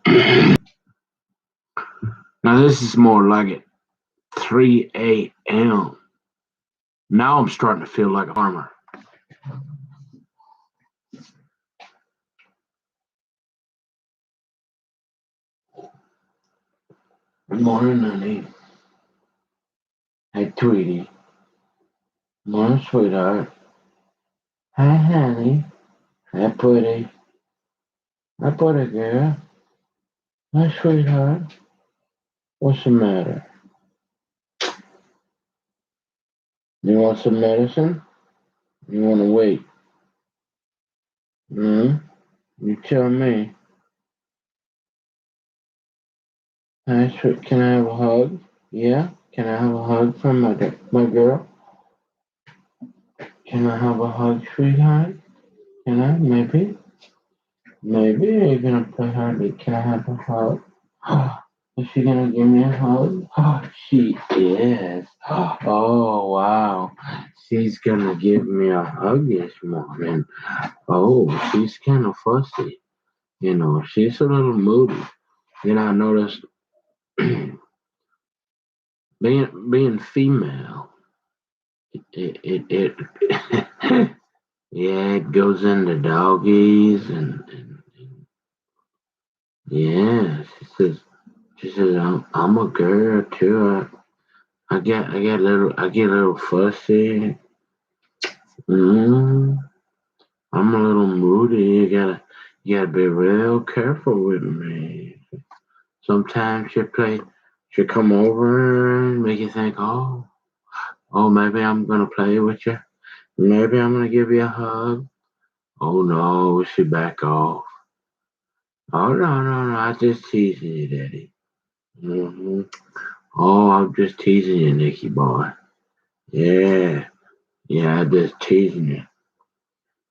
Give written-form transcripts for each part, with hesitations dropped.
Now this is more like at 3 a.m. Now I'm starting to feel like a farmer. Good morning, honey. Hey, Tweety. Morning, sweetheart. Hi, honey. Hi, pretty. Hi, pretty girl. Hi, sweetheart. What's the matter? You want some medicine? You want to wait? Hmm? You tell me. Hi, sweet. Can I have a hug? Yeah? Can I have a hug from my girl? Can I have a hug, sweetheart? Can I? Maybe? Maybe you're gonna play hard. Can I have a hug? Is she gonna give me a hug? She is. Oh wow. She's gonna give me a hug this morning. Oh, she's kind of fussy. She's a little moody. I noticed being female, it yeah, it goes into doggies and yeah. She says I'm a girl too. I get a little fussy. Mm, I'm a little moody. You gotta be real careful with me. Sometimes she'll come over and make you think, oh, maybe I'm gonna play with you. Maybe I'm gonna give you a hug. Oh no, she back off. Oh no, no, no, I just teasing you, Daddy. Hmm. Oh, I'm just teasing you, Nicky boy. Yeah, yeah, I just teasing you.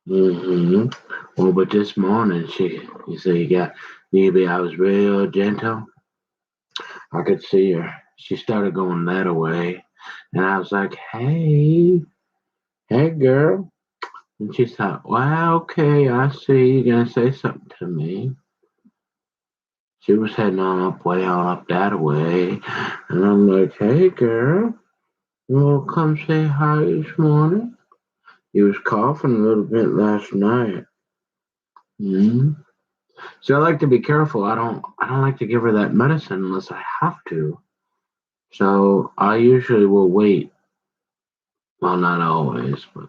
Hmm. Well, but this morning you say maybe I was real gentle. I could see her. She started going that way, and I was like, hey, girl. And she thought, well, okay, I see you're gonna say something to me. She was heading way on up that way, and I'm like, hey, girl, you wanna come say hi this morning? You was coughing a little bit last night. Hmm. So I like to be careful. I don't like to give her that medicine unless I have to. So I usually will wait. Well, not always, but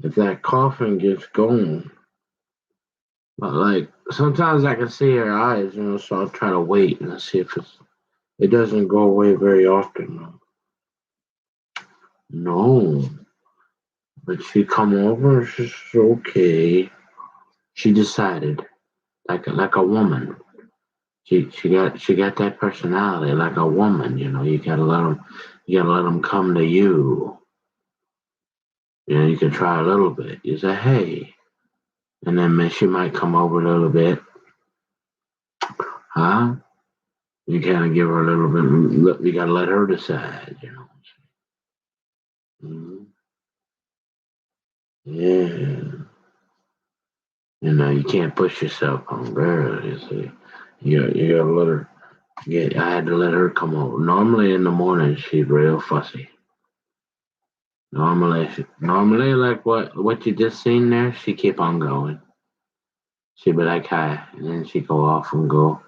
if that coughing gets going, but like sometimes I can see her eyes, so I'll try to wait and see if it doesn't go away very often. No, but she come over. She's okay. She decided like a woman. She got that personality like a woman. You gotta let them come to you. You can try a little bit. You say, hey, and then she might come over a little bit. Huh? You kind of give her a little bit. You gotta let her decide. Mhm. Yeah. You can't push yourself on girl. You see, you gotta let her. Yeah, I had to let her come over. Normally in the morning she's real fussy. Normally like what you just seen there, she keep on going. She'd be like hi, and then she go off and go.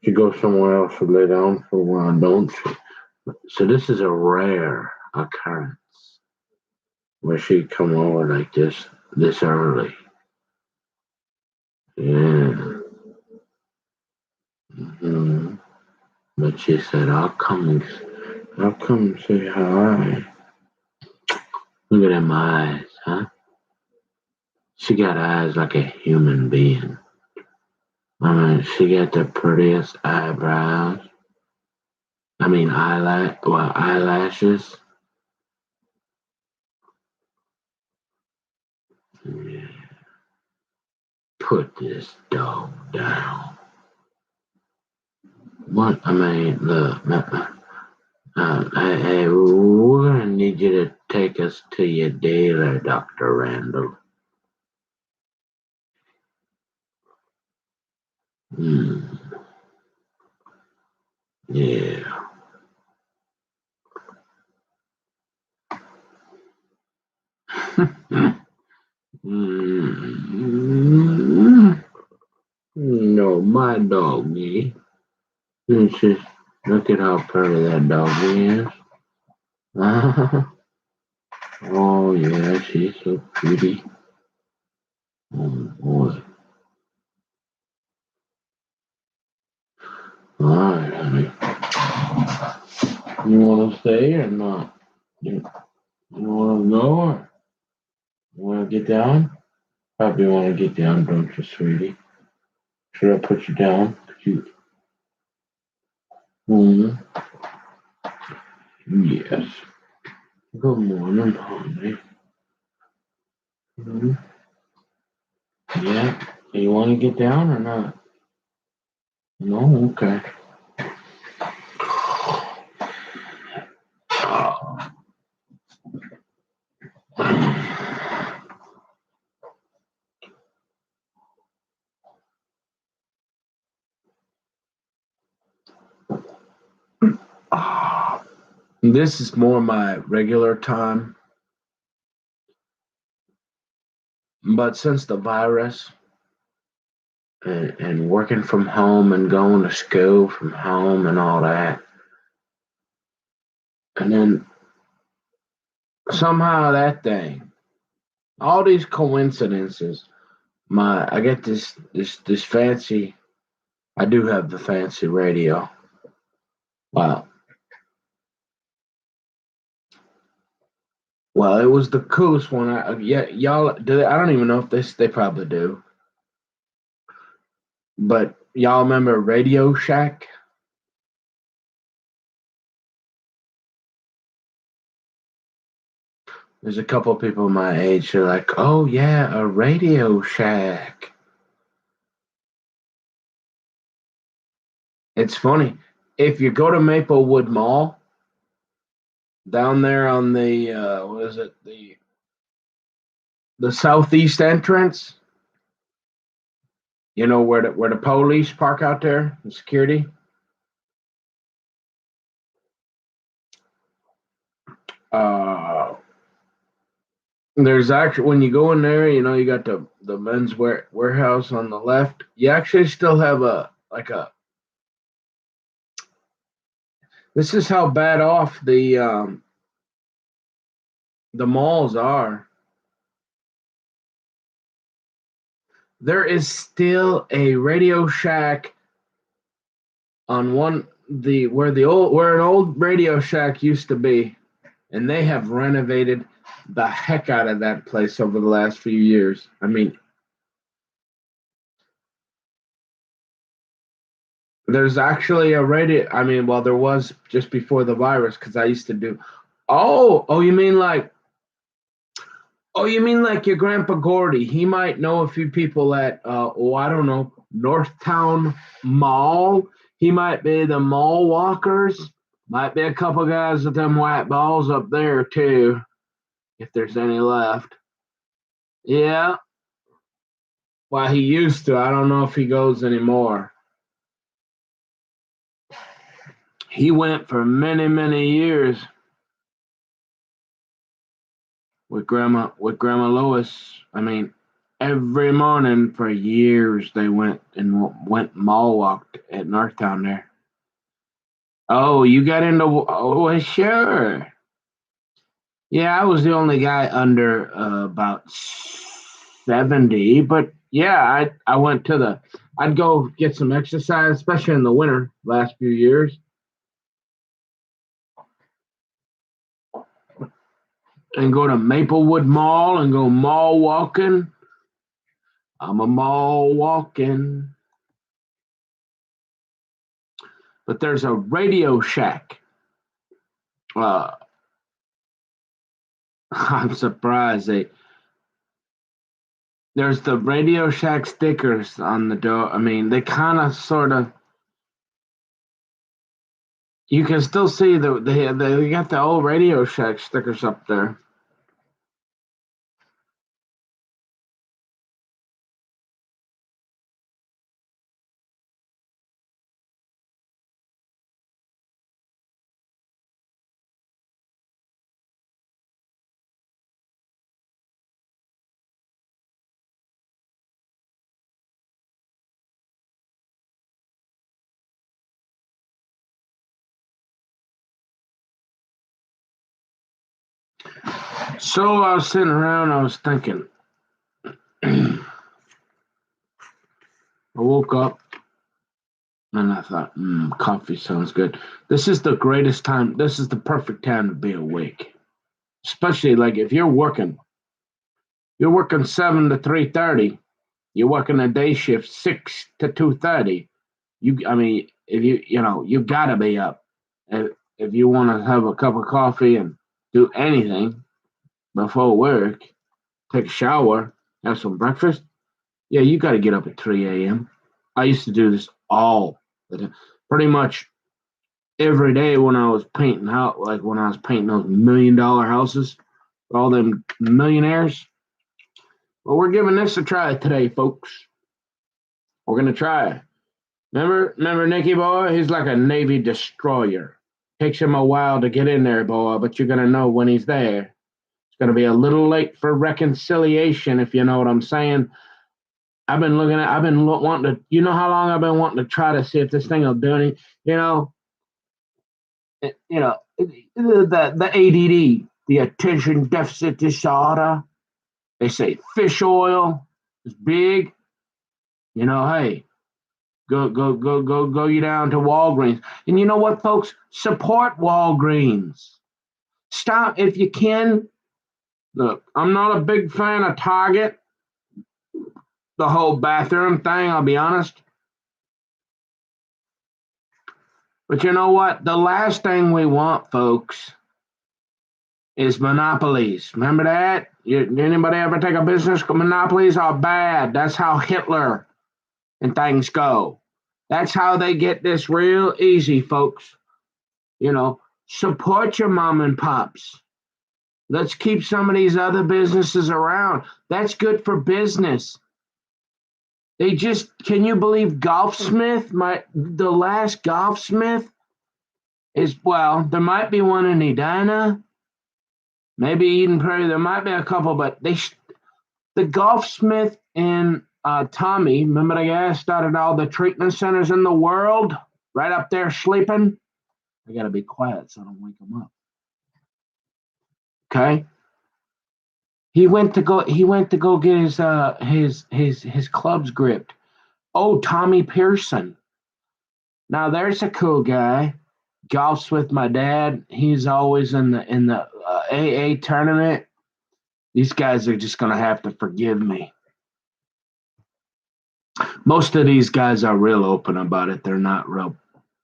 She goes somewhere else to lay down for a while, don't she? So this is a rare occurrence where she come over like this early. Yeah. Hmm. But she said, I'll come and say hi. Look at them eyes, huh? She got eyes like a human being. I mean, she got the prettiest eyebrows. I mean, eyelashes. Yeah. Put this dog down. What? I mean, look. Hey, we're gonna need you to take us to your dealer, Dr. Randall. Mm, yeah. Mm, no, my doggy. It's just, look at how pretty that doggy is. Oh, yeah, she's so pretty. Oh, boy. All right, honey. You want to stay or not? You want to go or you want to get down? Probably want to get down, don't you, sweetie? Should I put you down? Hmm. Yes. Good morning, honey. Hmm. Yeah. You want to get down or not? No? Okay. This is more my regular time, but since the virus and working from home and going to school from home and all that, and then somehow that thing, all these coincidences, I get this fancy. I do have the fancy radio. Wow. Well, it was the coolest one. Yeah, y'all. I don't even know if they probably do. But y'all remember Radio Shack? There's a couple of people my age who are like, "Oh yeah, a Radio Shack." It's funny. If you go to Maplewood Mall down there on the what is it, the southeast entrance, you know where the police park out there, the security. Uh, there's actually when you go in there, you know, you got the men's warehouse on the left. You actually still have a like a. This is how bad off the malls are. There is still a Radio Shack on one the where the old where an old Radio Shack used to be, and they have renovated the heck out of that place over the last few years. I mean, there's actually a radio. I mean, well, there was just before the virus because I used to do. Oh, you mean like your grandpa Gordy? He might know a few people at I don't know, Northtown Mall. He might be the mall walkers. Might be a couple guys with them white balls up there too, if there's any left. Yeah, well, he used to. I don't know if he goes anymore. He went for many, many years with Grandma Lois. I mean, every morning for years they went mall walked at Northtown there. Oh, you got into well, sure. Yeah, I was the only guy under about 70, but yeah, I went to I'd go get some exercise, especially in the winter. Last few years, and go to Maplewood Mall and go mall walking. I'm a mall walking, but there's a Radio Shack. Uh, I'm surprised there's the Radio Shack stickers on the door. I mean, they kind of sort of. You can still see they got the old Radio Shack stickers up there. So I was sitting around, I was thinking, I woke up and I thought, coffee sounds good. This is the greatest time. This is the perfect time to be awake. Especially like if you're working 7 to 3:30, you're working a day shift 6 to 2:30. I mean, if you gotta be up. If you want to have a cup of coffee and do anything before work, take a shower, have some breakfast. Yeah, you got to get up at 3 a.m. I used to do this all the time, pretty much every day when I was painting out, like when I was painting those $1 million houses for all them millionaires. Well, we're giving this a try today, folks. We're gonna try it. Remember Nicky boy? He's like a Navy destroyer. Takes him a while to get in there, boy, but you're gonna know when he's there. It's gonna be a little late for reconciliation, if you know what I'm saying. I've been wanting to, you know how long I've been wanting to try to see if this thing will do anything. You know, the ADD, the attention deficit disorder. They say fish oil is big. Hey, go you down to Walgreens. And you know what, folks? Support Walgreens. Stop if you can. Look, I'm not a big fan of Target, the whole bathroom thing, I'll be honest. But you know what? The last thing we want, folks, is monopolies. Remember that? Anybody ever take a business? Monopolies are bad. That's how Hitler and things go. That's how they get this real easy, folks. Support your mom and pops. Let's keep some of these other businesses around. That's good for business. Can you believe Golfsmith? The last Golfsmith well, there might be one in Edina, maybe Eden Prairie. There might be a couple, but the Golfsmith in Tommy, remember the guy started all the treatment centers in the world, right up there sleeping. I gotta be quiet so I don't wake him up. Okay. He went to go get his clubs gripped. Oh, Tommy Pearson. Now there's a cool guy. Golfs with my dad. He's always in the AA tournament. These guys are just gonna have to forgive me. Most of these guys are real open about it. They're not real.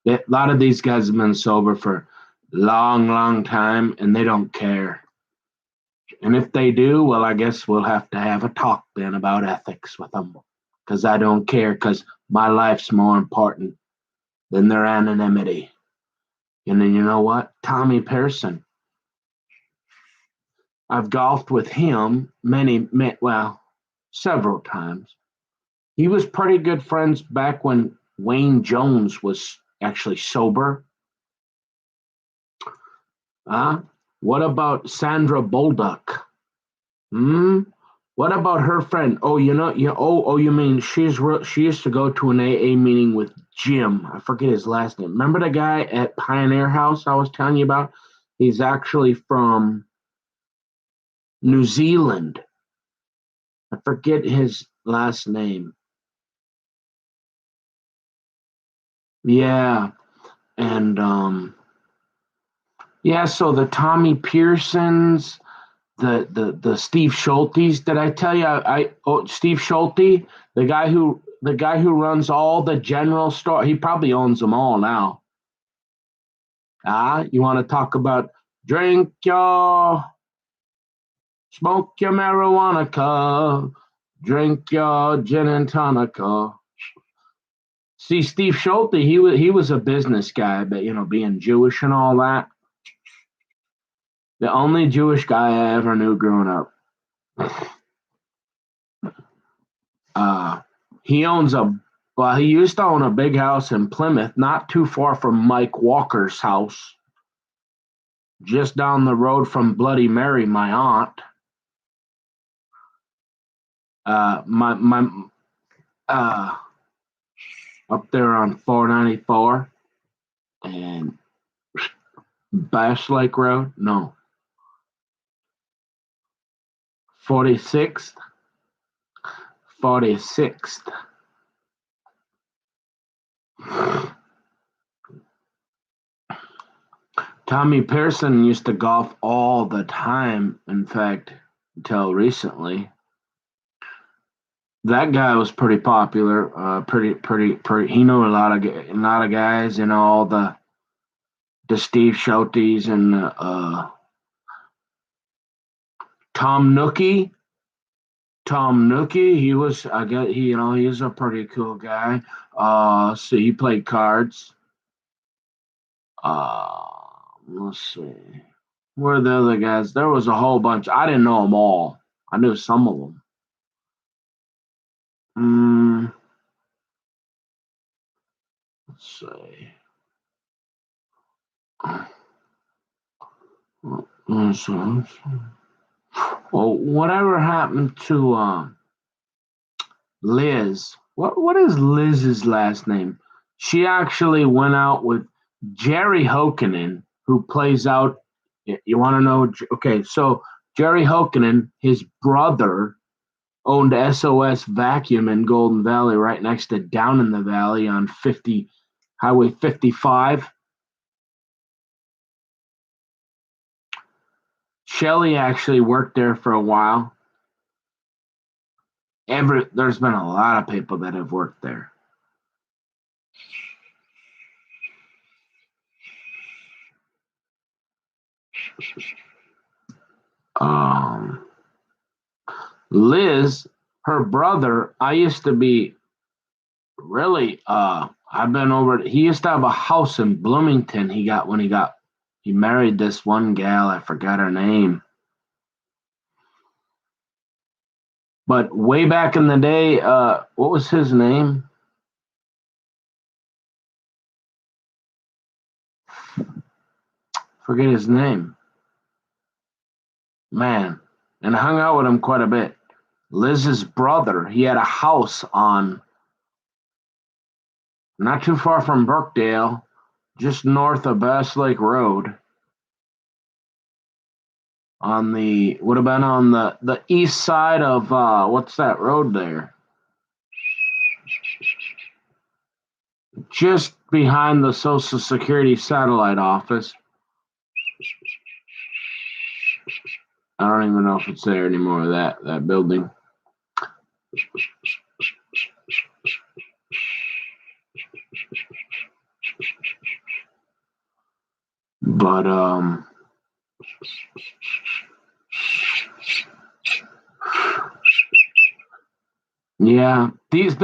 A lot of these guys have been sober for long time, and they don't care. And if they do, well, I guess we'll have to have a talk then about ethics with them, because I don't care, because my life's more important than their anonymity. And then you know what? Tommy Pearson. I've golfed with him several times. He was pretty good friends back when Wayne Jones was actually sober. What about Sandra Bullock? What about her friend? Oh, you mean she used to go to an AA meeting with Jim. I forget his last name. Remember the guy at Pioneer House I was telling you about? He's actually from New Zealand. I forget his last name. Yeah. And so the Tommy Pearsons, the Steve Schultes. Did I tell you Steve Schulte, the guy who runs all the general store, he probably owns them all now. You want to talk about smoke your marijuana, drink your gin and tonic. See, Steve Schulte, he was a business guy, but being Jewish and all that. The only Jewish guy I ever knew growing up. He used to own a big house in Plymouth, not too far from Mike Walker's house, just down the road from Bloody Mary, my aunt. Up there on 494 and Bass Lake Road. No, 46th. 46th. Tommy Pearson used to golf all the time, in fact, until recently. That guy was pretty popular. Pretty. He knew a lot of guys, all the Steve Schultes and Tom Nookie. Tom Nookie, he was, I guess, he's a pretty cool guy. So he played cards. Uh, let's see. Where are the other guys? There was a whole bunch. I didn't know them all. I knew some of them. Let's see. Well, whatever happened to Liz? What is Liz's last name? She actually went out with Jerry Hokanen, who plays out. You want to know? Okay, so Jerry Hokanen, his brother, owned SOS Vacuum in Golden Valley, right next to Down in the Valley on Highway 55. Shelley actually worked there for a while. There's been a lot of people that have worked there. Liz, her brother, I used to be really I've been over. He used to have a house in Bloomington. He married this one gal. I forgot her name. But way back in the day, what was his name? Forget his name. Man, and I hung out with him quite a bit. Liz's brother, he had a house on not too far from Brookdale, just north of Bass Lake Road. Would have been on the east side of what's that road there? Just behind the Social Security satellite office. I don't even know if it's there anymore, that building. But yeah, these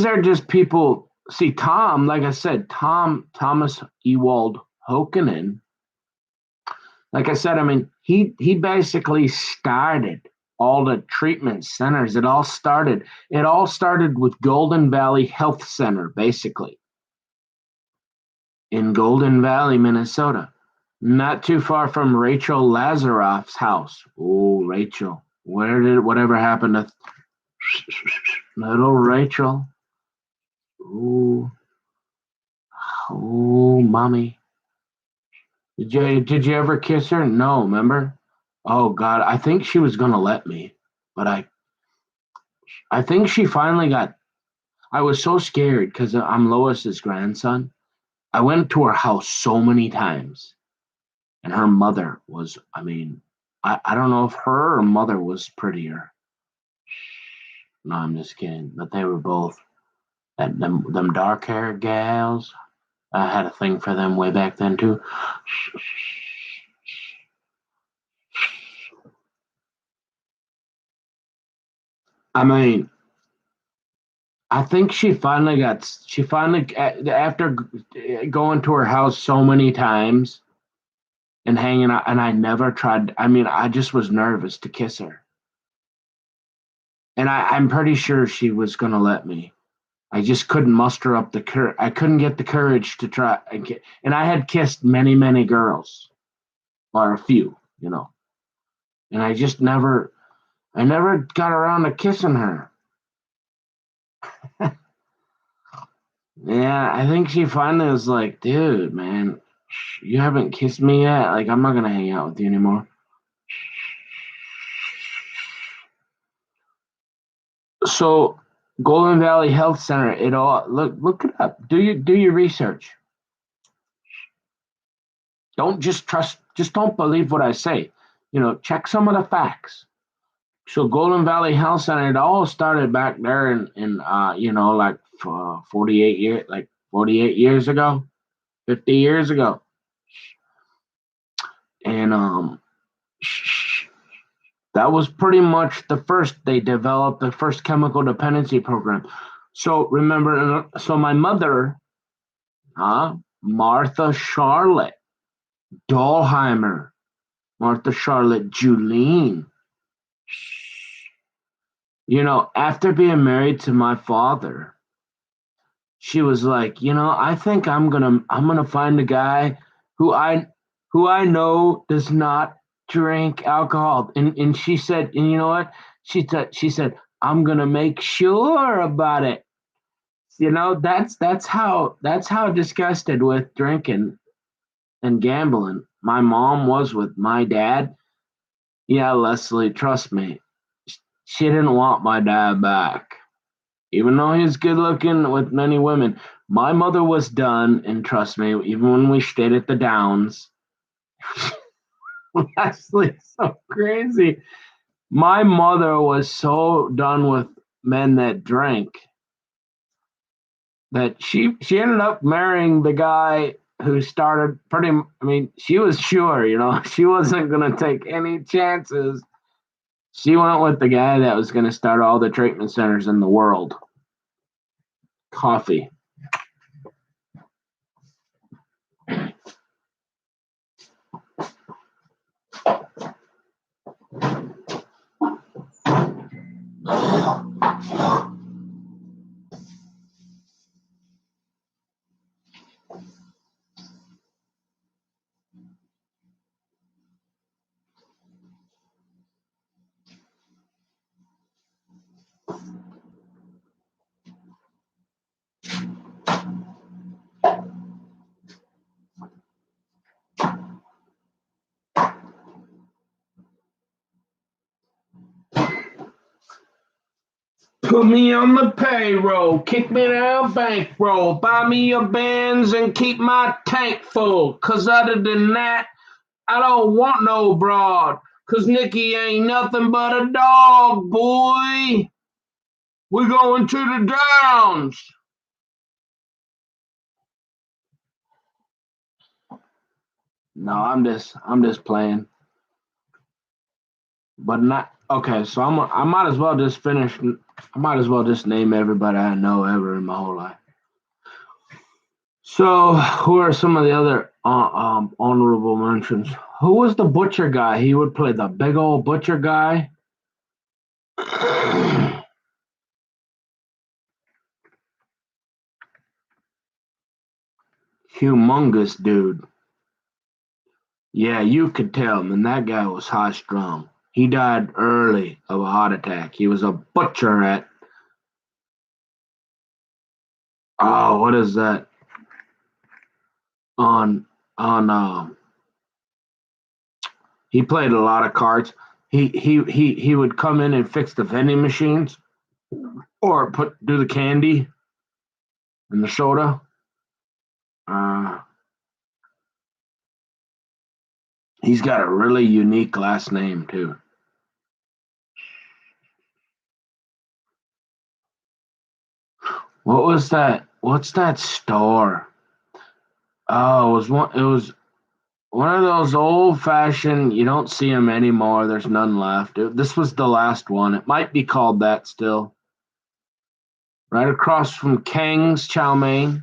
are just people. See, Tom, like I said, Thomas Ewald Hokanen. Like I said, I mean, he basically started all the treatment centers. It all started with Golden Valley Health Center, basically, in Golden Valley, Minnesota, not too far from Rachel Lazaroff's house. Oh, Rachel, whatever happened to little Rachel? Oh, mommy. Did you ever kiss her? No, remember? Oh God, I think she was gonna let me, but I think she finally got. I was so scared because I'm Lois's grandson. I went to her house so many times, and her mother was. I mean, I don't know if her mother was prettier. No, I'm just kidding. But they were both. Them dark haired gals. I had a thing for them way back then too. I mean, I think she finally after going to her house so many times and hanging out, and I never tried. I mean, I just was nervous to kiss her, and I'm pretty sure she was gonna let me. I just couldn't muster up the courage. I couldn't get the courage to try. And I had kissed many, many girls, or a few, and I just never. I never got around to kissing her. Yeah, I think she finally was like, dude, man, you haven't kissed me yet. Like, I'm not going to hang out with you anymore. So Golden Valley Health Center, it all look it up. Do your research. Don't just don't believe what I say. Check some of the facts. So Golden Valley Health Center, it all started back there in 48 years ago, 50 years ago. And that was pretty much the first. They developed the first chemical dependency program. So remember, so my mother, Martha Charlotte Dahlheimer, Martha Charlotte Julene. After being married to my father, she was like, I think I'm gonna find a guy who I know does not drink alcohol. And she said, and you know what? She said, I'm gonna make sure about it. That's how disgusted with drinking and gambling my mom was with my dad. Yeah, Leslie, trust me, she didn't want my dad back. Even though he's good looking with many women, my mother was done, and trust me, even when we stayed at the Downs, Leslie's so crazy. My mother was so done with men that drank that she ended up marrying the guy who started I mean, she was sure, she wasn't gonna take any chances. She went with the guy that was gonna start all the treatment centers in the world. Coffee. Put me on the payroll, kick me down bankroll, buy me your bands and keep my tank full. 'Cause other than that, I don't want no broad. 'Cause Nikki ain't nothing but a dog, boy. We're going to the Downs. No, I'm just playing. But not okay, so I might as well just finish. I might as well just name everybody I know ever in my whole life. So, who are some of the other honorable mentions? Who was the butcher guy? He would play the big old butcher guy. Humongous dude. Yeah, you could tell, man. That guy was high strung. He died early of a heart attack. He was a butcher at what is that on he played a lot of cards. He would come in and fix the vending machines or do the candy and the soda. Uh, he's got a really unique last name too. What was that? What's that store? Oh, it was one of those old fashioned. You don't see them anymore. There's none left. This was the last one. It might be called that still. Right across from Kang's Chow Mein.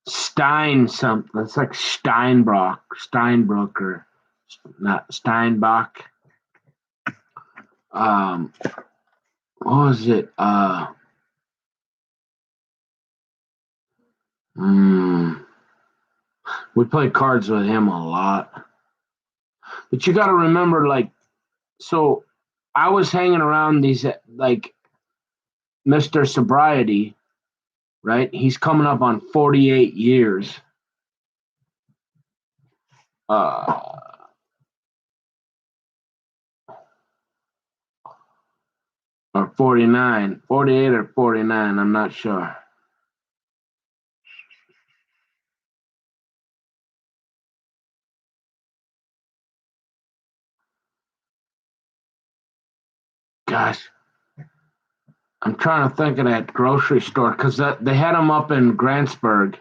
Stein something. It's like Steinbrook, or not Steinbach. Um, what was it? Mm, we played cards with him a lot. But you got to remember, like, so I was hanging around these, like, Mr. Sobriety, right? He's coming up on 48 years. Uh, or 49, 48 or 49. I'm not sure. Gosh, I'm trying to think of that grocery store because they had them up in Grantsburg,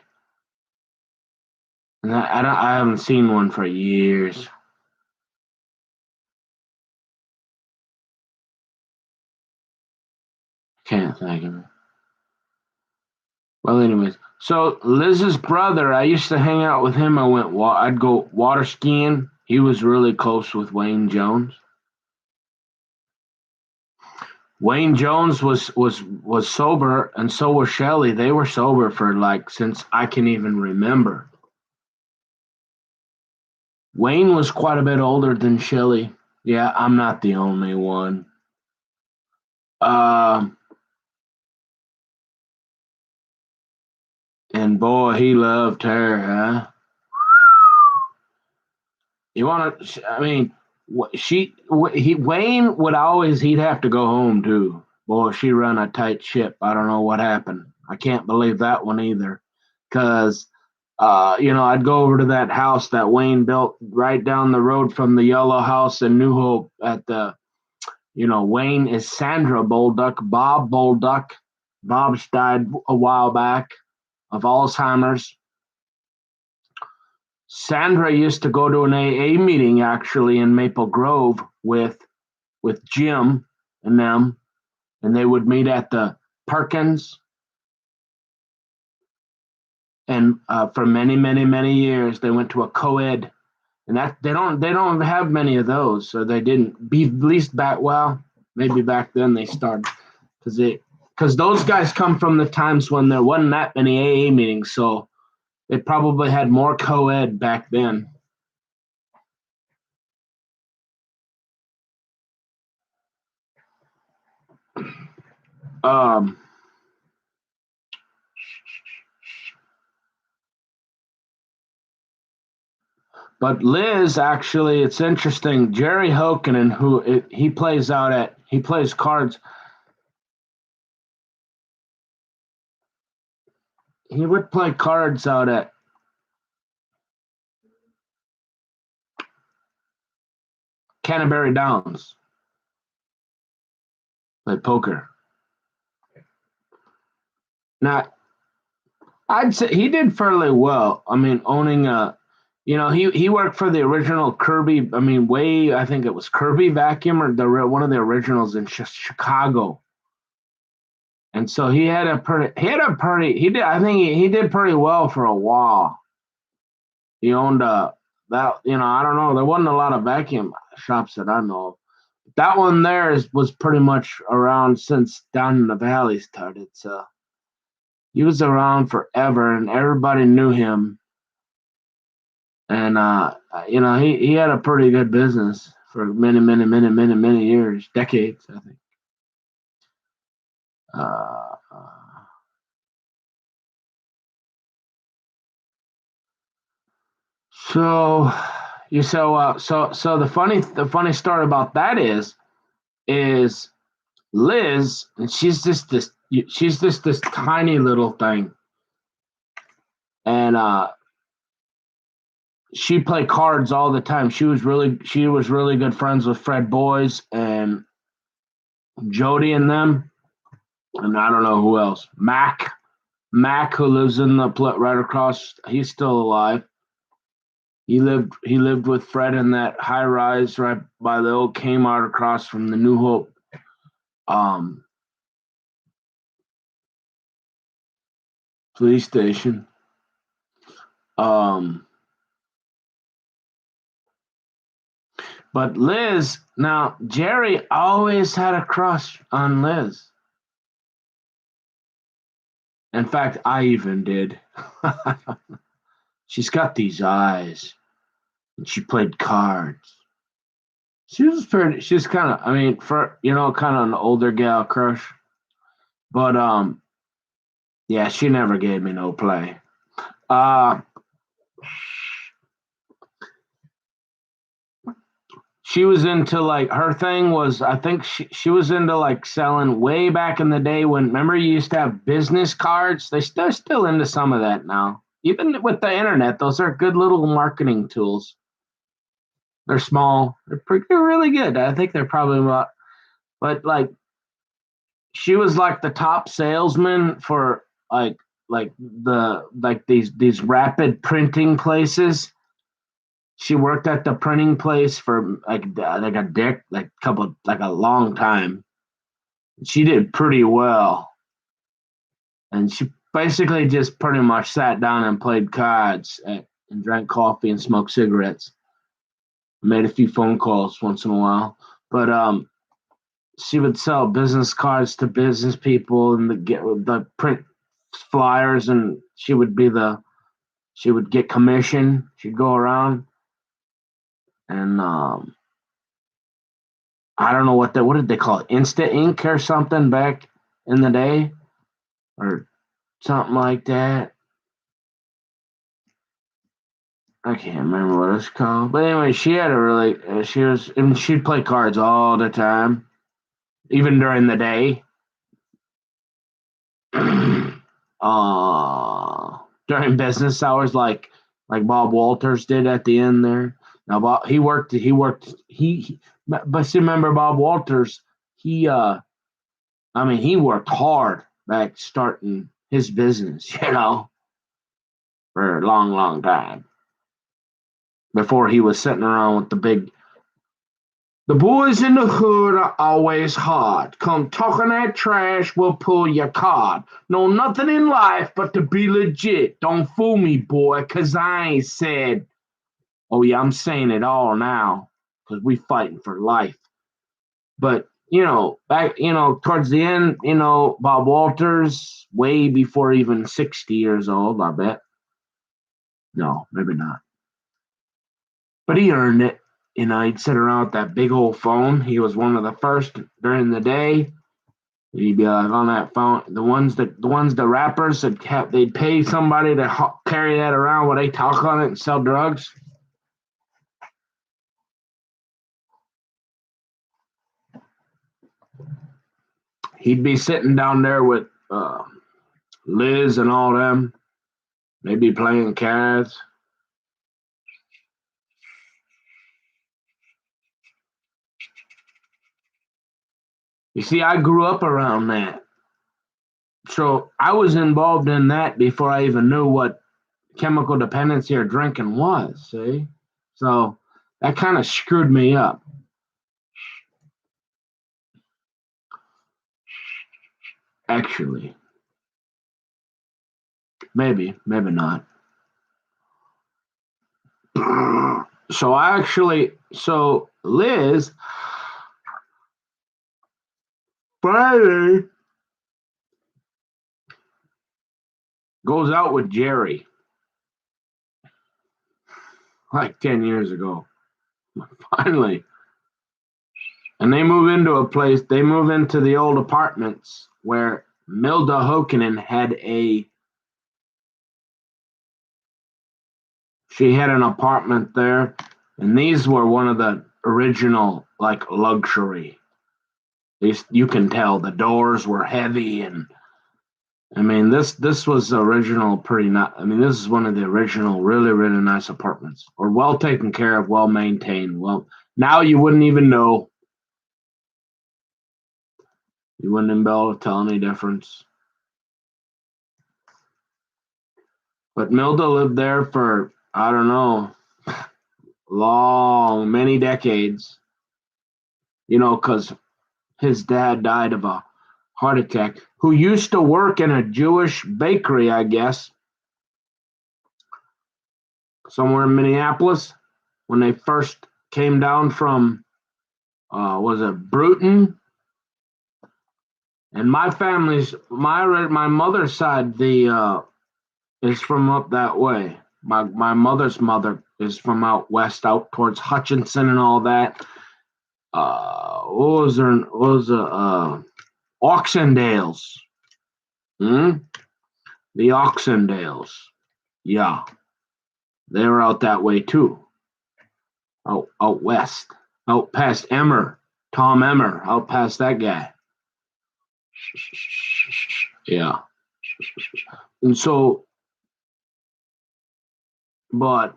and I haven't seen one for years. Can't think of it. Well, anyways, so Liz's brother, I used to hang out with him. I'd go water skiing. He was really close with Wayne Jones. Wayne Jones was sober, and so was Shelley. They were sober for like since I can even remember. Wayne was quite a bit older than Shelley. Yeah, I'm not the only one. Um, and boy, he loved her, huh? You want to? I mean, Wayne would always. He'd have to go home too. Boy, she run a tight ship. I don't know what happened. I can't believe that one either, because I'd go over to that house that Wayne built right down the road from the yellow house in New Hope at the. Wayne is Sandra Bolduc, Bob Bolduc. Bob's died a while back of Alzheimer's. Sandra used to go to an AA meeting actually in Maple Grove with Jim and them, and they would meet at the Perkins. And for many, many, many years, they went to a co-ed, and that they don't have many of those, so they didn't. Be at least back maybe back then they started because those guys come from the times when there wasn't that many AA meetings, so they probably had more co-ed back then. Um, But Liz, actually, it's interesting. Jerry Hokanen, he plays cards. He would play cards out at Canterbury Downs, play poker. Now, I'd say he did fairly well. I mean, owning he worked for the original Kirby. I mean, I think it was Kirby Vacuum or one of the originals in Chicago. And so he did. I think he did pretty well for a while. He owned I don't know. There wasn't a lot of vacuum shops that I know of. That one there was pretty much around since Down in the Valley started. So he was around forever, and everybody knew him. And he had a pretty good business for many, many, many, many, many years, decades, I think. Uh, so so the funny story about that is Liz, and she's just this tiny little thing, and she played cards all the time. She was really good friends with Fred Boys and Jody and them, and I don't know who else. Mac, who lives in the right across, he's still alive. He lived with Fred in that high rise right by the old Kmart across from the New Hope um, police station. Um, but Liz, now Jerry always had a crush on Liz. In fact, I even did. She's got these eyes, and she played cards. She's kind of, I mean, for kind of an older gal crush. But yeah, she never gave me no play. Uh she was into like her thing was I think she was into like selling way back in the day when remember you used to have business cards. They're still into some of that now. Even with the internet, those are good little marketing tools. They're small. They're really good. I think they're probably about, but like she was like the top salesman for these rapid printing places. She worked at the printing place for like a long time. She did pretty well, and she basically just pretty much sat down and played cards and drank coffee and smoked cigarettes. Made a few phone calls once in a while, but she would sell business cards to business people and get the print flyers, and she would get commission. She'd go around and I don't know what did they call it, Insta Ink or something back in the day, or something like that. I can't remember what it's called, but anyway, she had a really and she'd play cards all the time, even during the day. During business hours, like Bob Walters did at the end there. Now, Bob, but see, remember Bob Walters? He worked hard back starting his business, for a long, long time before he was sitting around with the boys in the hood are always hard. Come talking that trash, we'll pull your card. Know nothing in life but to be legit. Don't fool me, boy, 'cause I ain't said, oh yeah, I'm saying it all now, 'cause we fighting for life. But, back, towards the end, Bob Walters, way before even 60 years old, I bet. No, maybe not. But he earned it. He'd sit around with that big old phone. He was one of the first during the day. He'd be like on that phone. The rappers they'd pay somebody to carry that around while they talk on it and sell drugs. He'd be sitting down there with Liz and all them. They'd be playing cards. You see, I grew up around that. So I was involved in that before I even knew what chemical dependency or drinking was, see? So that kind of screwed me up. Actually. Maybe not. So Liz Friday goes out with Jerry like 10 years ago. Finally. And they move into the old apartments where Milda Hokinen she had an apartment there, and these were one of the original like luxury. These, you can tell the doors were heavy, and this was original pretty not. This is one of the original really really nice apartments, or well taken care of, well maintained. Well, now you wouldn't even know. You wouldn't even be able to tell any difference. But Milda lived there for, I don't know, many decades. Because his dad died of a heart attack, who used to work in a Jewish bakery, I guess, somewhere in Minneapolis when they first came down from, was it Bruton? And my mother's side, is from up that way. My mother's mother is from out west, out towards Hutchinson and all that. What was there? What was Oxendales? Hmm? The Oxendales. Yeah, they were out that way too. Out west. out past Emmer, Tom Emmer, out past that guy. Yeah. And so, but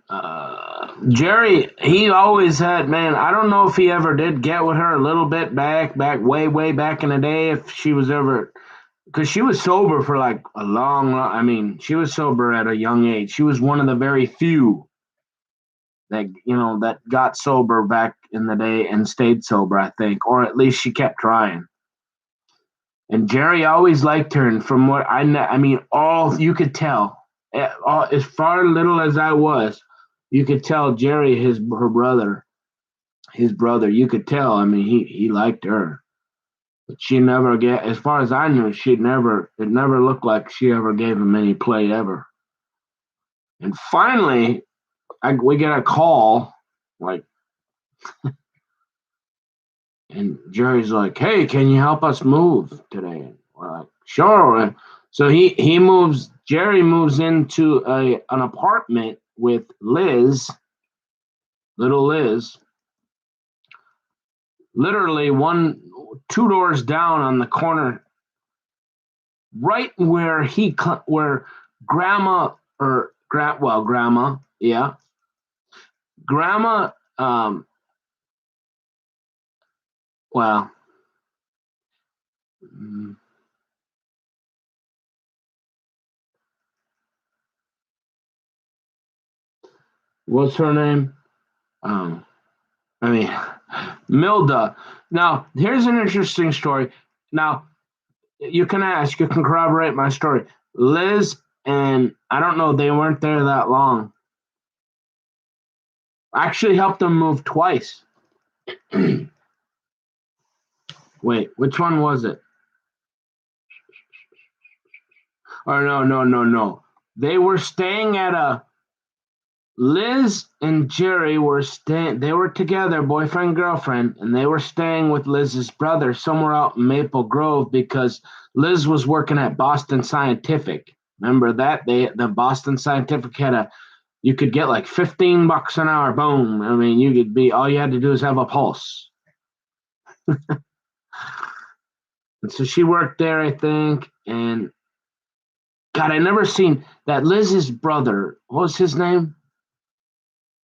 Jerry, he always had, man, I don't know if he ever did get with her a little bit back, way back in the day, if she was ever, because she was sober for like a I mean, she was sober at a young age. She was one of the very few that, that got sober back in the day and stayed sober, I think, or at least she kept trying. And Jerry always liked her, and from what I mean, all you could tell, as far little as I was, you could tell Jerry, his brother, you could tell. I mean, he liked her, but she never get. As far as I knew, It never looked like she ever gave him any play ever. And finally, we get a call, like, and Jerry's like, "Hey, can you help us move today?" We're like, "Sure." So he moves. Jerry moves into an apartment with Liz, little Liz, literally two doors down on the corner, right where Grandma Grandma, yeah, Grandma, well, mm, what's her name? Um, I mean, Milda. Now, here's an interesting story. Now, you can corroborate my story. Liz and I don't know, they weren't there that long. I actually helped them move twice. Wait, which one was it? Oh, no. They were staying at a Liz and Jerry were staying. They were together, boyfriend girlfriend, and they were staying with Liz's brother somewhere out in Maple Grove because Liz was working at Boston Scientific. Remember that the Boston Scientific had you could get like $15 an hour. Boom. I mean, you could be all you had to do is have a pulse. And so she worked there, I think. And God, I never seen that Liz's brother. What was his name?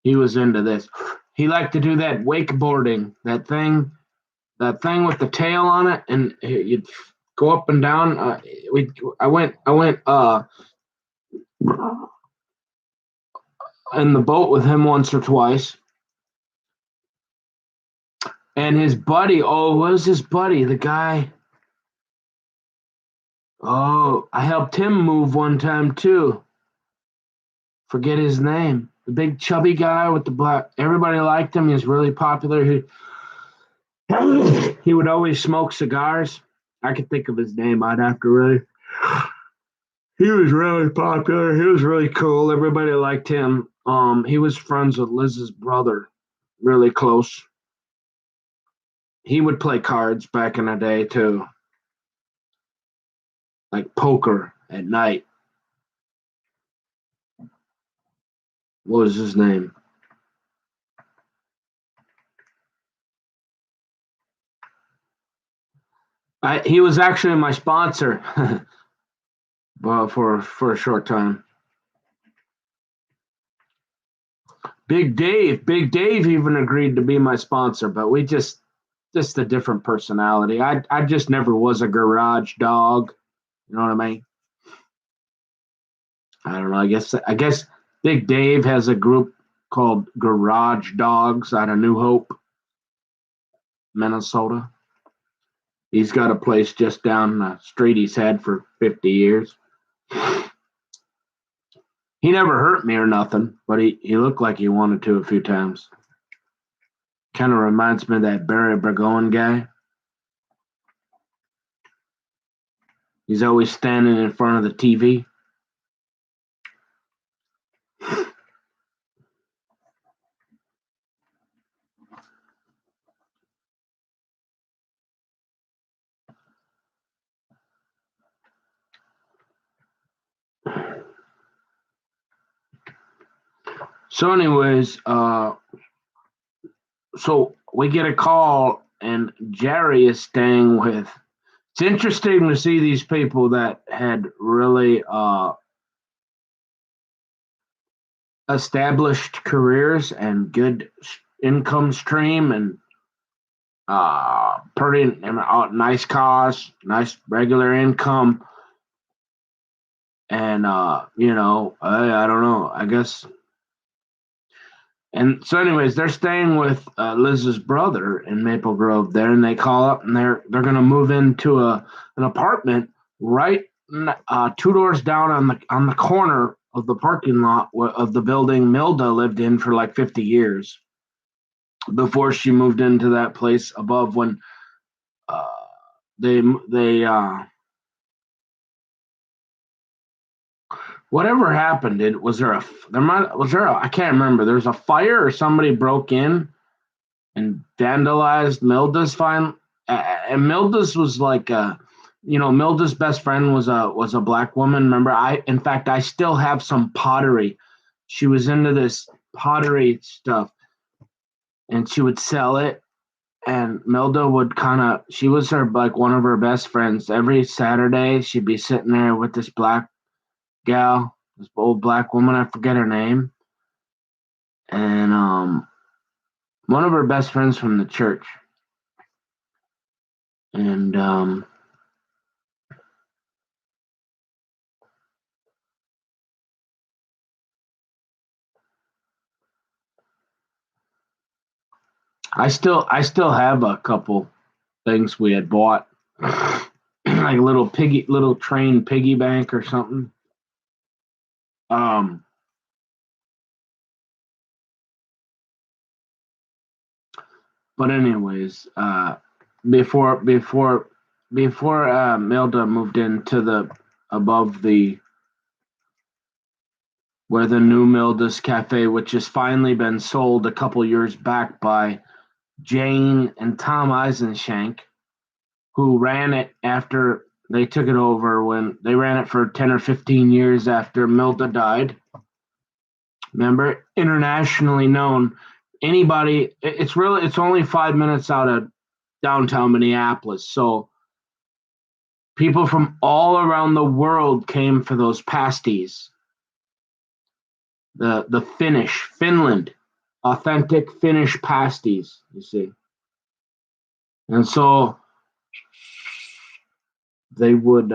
He was into this. He liked to do that wakeboarding, that thing with the tail on it, and you'd go up and down. I went in the boat with him once or twice, and his buddy. Oh, what was his buddy? The guy. Oh, I helped him move one time too. Forget his name. The big chubby guy with the black. Everybody liked him. He was really popular. He would always smoke cigars. I could think of his name. I'd have to really. He was really popular. He was really cool. Everybody liked him. He was friends with Liz's brother, really close. He would play cards back in the day too, like poker at night. What was his name? He was actually my sponsor, well, for a short time. Big Dave even agreed to be my sponsor, but we just a different personality. I just never was a garage dog. You know what I mean? I don't know. I guess Big Dave has a group called Garage Dogs out of New Hope, Minnesota. He's got a place just down the street he's had for 50 years. He never hurt me or nothing, but he looked like he wanted to a few times. Kind of reminds me of that Barry Burgoyne guy. He's always standing in front of the TV. So, anyways, so we get a call, and Jerry is staying with. It's interesting to see these people that had really established careers and good income stream and pretty nice cars, nice regular income, and I don't know, I guess. And so, anyways, they're staying with Liz's brother in Maple Grove there, and they call up, and they're going to move into an apartment right two doors down on the corner of the parking lot of the building Milda lived in for like 50 years before she moved into that place above. When uh, they whatever happened, I can't remember. There was a fire or somebody broke in and vandalized Milda's fine. And Milda's was like Milda's best friend was a black woman. Remember, in fact I still have some pottery. She was into this pottery stuff, and she would sell it. And Milda would she was her like one of her best friends. Every Saturday she'd be sitting there with this black gal, this old black woman. I forget her name, and one of her best friends from the church. And I still have a couple things we had bought, like a little train piggy bank or something. Um, but anyways, before before before Milda moved into the above the where the new Milda's Cafe, which has finally been sold a couple years back by Jane and Tom Eisenshank, who ran it after they took it over, when they ran it for 10 or 15 years after Milda died. Remember, internationally known. It's only 5 minutes out of downtown Minneapolis. So people from all around the world came for those pasties. The Finland, authentic Finnish pasties, you see. And so they would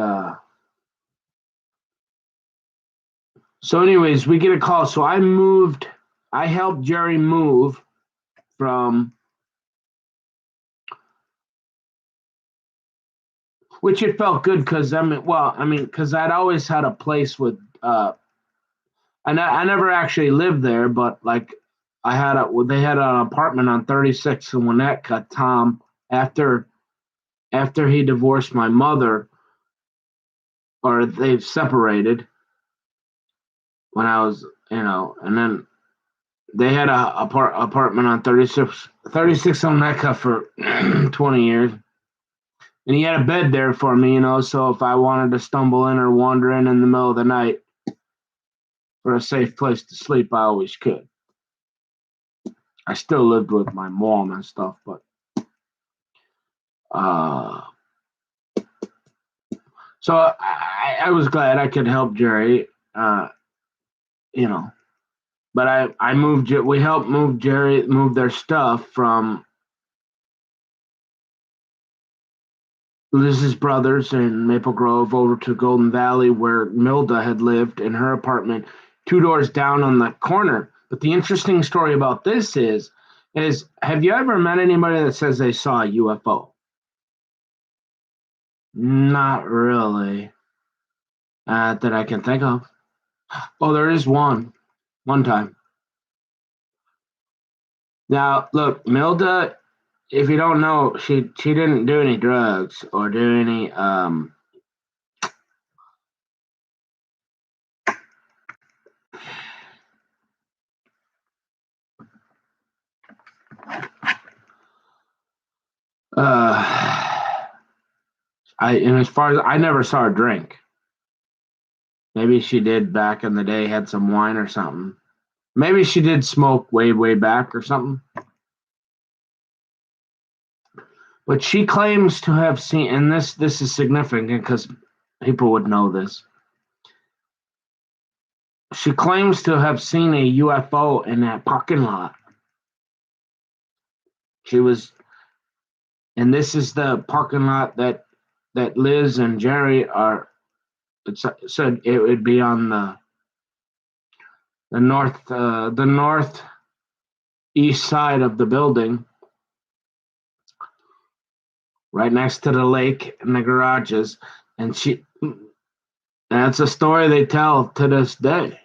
so anyways, we get a call. So I helped Jerry move from, which it felt good because because I'd always had a place with I never actually lived there, but like they had an apartment on 36th and Winnetka. Tom, after he divorced my mother, or they've separated when I was, and then they had a apartment on 36 on Winnetka for 20 years. And he had a bed there for me, so if I wanted to stumble in or wander in the middle of the night for a safe place to sleep, I always could. I still lived with my mom and stuff, but so I was glad I could help Jerry, you know. But we helped move their stuff from Liz's brothers in Maple Grove over to Golden Valley, where Milda had lived in her apartment, two doors down on the corner. But the interesting story about this is have you ever met anybody that says they saw a UFO? Not really, that I can think of. Oh, there is one time. Now, look, Milda, if you don't know, she didn't do any drugs or do any and as far as I never saw her drink. Maybe she did back in the day, had some wine or something. Maybe she did smoke way back or something. But she claims to have seen, and this is significant because people would know this. She claims to have seen a UFO in that parking lot. She was, and this is the parking lot that Liz and Jerry are. It said it would be on the northeast side of the building, right next to the lake and the garages. And that's a story they tell to this day,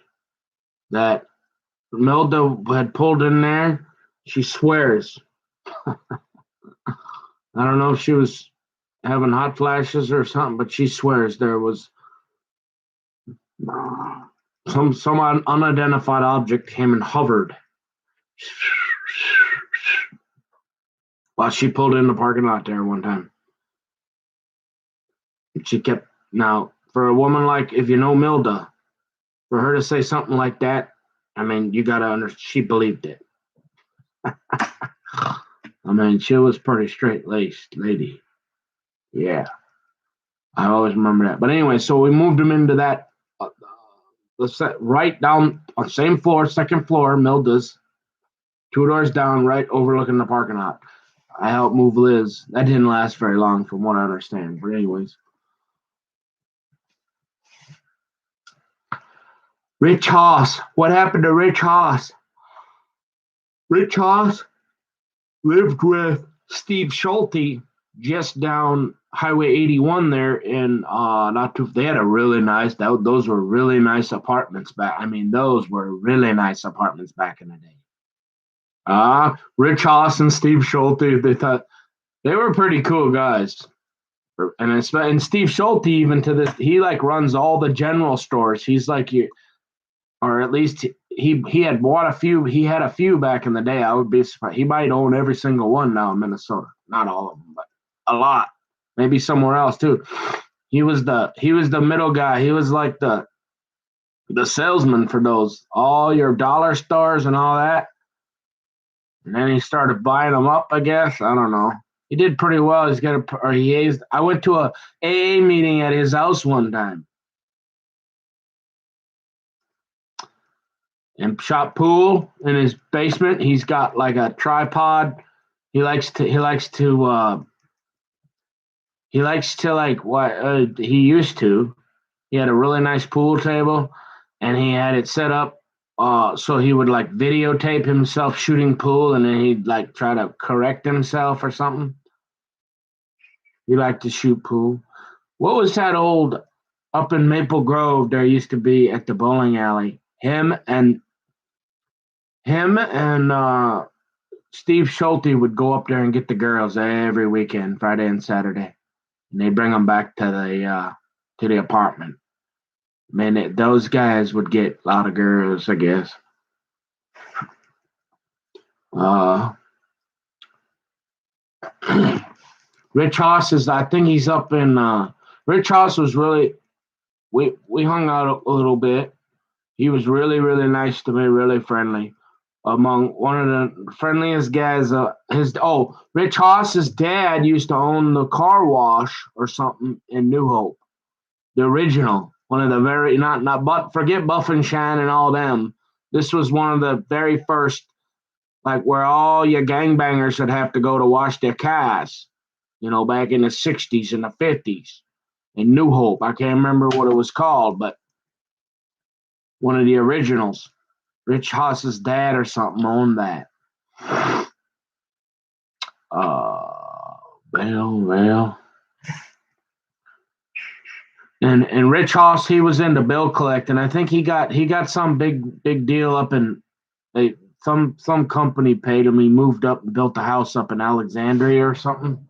that Milda had pulled in there. She swears. I don't know if she was having hot flashes or something, but she swears there was some unidentified object came and hovered while she pulled in the parking lot there one time. She kept, now for a woman like, if you know Milda, for her to say something like that, I mean, you gotta understand, she believed it. I mean, she was pretty straight-laced lady. Yeah, I always remember that. But anyway, so we moved him into that, right down on the same floor, second floor, Milda's, 2 doors down, right overlooking the parking lot. I helped move Liz. That didn't last very long, from what I understand. But anyways, Rich Haas. What happened to Rich Haas? Rich Haas lived with Steve Schulte just down Highway 81 there in not too. They had a really nice. Those were really nice apartments back. I mean, those were really nice apartments back in the day. Rich Haas and Steve Schulte. They thought they were pretty cool guys. And Steve Schulte, even to this, he like runs all the general stores. He's like you, or at least he had bought a few. He had a few back in the day. I would be surprised. He might own every single one now in Minnesota. Not all of them, but a lot. Maybe somewhere else too. He was the middle guy. He was like the salesman for those all your dollar stores and all that. And then he started buying them up. I guess I don't know. He did pretty well. He's got a, or he is. I went to a AA meeting at his house one time and shot pool in his basement. He's got like a tripod. He likes to like what he used to. He had a really nice pool table, and he had it set up so he would like videotape himself shooting pool, and then he'd like try to correct himself or something. He liked to shoot pool. What was that old up in Maple Grove? There used to be at the bowling alley. Him and Steve Schulte would go up there and get the girls every weekend, Friday and Saturday, and they bring them back to the apartment. Man, those guys would get a lot of girls, I guess. Uh, Rich Haas is, I think he's up in. Rich Haas was really. We hung out a little bit. He was really really nice to me, really friendly. Among one of the friendliest guys. Rich Haas's dad used to own the car wash or something in New Hope, the original, one of the very not but forget Buff and Shine and all them. This was one of the very first, like where all your gangbangers would have to go to wash their cars, back in the 60s and the 50s in New Hope. I can't remember what it was called, but one of the originals. Rich Haas's dad or something owned that. Well. And Rich Haas, he was into bill collecting. I think he got some big deal up in some company paid him. He moved up and built a house up in Alexandria or something.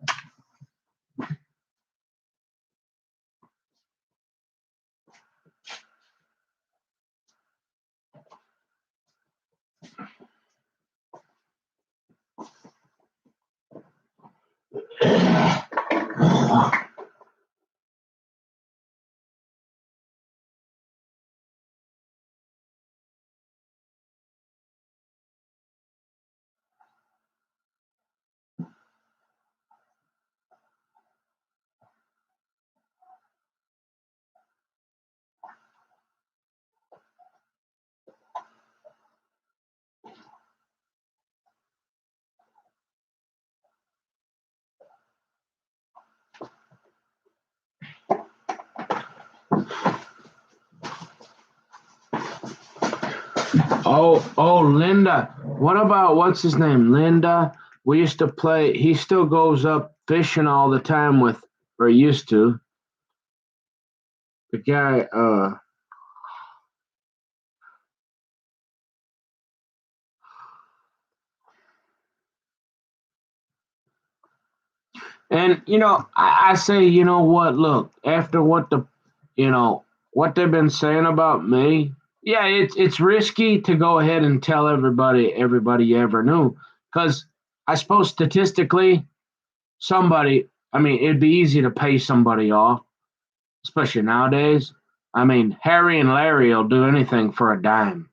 Oh, Linda. What about what's his name? Linda. We used to play. He still goes up fishing all the time with, or used to. The guy. And I say, you know what? Look, after what they've been saying about me. Yeah, it's risky to go ahead and tell everybody you ever knew, because I suppose statistically, somebody. I mean, it'd be easy to pay somebody off, especially nowadays. I mean, Harry and Larry will do anything for a dime.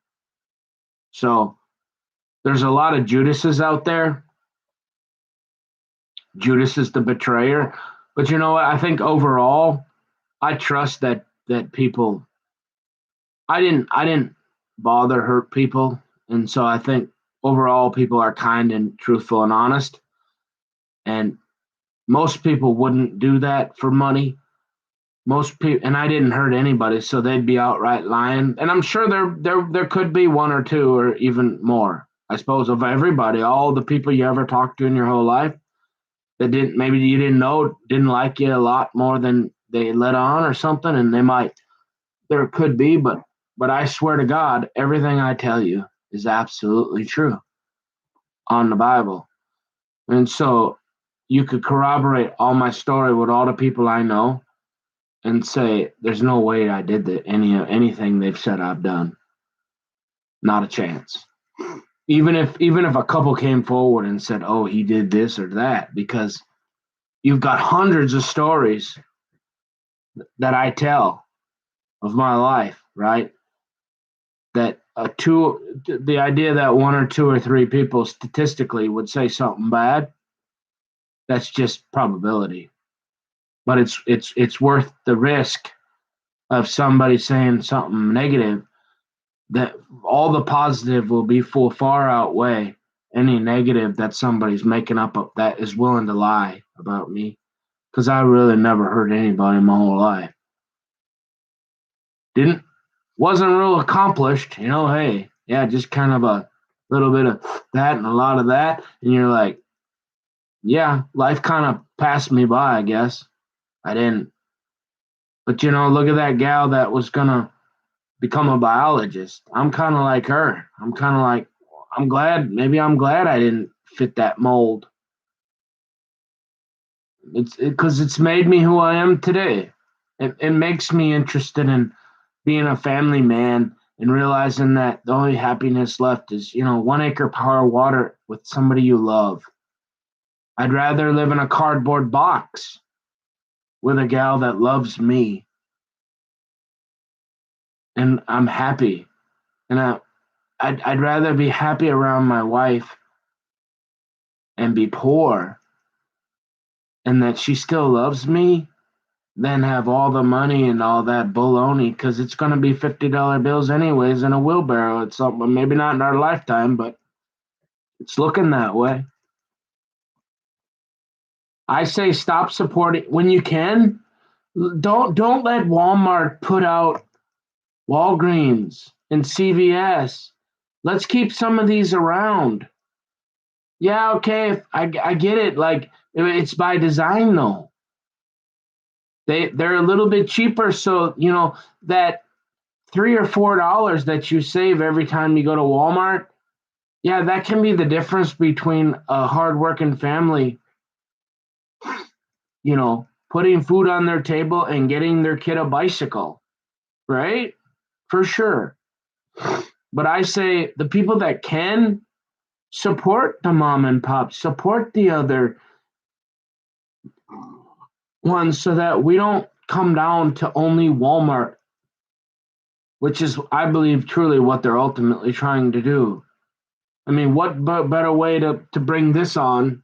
So there's a lot of Judases out there. Judas is the betrayer. But you know what? I think overall, I trust that people. I didn't bother hurt people, and so I think overall people are kind and truthful and honest. And most people wouldn't do that for money. Most people, and I didn't hurt anybody, so they'd be outright lying. And I'm sure there could be one or two or even more. I suppose of everybody, all the people you ever talked to in your whole life that didn't maybe you didn't know didn't like you a lot more than they let on or something, and they might there could be, but I swear to God, everything I tell you is absolutely true on the Bible. And so you could corroborate all my story with all the people I know and say there's no way I did anything they've said I've done. Not a chance. Even if a couple came forward and said, "Oh, he did this or that," because you've got hundreds of stories that I tell of my life, right? That the idea that one or two or three people statistically would say something bad, that's just probability. But it's worth the risk of somebody saying something negative, that all the positive will be far outweigh any negative that somebody's making up that is willing to lie about me, because I really never hurt anybody in my whole life. Didn't Wasn't real accomplished, hey, yeah, just kind of a little bit of that and a lot of that, and you're like, yeah, life kind of passed me by, I guess. I didn't. But look at that gal that was gonna become a biologist. I'm kind of like her. I'm kind of like, I'm glad I didn't fit that mold. It's because it's made me who I am today. It makes me interested in being a family man and realizing that the only happiness left is, 1 acre power water with somebody you love. I'd rather live in a cardboard box with a gal that loves me and I'm happy. And I'd rather be happy around my wife and be poor and that she still loves me than have all the money and all that baloney, because it's going to be $50 bills anyways in a wheelbarrow. It's something, maybe not in our lifetime, but it's looking that way. I say stop supporting when you can. Don't let Walmart put out Walgreens and CVS. Let's keep some of these around. Yeah, okay, I get it. Like, it's by design though. They're a little bit cheaper, so that $3 or $4 that you save every time you go to Walmart. Yeah, that can be the difference between a hardworking family, putting food on their table and getting their kid a bicycle, right? For sure. But I say the people that can support the mom and pop, support the other ones so that we don't come down to only Walmart, which is, I believe, truly what they're ultimately trying to do. I mean, what better way to bring this on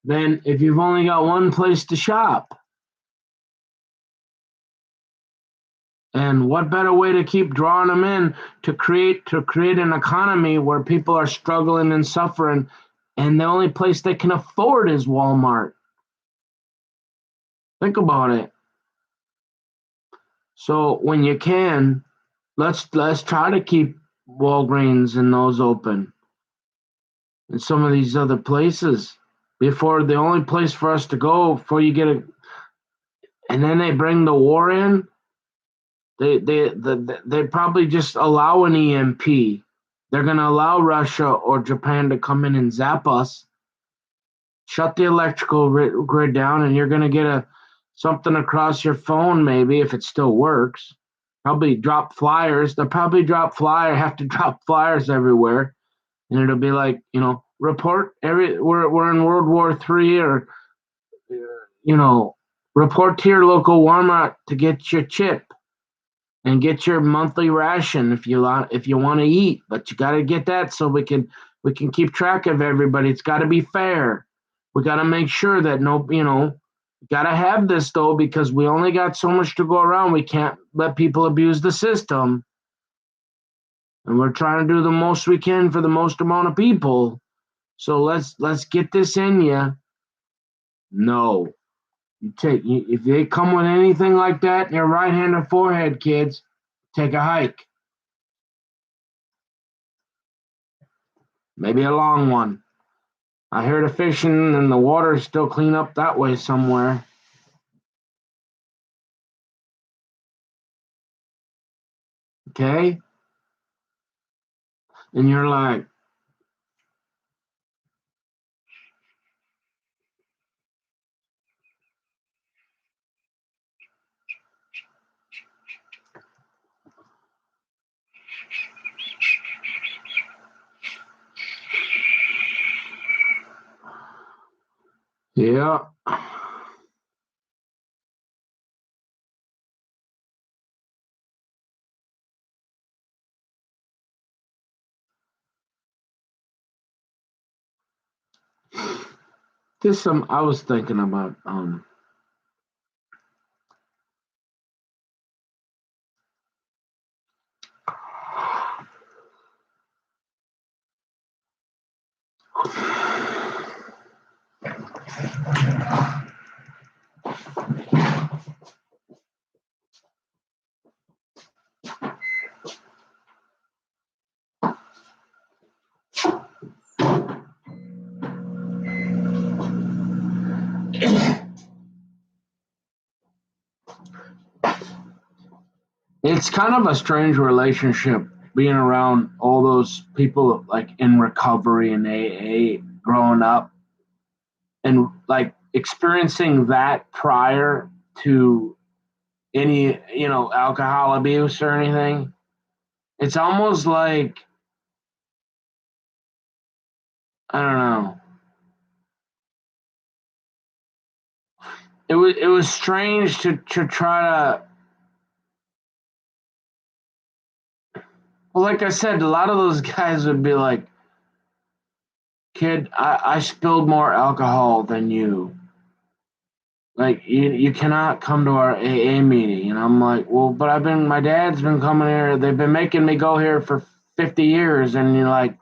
than if you've only got one place to shop? And what better way to keep drawing them in to create an economy where people are struggling and suffering, and the only place they can afford is Walmart. Think about it. So when you can, let's try to keep Walgreens and those open and some of these other places before the only place for us to go before you get a and then they bring the war in. They probably just allow an EMP. They're gonna allow Russia or Japan to come in and zap us, shut the electrical grid down, and you're gonna get a something across your phone maybe if it still works. Probably drop flyers. They'll probably have to drop flyers everywhere, and it'll be like report we're in World War III or you know report to your local Walmart to get your chip and get your monthly ration if you want to eat, but you got to get that so we can keep track of everybody. It's got to be fair. We got to make sure that got to have this though because we only got so much to go around. We can't let people abuse the system, and we're trying to do the most we can for the most amount of people. So let's get this in you. No, if they come with anything like that in your right hand or forehead, kids, take a hike. Maybe a long one. I hear the fishing and the water's still clean up that way somewhere. Okay? And you're like, yeah. I was thinking about it's kind of a strange relationship being around all those people like in recovery and AA growing up and like experiencing that prior to any alcohol abuse or anything. It's almost like I don't know. It was strange to try to well, like I said, a lot of those guys would be like, kid, I spilled more alcohol than you. Like you cannot come to our AA meeting. And I'm like, well, but my dad's been coming here. They've been making me go here for 50 years. And you're like,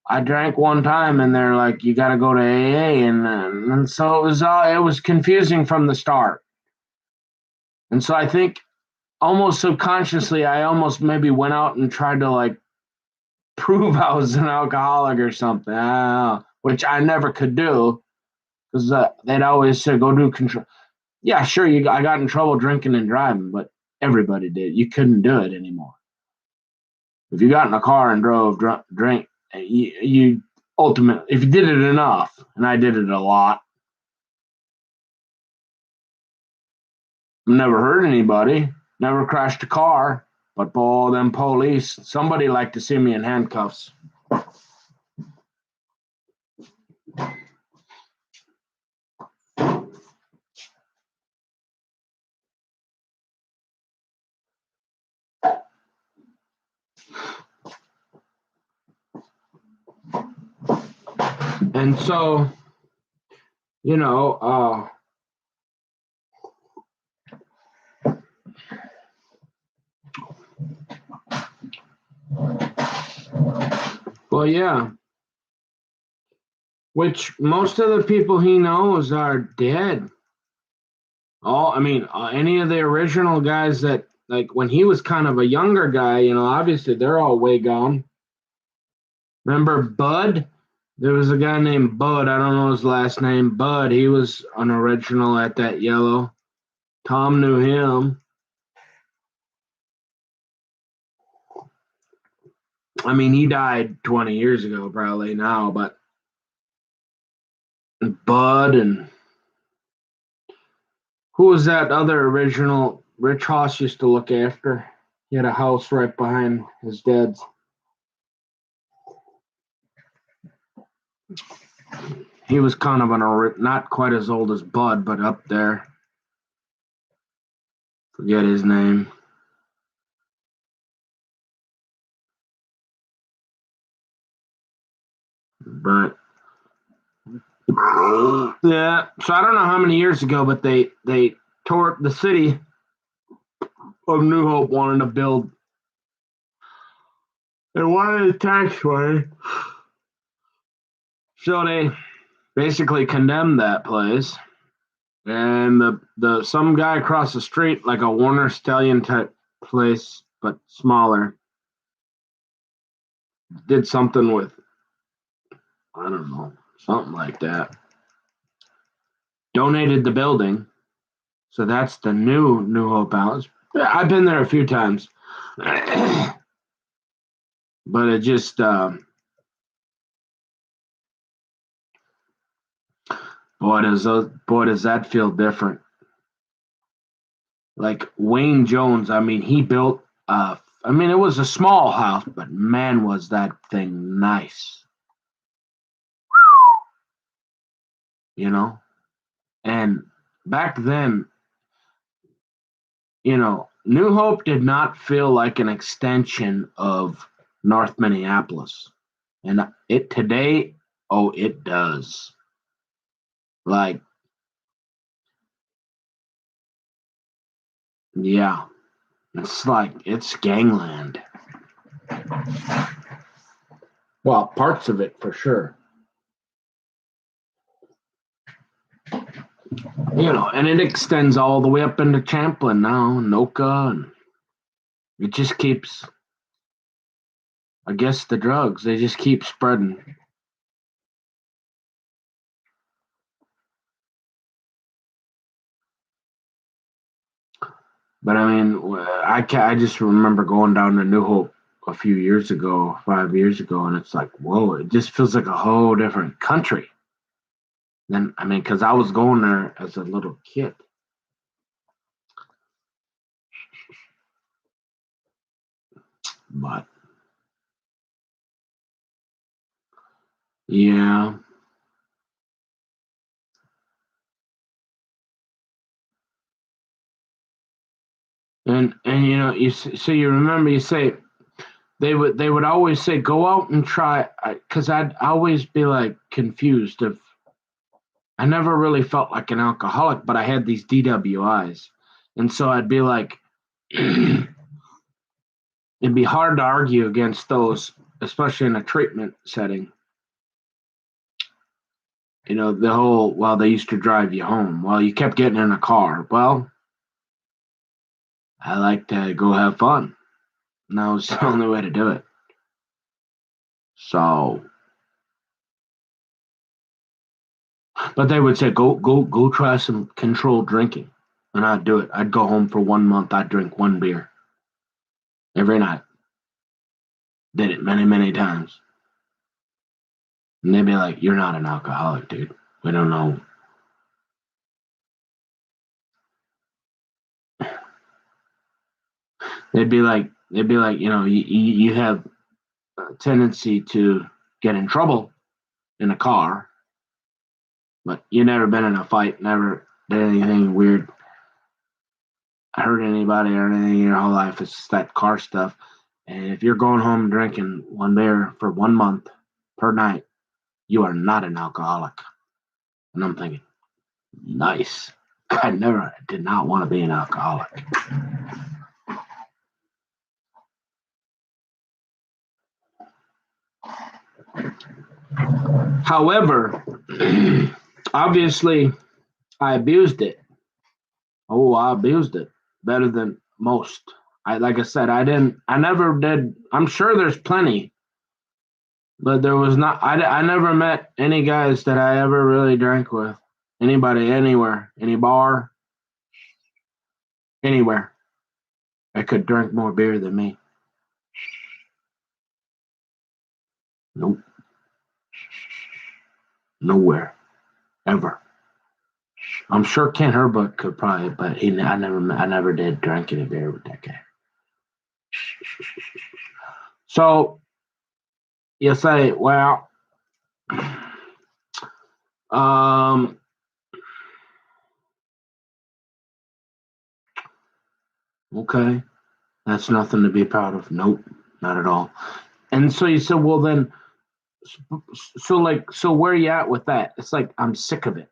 I drank one time and they're like, you got to go to AA. And so it was confusing from the start. And so I think almost subconsciously, I almost maybe went out and tried to like prove I was an alcoholic or something, which I never could do because they'd always say, go do control. Yeah, sure, I got in trouble drinking and driving, but everybody did. You couldn't do it anymore. If you got in a car and drove, drink, you ultimately, if you did it enough, and I did it a lot, never hurt anybody, never crashed a car, but boy, them police, somebody liked to see me in handcuffs. And so, you know, well, yeah, which most of the people he knows are dead. Any of the original guys that like when he was kind of a younger guy, obviously they're all way gone. Remember Bud? There was a guy named Bud. I don't know his last name. Bud. He was an original at that yellow. Tom knew him. I mean, he died 20 years ago probably now, but Bud and who was that other original Rich Haas used to look after? He had a house right behind his dad's. He was kind of not quite as old as Bud, but up there. Forget his name. But yeah, so I don't know how many years ago, but they tore the city of New Hope wanted to build. They wanted a taxway, so they basically condemned that place. And the some guy across the street, like a Warner Stallion type place, but smaller, did something with, I don't know, something like that. Donated the building. So that's the New Hope House. I've been there a few times. But it just, boy, does that feel different. Like Wayne Jones, I mean, he built, it was a small house, but man, was that thing nice. And back then, New Hope did not feel like an extension of North Minneapolis. And it today, oh, it does. Like, yeah, it's gangland. Well, parts of it for sure. And it extends all the way up into Champlin now, Noka, and it just keeps, I guess the drugs, they just keep spreading. But I mean, I just remember going down to New Hope a few years ago, 5 years ago, and it's like, whoa, it just feels like a whole different country. Then, because I was going there as a little kid. But, yeah. And you remember you say they would always say go out and try, because I'd always be like confused if I never really felt like an alcoholic, but I had these DWIs, and so I'd be like it'd be hard to argue against those, especially in a treatment setting. The whole, well, they used to drive you home. Well, you kept getting in a car. Well, I like to go have fun. And that was the only way to do it. So, but they would say, go try some controlled drinking. And I'd do it. I'd go home for 1 month. I'd drink one beer every night. Did it many, many times. And they'd be like, you're not an alcoholic, dude. We don't know. They'd be like, you have a tendency to get in trouble in a car, but you never been in a fight, never did anything weird, hurt anybody or anything in your whole life. It's just that car stuff. And if you're going home drinking one beer for 1 month per night, you are not an alcoholic. And I'm thinking, nice. I did not want to be an alcoholic. However, obviously, I abused it. Oh, I abused it better than most. Like I said, I never did. I'm sure there's plenty, but there was not. I never met any guys that I ever really drank with. Anybody, anywhere, any bar, anywhere. I could drink more beer than me. Nope, nowhere, ever. I'm sure Ken Herbuck could probably, but I never did drink any beer with that guy. So you say, well, um, okay, that's nothing to be proud of. Nope, not at all. And so you said, well, then, so where you at with that? It's like I'm sick of it.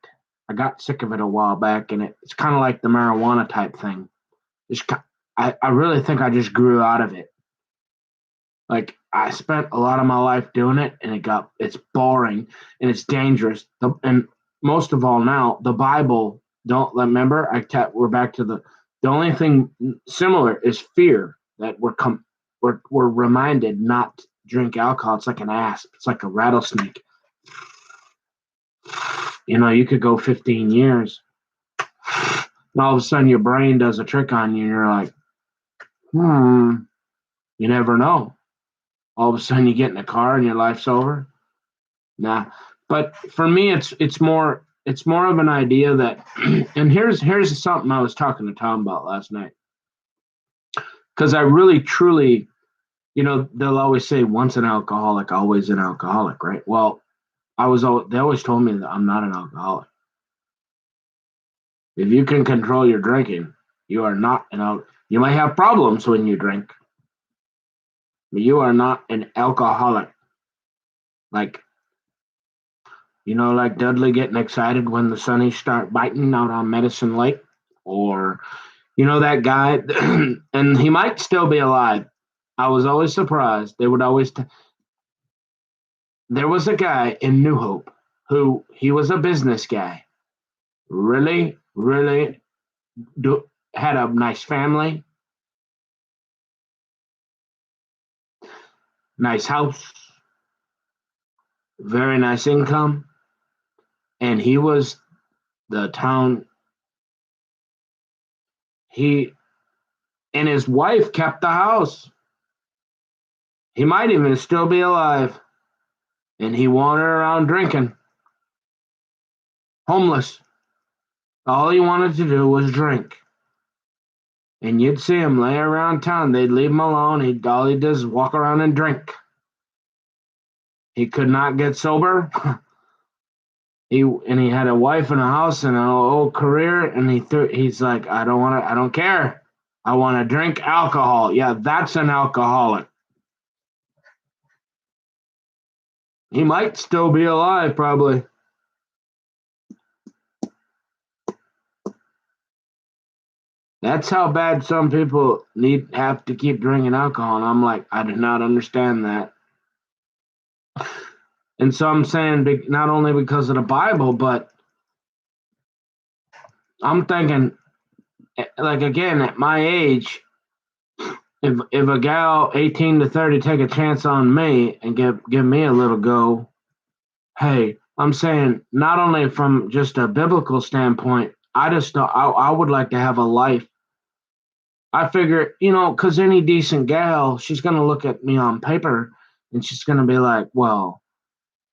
I got sick of it a while back, and it's kind of like the marijuana type thing. It's, I really think I just grew out of it. Like I spent a lot of my life doing it, and it's boring and it's dangerous. And most of all, now the Bible. Don't remember. We're back to the only thing similar is fear that we're reminded not to drink alcohol. It's like an asp. It's like a rattlesnake. You could go 15 years, and all of a sudden your brain does a trick on you, and you're like, you never know. All of a sudden you get in a car and your life's over. Nah, but for me, it's more of an idea that, and here's something I was talking to Tom about last night, because I really truly, they'll always say once an alcoholic, always an alcoholic, right? Well, they always told me that I'm not an alcoholic. If you can control your drinking, you are not an alcoholic. You might have problems when you drink, but you are not an alcoholic. Like, like Dudley getting excited when the sunnies start biting out on Medicine Lake, or that guy, and he might still be alive. I was always surprised. They would always. There was a guy in New Hope who he was a business guy. Really, really had a nice family, nice house, very nice income, and he was the town. He and his wife kept the house. He might even still be alive, and he wandered around drinking, homeless. All he wanted to do was drink. And you'd see him lay around town. They'd leave him alone. All he does is walk around and drink. He could not get sober. He had a wife and a house and an old career, and he's like, I don't care. I want to drink alcohol. Yeah, that's an alcoholic. He might still be alive, probably. That's how bad some people have to keep drinking alcohol. And I'm like, I do not understand that. And so I'm saying not only because of the Bible, but I'm thinking, like, again, at my age, if a gal 18 to 30 take a chance on me and give me a little go, hey, I'm saying not only from just a biblical standpoint, I would like to have a life. I figure, because any decent gal, she's going to look at me on paper and she's going to be like, well,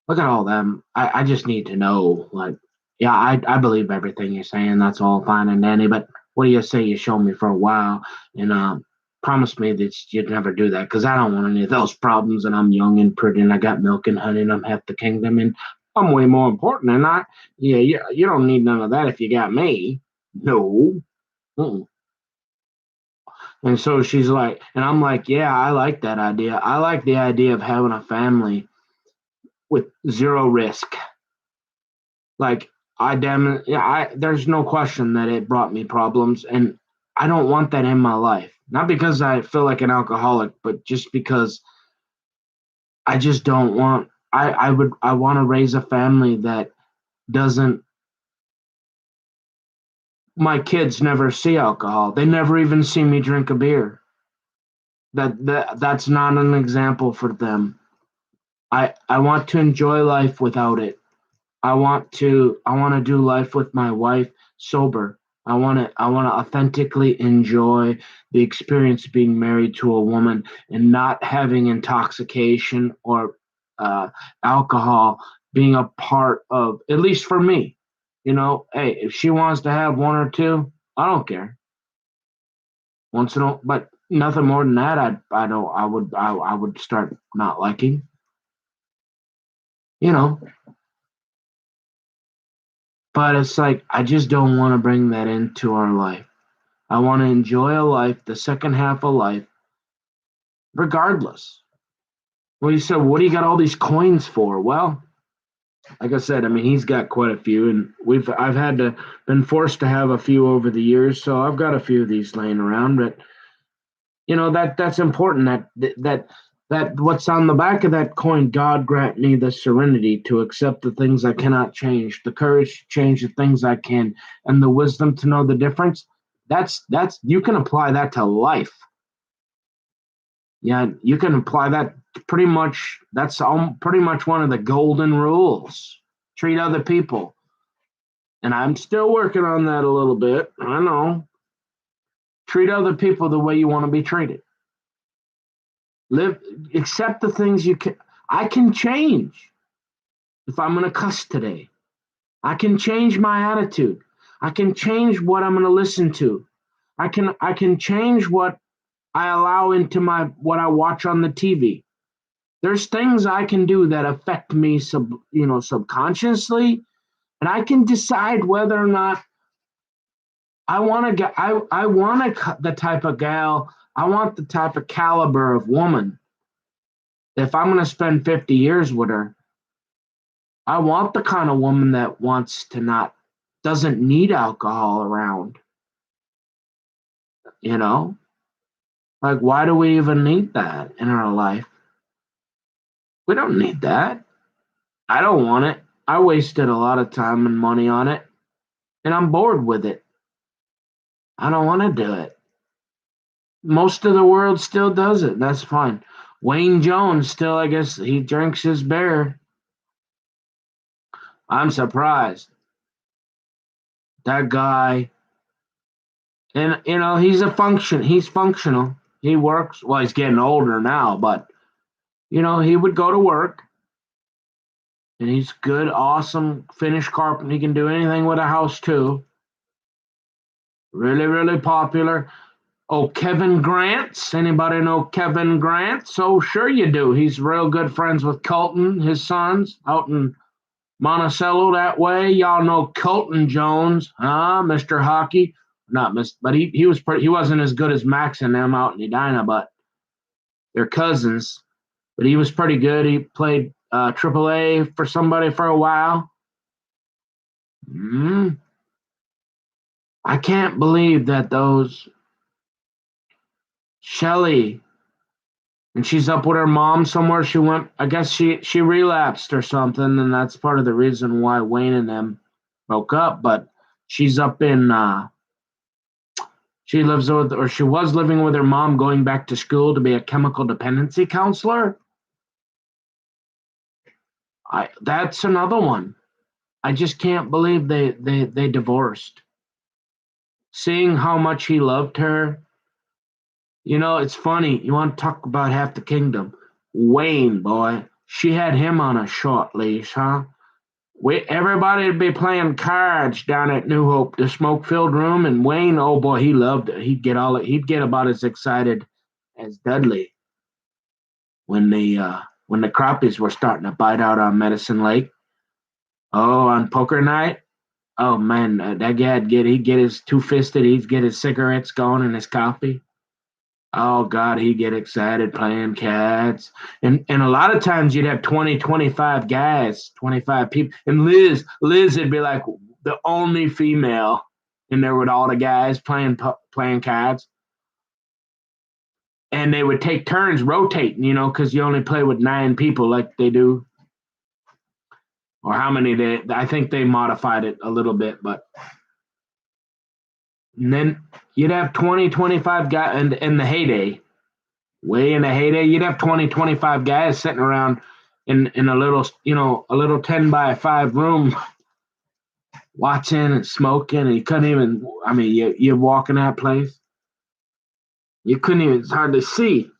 look at all them. I just need to know, like, yeah, I believe everything you're saying. That's all fine and dandy. But what do you say you show me for a while and promise me that you'd never do that? Because I don't want any of those problems. And I'm young and pretty and I got milk and honey and I'm half the kingdom and I'm way more important than I. Yeah, you don't need none of that if you got me. No. Mm-mm. And so she's like, and I'm like, yeah, I like that idea. I like the idea of having a family with zero risk. Like there's no question that it brought me problems, and I don't want that in my life. Not because I feel like an alcoholic, but just because I just don't want. I want to raise a family that doesn't. My kids never see alcohol. They never even see me drink a beer. that's not an example for them. I want to enjoy life without it. I want to do life with my wife sober. I want to authentically enjoy the experience of being married to a woman and not having intoxication or uh, alcohol being a part of, at least for me. Hey, if she wants to have one or two, I don't care. Once in a, but nothing more than that. I don't. I would start not liking. You know, but it's like I just don't want to bring that into our life. I want to enjoy a life, the second half of life, regardless. Well, you said, what do you got all these coins for? Well, like I said, I mean, he's got quite a few, and I've had to been forced to have a few over the years, so I've got a few of these laying around. But that's important. That what's on the back of that coin. God grant me the serenity to accept the things I cannot change, the courage to change the things I can, and the wisdom to know the difference. That's you can apply that to life. Yeah, you can apply that pretty much. That's pretty much one of the golden rules. Treat other people, and I'm still working on that a little bit. I know. Treat other people the way you want to be treated. Live, accept the things you can. I can change if I'm going to cuss today. I can change my attitude. I can change what I'm going to listen to. I can change what I allow into my what I watch on the TV. There's things I can do that affect me subconsciously, and I can decide whether or not I want to get I want the type of gal, I want the type of caliber of woman. If I'm going to spend 50 years with her, I want the kind of woman that wants to not doesn't need alcohol around, you know? Like, why do we even need that in our life? We don't need that. I don't want it. I wasted a lot of time and money on it, and I'm bored with it. I don't want to do it. Most of the world still does it. That's fine. Wayne Jones still, I guess, he drinks his beer. I'm surprised. That guy, and he's functional. He works. Well, he's getting older now, but he would go to work, and he's good, awesome, finished carpenter. He can do anything with a house too. Really, really popular. Oh, Kevin Grants. Anybody know Kevin Grants? Oh, sure you do. He's real good friends with Colton, his sons, out in Monticello that way. Y'all know Colton Jones, huh? Mr. Hockey. Not Miss, but he wasn't as good as Max and them out in Edina, but they're cousins. But he was pretty good. He played AAA for somebody for a while. Mm. I can't believe that those Shelly, and she's up with her mom somewhere. She went. I guess she relapsed or something, and that's part of the reason why Wayne and them broke up. But she's up in. She lives with, or she was living with her mom, going back to school to be a chemical dependency counselor. That's another one. I just can't believe they divorced. Seeing how much he loved her. It's funny. You want to talk about half the kingdom. Wayne, boy, she had him on a short leash, huh? Everybody would be playing cards down at New Hope, the smoke-filled room, and Wayne, oh boy, he loved it. He'd get about as excited as Dudley when the crappies were starting to bite out on Medicine Lake. Oh, on poker night. Oh man, that he'd get his two-fisted, he'd get his cigarettes going and his coffee. Oh God, he'd get excited playing cards. And a lot of times you'd have 20, 25 guys, 25 people. And Liz would be like the only female in there with all the guys playing cards. And they would take turns rotating, because you only play with 9 people like they do. Or how many I think they modified it a little bit, but and then you'd have 20, 25 guys in the heyday. way in the heyday, you'd have 20, 25 guys sitting around in a little, a little 10 by 5 room watching and smoking, and you couldn't even, I mean, you walk in that place, you couldn't even hardly see.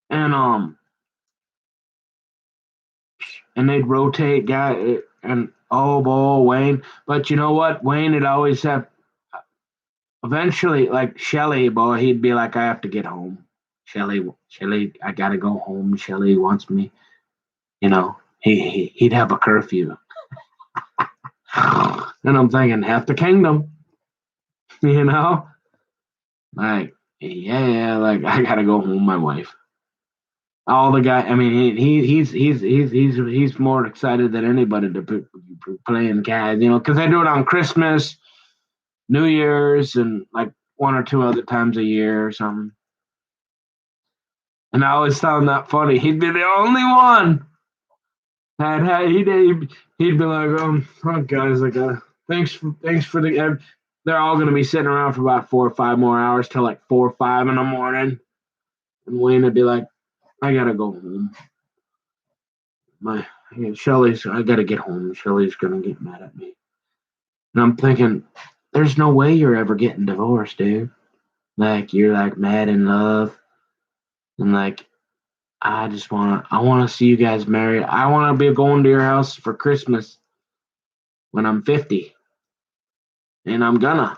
And they'd rotate guy and oh boy, Wayne. But you know what? Wayne would always have eventually like Shelly, boy, he'd be like, I have to get home. Shelly, I gotta go home. Shelly wants me, he'd have a curfew. And I'm thinking, half the kingdom, you know? Like, yeah, like I gotta go home, my wife. All the guy, I mean, he's more excited than anybody to be playing guys, because they do it on Christmas, New Year's, and like one or two other times a year or something. And I always found that funny. He'd be the only one. He'd be like, oh guys, like, thanks for the. They're all gonna be sitting around for about 4 or 5 more hours till like 4 or 5 in the morning, and Wayne would be like, I gotta go home. I gotta get home. Shelly's gonna get mad at me. And I'm thinking, there's no way you're ever getting divorced, dude. Like you're like mad in love, and like I wanna see you guys married. I wanna be going to your house for Christmas when I'm 50, and I'm gonna.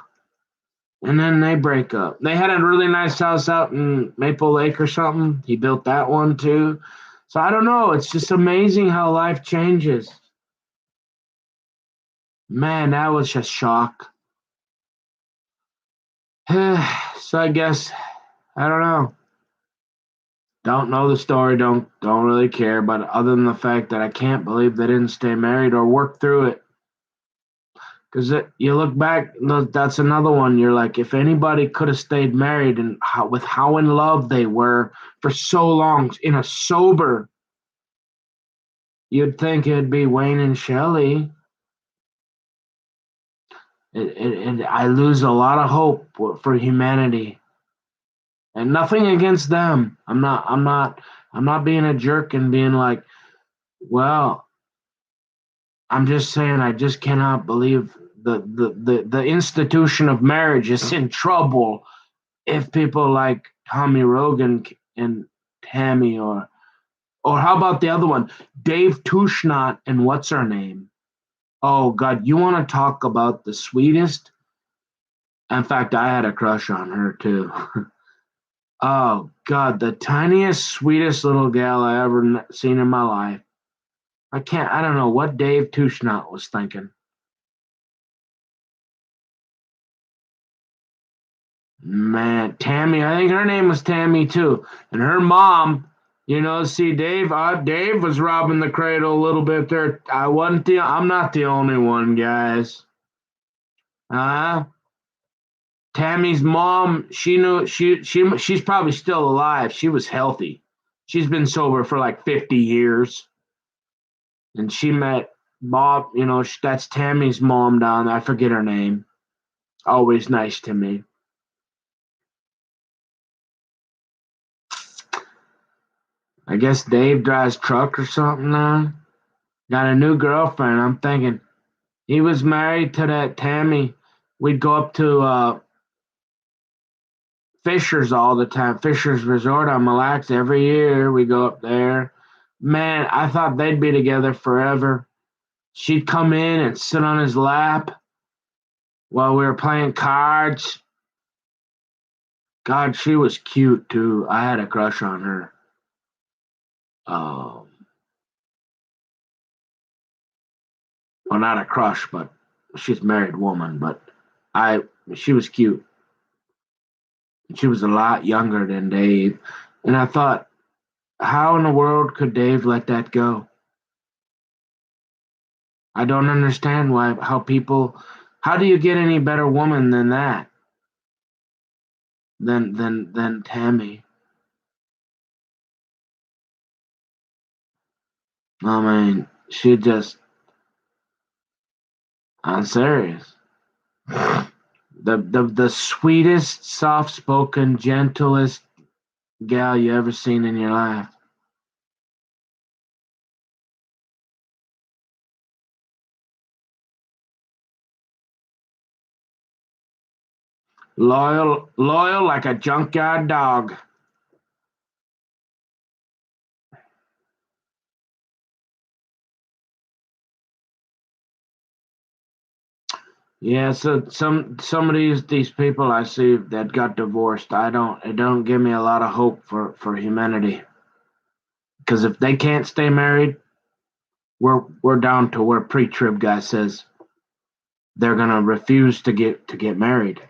And then they break up. They had a really nice house out in Maple Lake or something. He built that one too. So I don't know. It's just amazing how life changes. Man, that was just shock. So I guess I don't know. Don't know the story. Don't really care. But other than the fact that I can't believe they didn't stay married or work through it, because you look back, that's another one. You're like, if anybody could have stayed married and with how in love they were for so long in a sober, you'd think it'd be Wayne and Shelley. I lose a lot of hope for humanity, and nothing against them. I'm not being a jerk and being like, well, I'm just saying I just cannot believe the institution of marriage is in trouble if people like Tommy Rogan and Tammy or how about the other one, Dave Tushnot and what's her name? Oh God, you want to talk about the sweetest? In fact, I had a crush on her too. Oh God, the tiniest, sweetest little gal I ever seen in my life. I don't know what Dave Tushnot was thinking. Man, Tammy, I think her name was Tammy too. And her mom, see Dave was robbing the cradle a little bit there. I'm not the only one, guys. Uh Tammy's mom, she knew she's probably still alive. She was healthy. She's been sober for like 50 years. And she met Bob, that's Tammy's mom down there. I forget her name. Always nice to me. I guess Dave drives truck or something now. Got a new girlfriend. I'm thinking he was married to that Tammy. We'd go up to Fisher's all the time. Fisher's Resort on Mille Lacs every year. We go up there. Man, I thought they'd be together forever. She'd come in and sit on his lap while we were playing cards. God, she was cute too. I had a crush on her. Um, well, not a crush, but she's a married woman. But she was cute. She was a lot younger than Dave, and I thought, how in the world could Dave let that go? I don't understand how people. How do you get any better woman than that? Than Tammy? I mean, she just. I'm serious. The sweetest, soft spoken, gentlest. gal you ever seen in your life? Loyal like a junkyard dog. Yeah, so some of these people I see that got divorced, it don't give me a lot of hope for humanity. Because if they can't stay married, we're down to where pre-trib guy says they're gonna refuse to get married.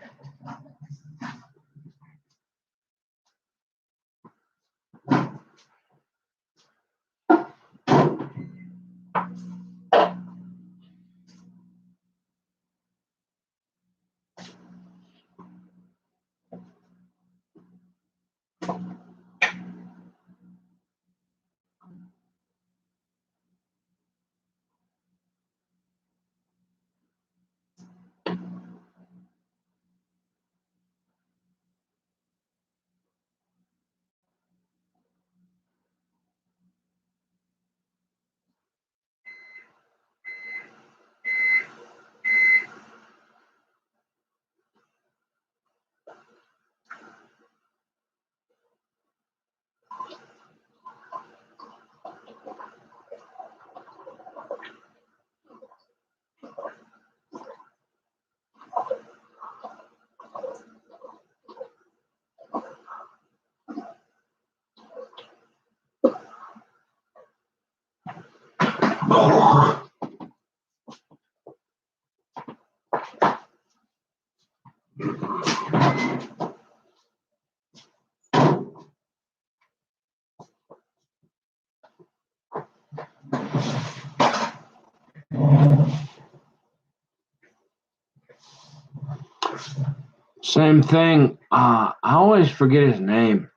Same thing. I always forget his name.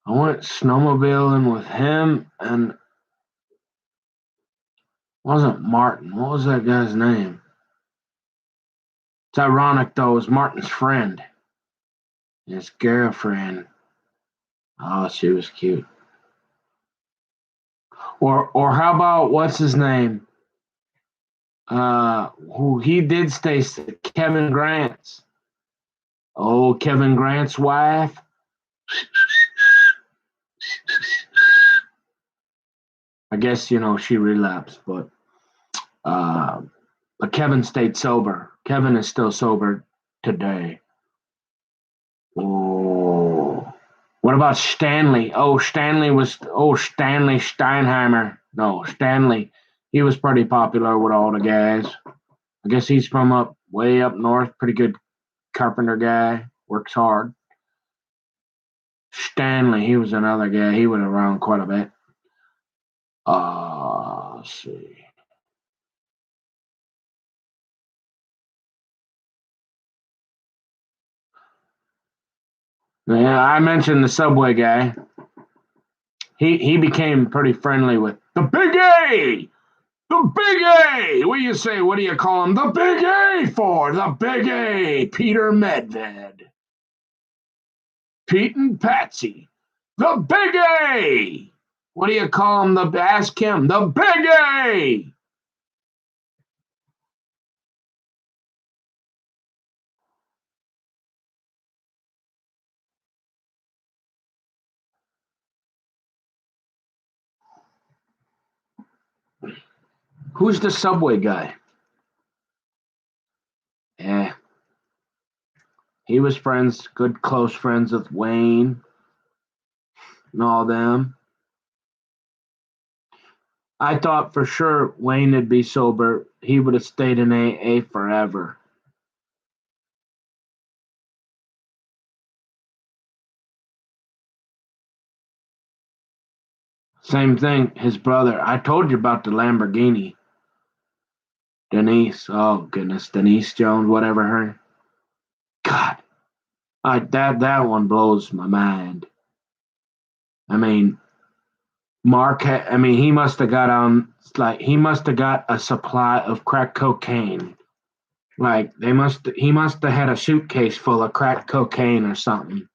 I went snowmobiling with him and wasn't Martin. What was that guy's name? It's ironic though, it was Martin's friend. His girlfriend. Oh, she was cute. Or how about what's his name? Who he did stay Kevin Grant's. Oh, Kevin Grant's wife. I guess she relapsed, uh, but Kevin stayed sober. Kevin is still sober today. Oh, what about Stanley? Stanley Steinheimer. No, Stanley. He was pretty popular with all the guys. I guess he's from way up north. Pretty good carpenter guy. Works hard. Stanley, he was another guy. He was around quite a bit. Let's see. Yeah, I mentioned the Subway guy. He became pretty friendly with the Big A. The Big A. What do you say? What do you call him? The Big A for the Big A. Peter Medved. Pete and Patsy. The Big A. What do you call him? Ask him. The Big A. Who's the Subway guy? Yeah, he was good close friends with Wayne and all them. I thought for sure Wayne would be sober. He would have stayed in AA forever. Same thing, his brother. I told you about the Lamborghini. Denise. Oh goodness, Denise Jones, whatever her. God, that one blows my mind. I mean, he must have got he must have got a supply of crack cocaine Like he must have had a suitcase full of crack cocaine or something.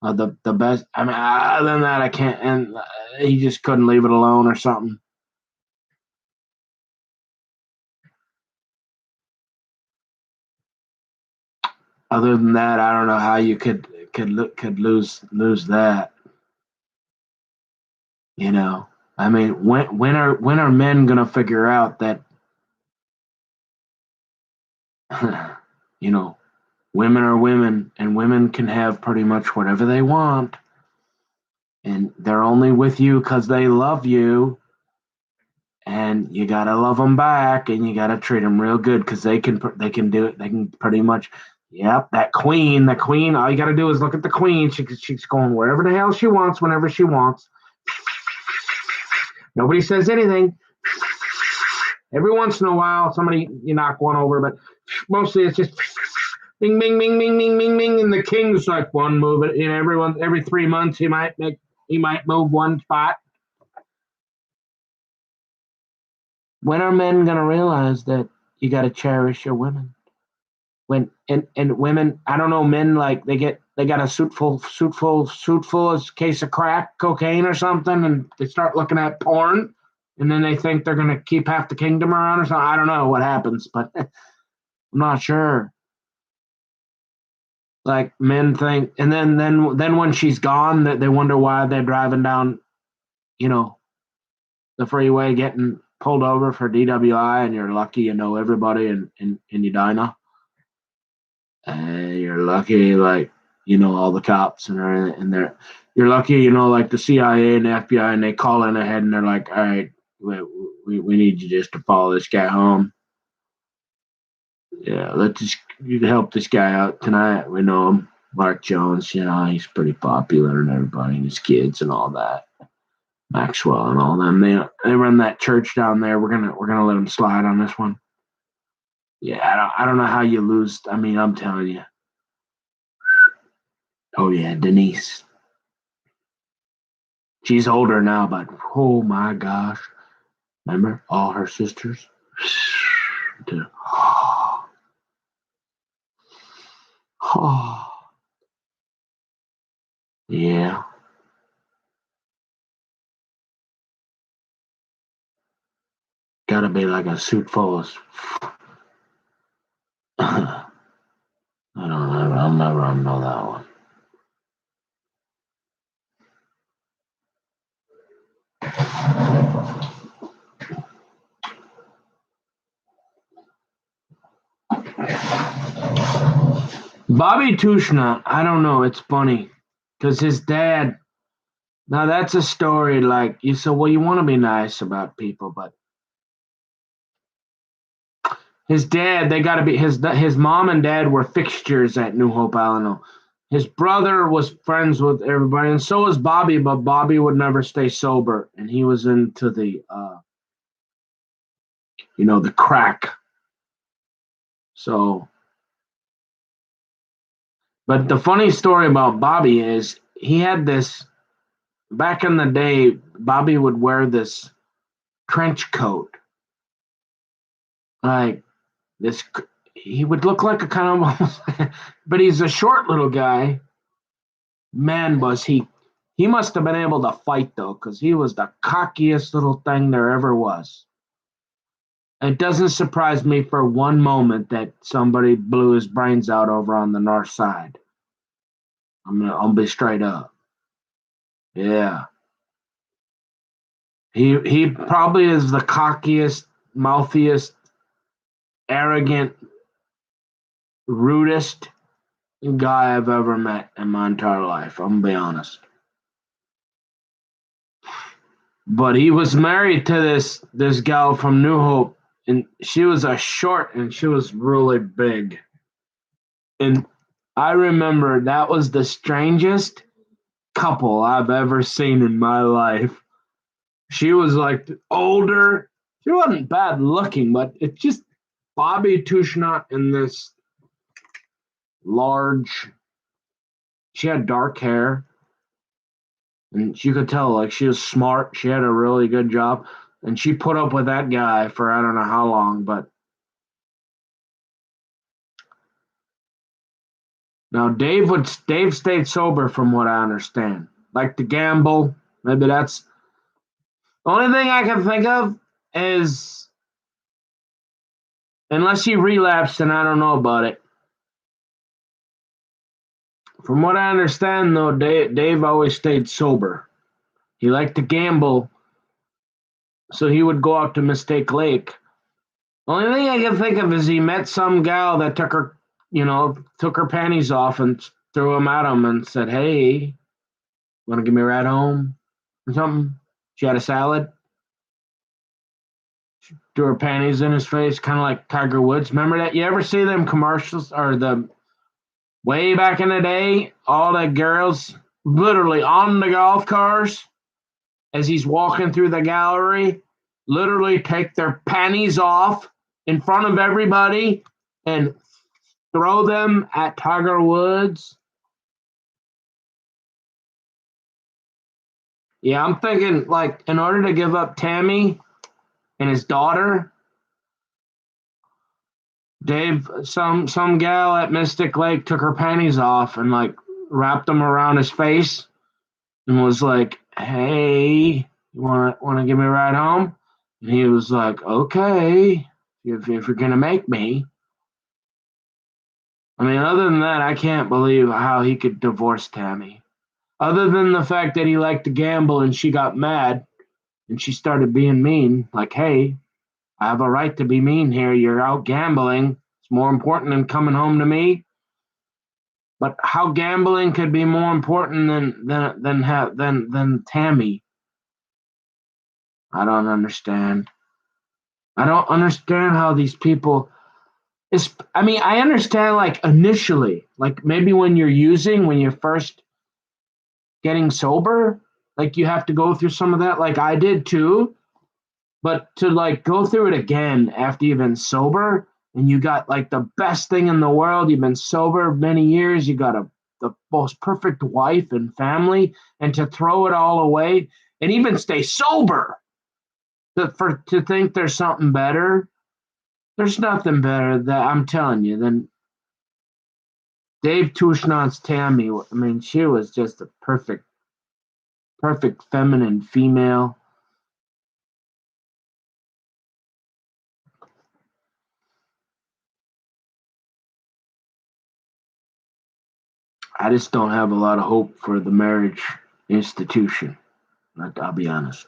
The best. I mean, other than that, I can't. And he just couldn't leave it alone or something. Other than that, I don't know how you could lose that. You know, I mean, when are men gonna figure out that you know women are women and women can have pretty much whatever they want and they're only with you because they love you and you gotta love them back and you gotta treat them real good because they can do it. They can pretty much. Yep, the queen. All you gotta do is look at the queen. She's going wherever the hell she wants, whenever she wants. Nobody says anything. Every once in a while, somebody you knock one over, but mostly it's just bing, bing, bing, bing, bing, bing, bing, and the king's like one move. Every 3 months he might move one spot. When are men gonna realize that you got to cherish your women? And women, I don't know, men like they got a suit full of case of crack cocaine or something, and they start looking at porn, and then they think they're gonna keep half the kingdom around or something. I don't know what happens, but I'm not sure. Like men think, and then when she's gone, that they wonder why they're driving down, you know, the freeway getting pulled over for DWI, and you're lucky you know everybody in Edina. You're lucky, like you know all the cops and they're you're lucky, you know, like the CIA and the FBI, and they call in ahead and they're like, all right, we need you just to follow this guy home. Yeah, let's just you help this guy out tonight. We know him, Mark Jones. You know he's pretty popular and everybody and his kids and all that. Maxwell and all them. They run that church down there. We're gonna let them slide on this one. Yeah, I don't know how you lose. I mean, I'm telling you. Oh yeah, Denise. She's older now, but oh my gosh. Remember all her sisters? Yeah, gotta be like a suit full of. I don't know. I'll never know that one. Bobby Tushna, I don't know. It's funny because his dad. Now that's a story like you said. Well, you want to be nice about people, but his dad, they got to be his mom and dad were fixtures at New Hope, Alano. His brother was friends with everybody, and so was Bobby. But Bobby would never stay sober, and he was into the crack. So, but the funny story about Bobby is he had this back in the day. Bobby would wear this trench coat, like this. He would look like a kind of, but he's a short little guy. Man, was he must have been able to fight though, because he was the cockiest little thing there ever was. It doesn't surprise me for one moment that somebody blew his brains out over on the north side. I'll be straight up. Yeah. He probably is the cockiest, mouthiest, arrogant, rudest guy I've ever met in my entire life. I'm gonna be honest. But he was married to this gal from New Hope, and she was a short and she was really big. And I remember that was the strangest couple I've ever seen in my life. She was like older. She wasn't bad looking, but it's just Bobby Tushnot in this large. She had dark hair, and you could tell like she was smart. She had a really good job, and she put up with that guy for I don't know how long, but Now Dave stayed sober from what I understand. Like to gamble. Maybe that's the only thing I can think of is unless he relapsed and I don't know about it. From what I understand though, Dave always stayed sober. He liked to gamble, so he would go out to Mistake Lake. The only thing I can think of is he met some gal that took her panties off and threw them at him and said, "Hey, want to give me a ride home or something?" She had a salad, threw her panties in his face, kind of like Tiger Woods. Remember that? You ever see them commercials or the way back in the day? All the girls literally on the golf cars as he's walking through the gallery, literally take their panties off in front of everybody and throw them at Tiger Woods. Yeah, I'm thinking like in order to give up Tammy and his daughter, Dave, some gal at Mystic Lake took her panties off and like wrapped them around his face and was like, "Hey, you wanna give me a ride home?" And he was like, "Okay, if you're gonna make me." I mean, other than that, I can't believe how he could divorce Tammy. Other than the fact that he liked to gamble and she got mad and she started being mean, like, "Hey, I have a right to be mean here. You're out gambling. It's more important than coming home to me." But how gambling could be more important than Tammy? I don't understand. I don't understand how these people. I mean, I understand like initially, like maybe when you're first getting sober, like you have to go through some of that, like I did too. But to like go through it again after you've been sober and you got like the best thing in the world, you've been sober many years, you got the most perfect wife and family, and to throw it all away and even stay sober to think there's something better. There's nothing better that I'm telling you than Dave Tushnon's Tammy. I mean, she was just a perfect feminine female. I just don't have a lot of hope for the marriage institution. I'll be honest.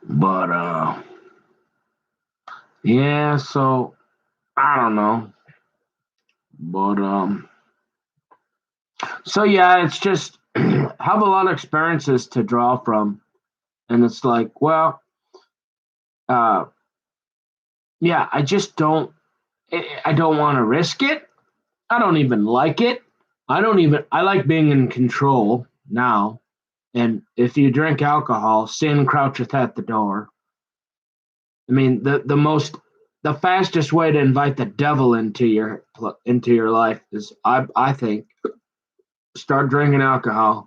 But yeah, so I don't know. But so yeah, it's just have a lot of experiences to draw from. And it's like, well, uh yeah, I just don't I don't want to risk it. I don't even like it. I like being in control now. And if you drink alcohol, sin croucheth at the door. I mean, the fastest way to invite the devil into your life is, I think, start drinking alcohol.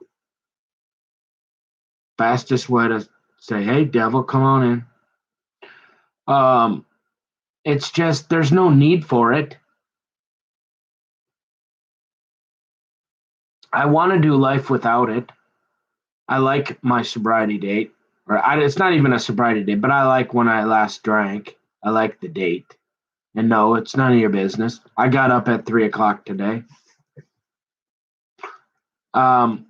Fastest way to say, "Hey, devil, come on in." Um, it's just there's no need for it. I want to do life without it. I like my sobriety date, it's not even a sobriety date, but I like when I last drank. I like the date. And no, it's none of your business. I got up at 3 o'clock today. Um,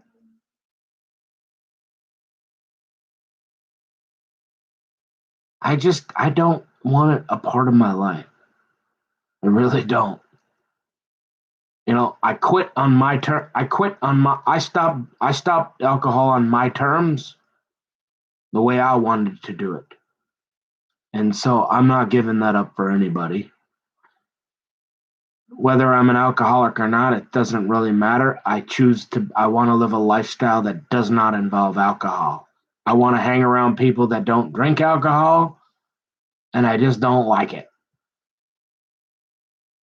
I don't want it a part of my life. I really don't. I quit on my term. I stopped alcohol on my terms, the way I wanted to do it. And so I'm not giving that up for anybody. Whether I'm an alcoholic or not, it doesn't really matter. I want to live a lifestyle that does not involve alcohol. I want to hang around people that don't drink alcohol, and I just don't like it.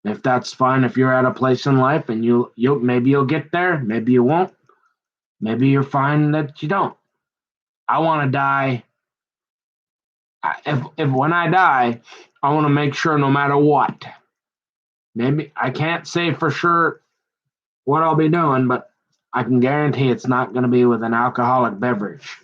If that's fine, if you're at a place in life and you'll maybe you'll get there, maybe you won't. Maybe you're fine that you don't. I want to die. If when I die, I want to make sure no matter what. Maybe I can't say for sure what I'll be doing, but I can guarantee it's not going to be with an alcoholic beverage.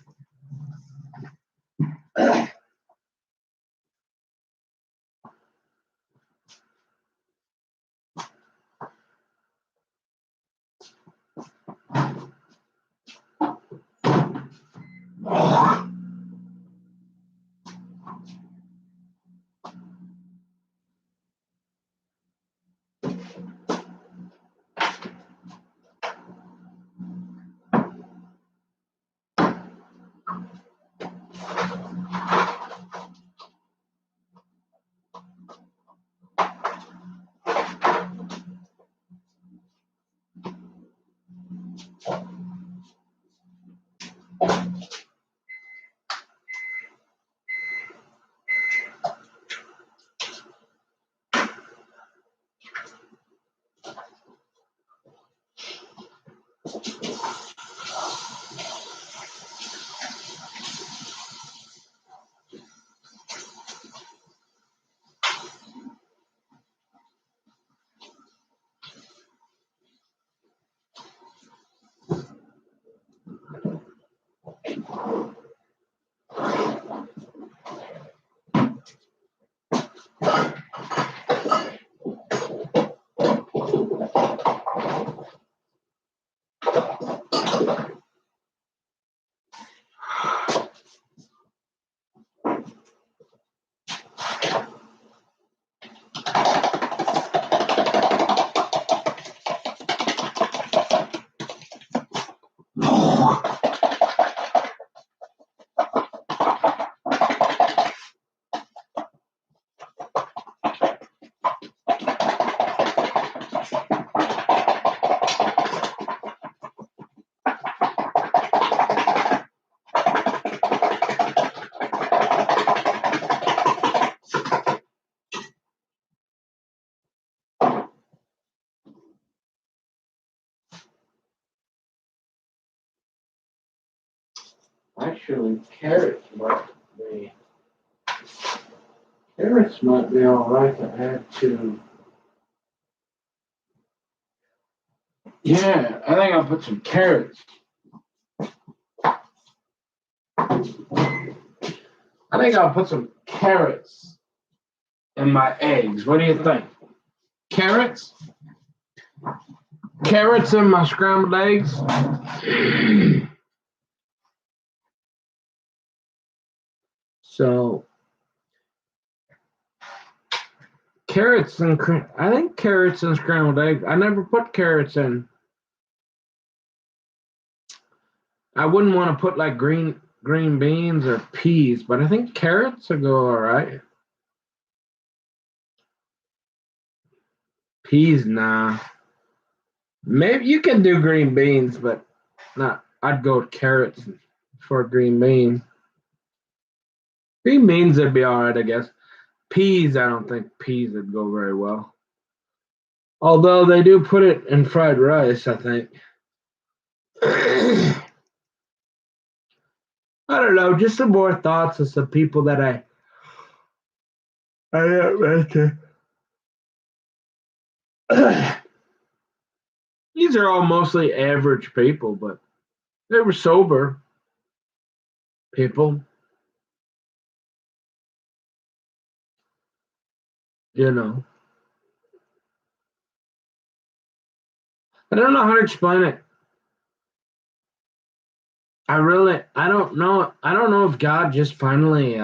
Actually, carrots might be all right to add to. Yeah, I think I'll put some carrots. I think I'll put some carrots in my eggs. What do you think? Carrots? Carrots in my scrambled eggs? So, carrots and I think carrots and scrambled eggs. I never put carrots in. I wouldn't want to put like green beans or peas, but I think carrots would go all right. Peas, nah. Maybe you can do green beans, but not. I'd go with carrots for green beans. Green beans would be all right, I guess. Peas, I don't think peas would go very well. Although they do put it in fried rice, I think. I don't know, just some more thoughts of some people that I didn't mention. These are all mostly average people, but they were sober people, you know. I don't know how to explain it. I don't know. I don't know if God just finally,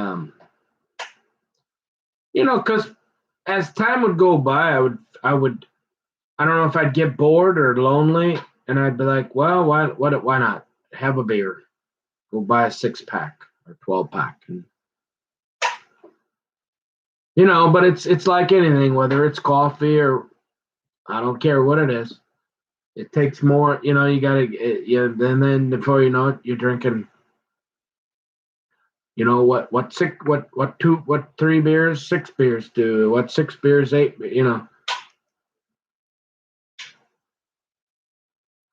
because as time would go by, I don't know if I'd get bored or lonely, and I'd be like, well, why not have a beer? Go buy a 6-pack or 12-pack, and but it's like anything, whether it's coffee or I don't care what it is. It takes more, you gotta, then before you know it, you're drinking, what 3 beers, 6 beers do, what 6 beers, 8,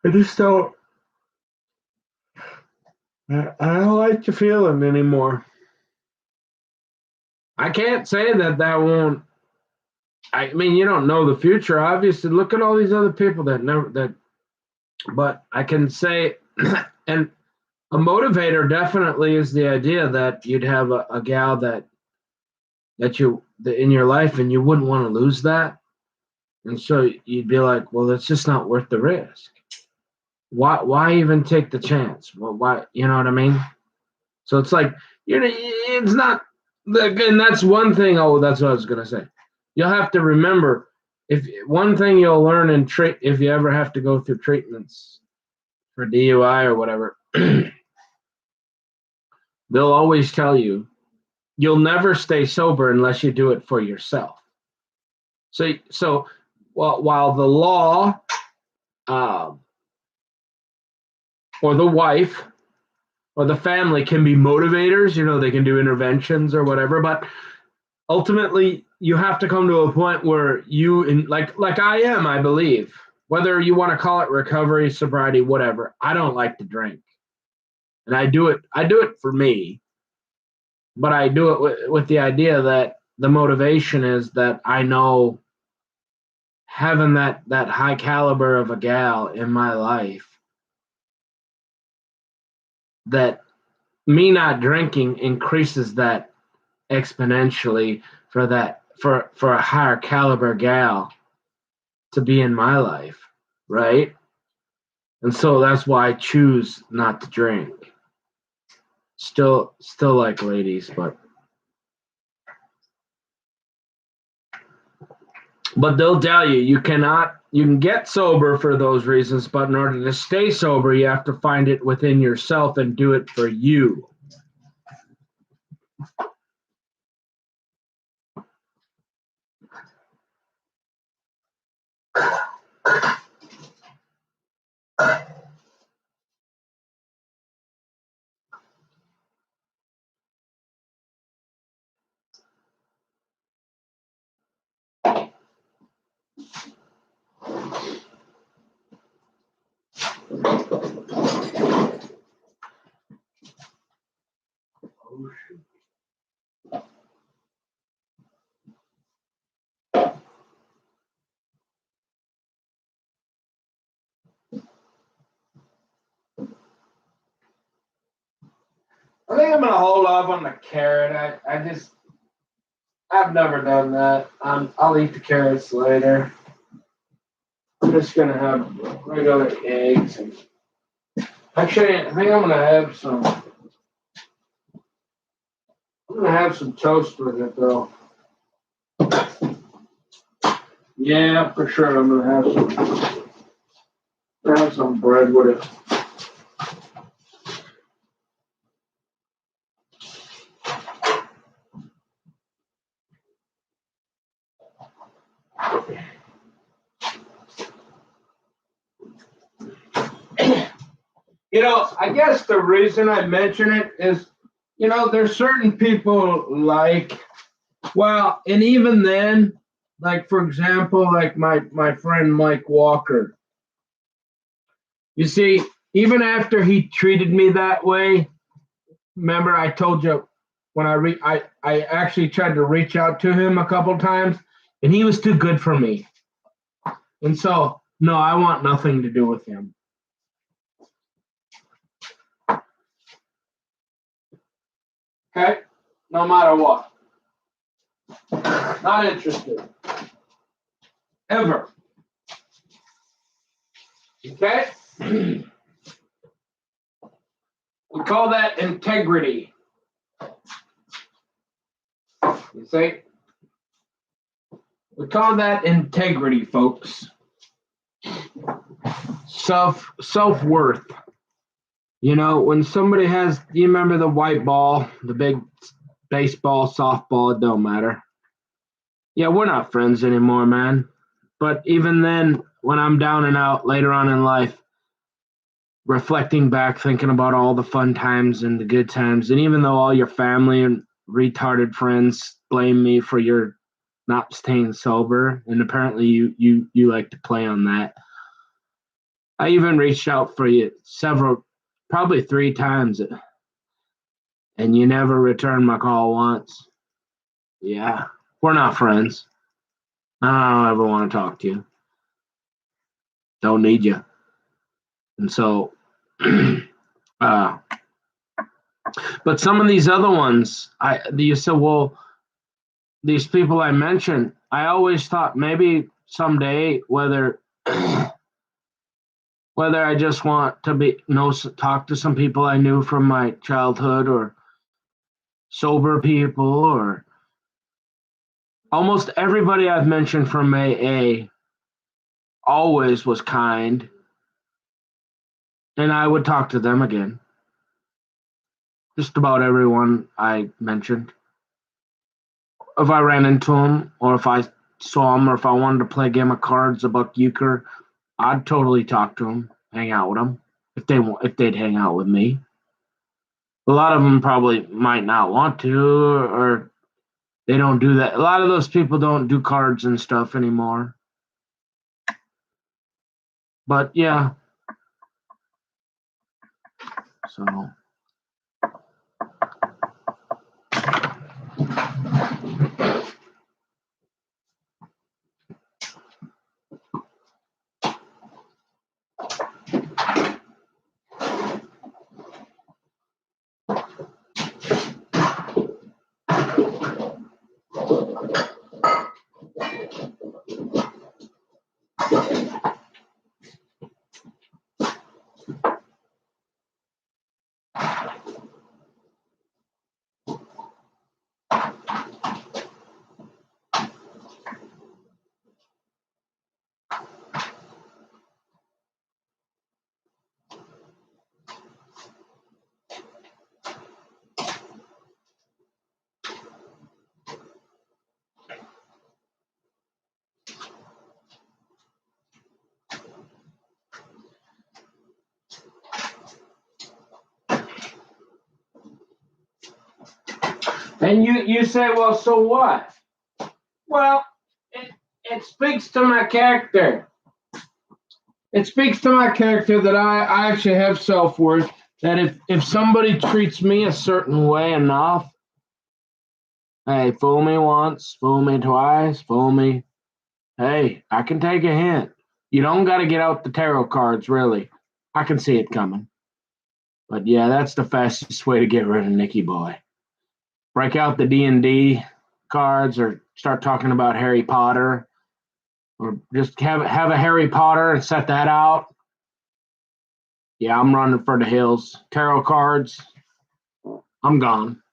I just don't, I don't like the feeling anymore. I can't say that won't. I mean, you don't know the future. Obviously, look at all these other people that never that. But I can say, and a motivator definitely is the idea that you'd have a gal that in your life, and you wouldn't want to lose that, and so you'd be like, well, it's just not worth the risk. Why even take the chance? Well, why, you know what I mean? So it's like, it's not, and that's one thing. Oh, that's what I was gonna say. You'll have to remember, if one thing you'll learn in if you ever have to go through treatments for DUI or whatever, they'll always tell you you'll never stay sober unless you do it for yourself. So while the law, um, or the wife or the family can be motivators, they can do interventions or whatever, but ultimately you have to come to a point where like I am, I believe, whether you want to call it recovery, sobriety, whatever. I don't like to drink, and I do it for me, but I do it with the idea that the motivation is that I know having that high caliber of a gal in my life, that me not drinking increases that exponentially for a higher caliber gal to be in my life, right? And so that's why I choose not to drink. Still like ladies, but they'll tell you you can get sober for those reasons, but in order to stay sober, you have to find it within yourself and do it for you. I think I'm gonna hold off on the carrot. I've never done that. I'll eat the carrots later. I'm just gonna have regular eggs. Actually, I think I'm gonna have some. I'm gonna have some toast with it though. Yeah, for sure. I'm gonna have some bread with it. I guess the reason I mention it is, there's certain people and even then, like, for example, like my friend Mike Walker. You see, even after he treated me that way, remember I told you when I actually tried to reach out to him a couple times, and he was too good for me. And so, no, I want nothing to do with him. Okay? No matter what. Not interested. Ever. Okay? We call that integrity. You see? We call that integrity, folks. Self-worth. When somebody do you remember the white ball, the big baseball, softball, it don't matter. Yeah, we're not friends anymore, man. But even then, when I'm down and out later on in life, reflecting back, thinking about all the fun times and the good times, and even though all your family and retarded friends blame me for your not staying sober, and apparently you like to play on that. I even reached out for you probably 3 times, and you never returned my call once. Yeah, we're not friends. I don't ever want to talk to you. Don't need you. And so, uh, but some of these other ones, you said, well, these people I mentioned, I always thought maybe someday whether I just want to talk to some people I knew from my childhood, or sober people, or almost everybody I've mentioned from AA always was kind, and I would talk to them again. Just about everyone I mentioned. If I ran into them, or if I saw them, or if I wanted to play a game of cards, a buck euchre, I'd totally talk to them, hang out with them, if they'd hang out with me. A lot of them probably might not want to, or they don't do that. A lot of those people don't do cards and stuff anymore. But yeah. So. And you say, well, so what? Well, it speaks to my character. It speaks to my character that I actually have self-worth, that if somebody treats me a certain way enough, hey, fool me once, fool me twice, fool me. Hey, I can take a hint. You don't got to get out the tarot cards, really. I can see it coming. But yeah, that's the fastest way to get rid of Nicky Boy. Break out the D&D cards, or start talking about Harry Potter, or just have a Harry Potter and set that out. Yeah, I'm running for the hills. Tarot cards, I'm gone.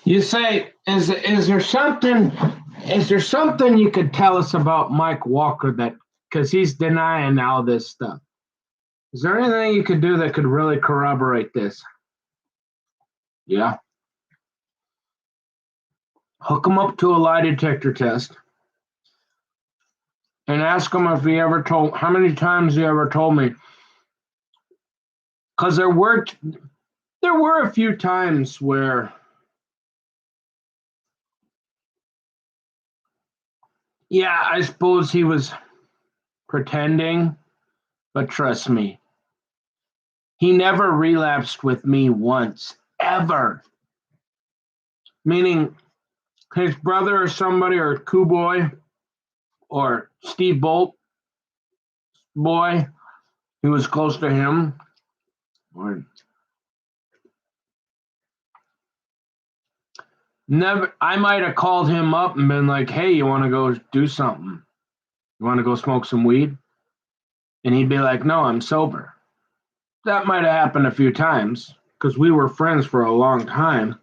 You say, is there something you could tell us about Mike Walker, that because he's denying all this stuff? Is there anything you could do that could really corroborate this? Yeah. Hook him up to a lie detector test and ask him if he ever told, how many times he ever told me. Because there were a few times where Yeah, I suppose he was pretending, but trust me, he never relapsed with me once, ever. Meaning his brother or somebody, or Boy or Steve Bolt boy, he was close to him, or never. I might have called him up and been like, "Hey, you want to go do something? You want to go smoke some weed?" And he'd be like, "No, I'm sober." That might have happened a few times because we were friends for a long time,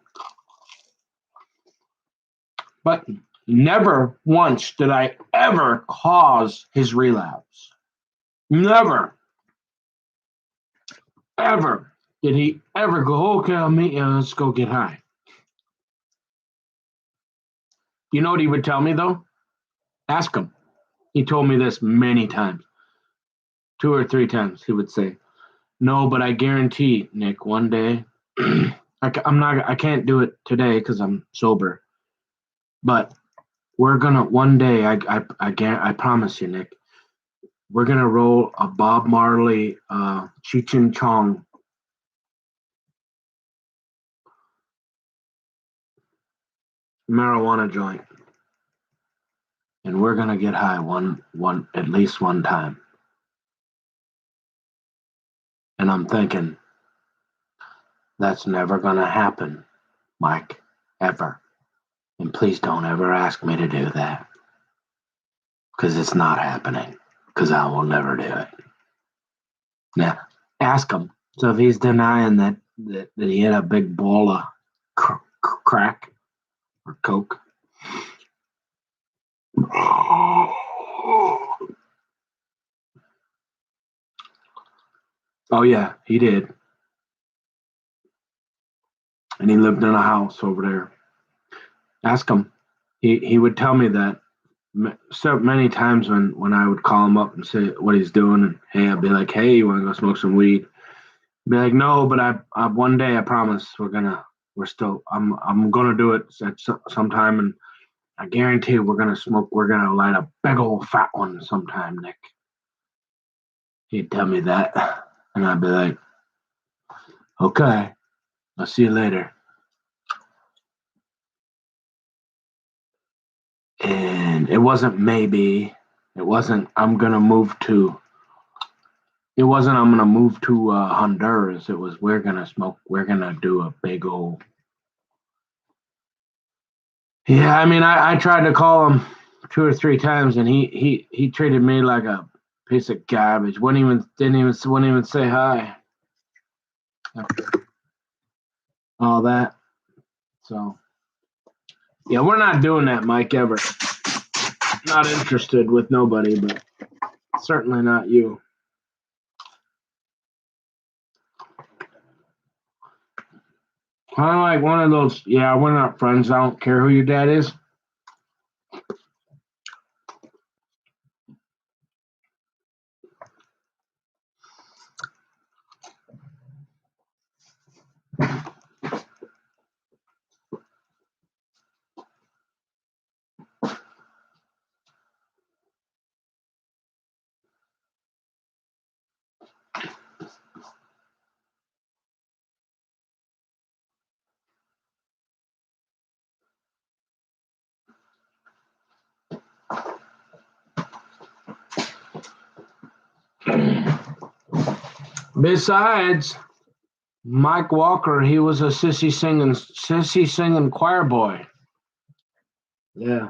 but never once did I ever cause his relapse. Never, ever did he ever go, "Okay, I'll meet you. Let's go get high." You know what he would tell me though? Ask him. He told me this many times, 2 or 3 times. He would say, "No, but I guarantee, Nick, one day, I'm not. I can't do it today because I'm sober. But we're gonna one day. I promise you, Nick. We're gonna roll a Bob Marley, Cheech and Chong marijuana joint, and we're gonna get high one at least one time." And I'm thinking, that's never gonna happen, Mike, ever. And please don't ever ask me to do that because it's not happening. Because I will never do it. Now, ask him. So if he's denying that he had a big ball of crack or coke. Oh yeah, he did, and he lived in a house over there. Ask him. He would tell me that so many times when I would call him up and say what he's doing, and hey, I'd be like, "Hey, you want to go smoke some weed?" He'd be like, "No, but I one day I promise I'm gonna do it at sometime, and I guarantee we're gonna light a big old fat one sometime, Nick." He'd tell me that, and I'd be like, "Okay, I'll see you later." And it wasn't maybe, it wasn't I'm gonna move to Honduras. It was we're gonna do a big old. Yeah, I mean, I tried to call him 2 or 3 times, and he treated me like a piece of garbage. Wouldn't even say hi. All that. So yeah, we're not doing that, Mike. Ever. Not interested with nobody, but certainly not you. Kind of like one of those. Yeah, we're not friends. I don't care who your dad is. Besides Mike Walker, he was a sissy singing choir boy. Yeah.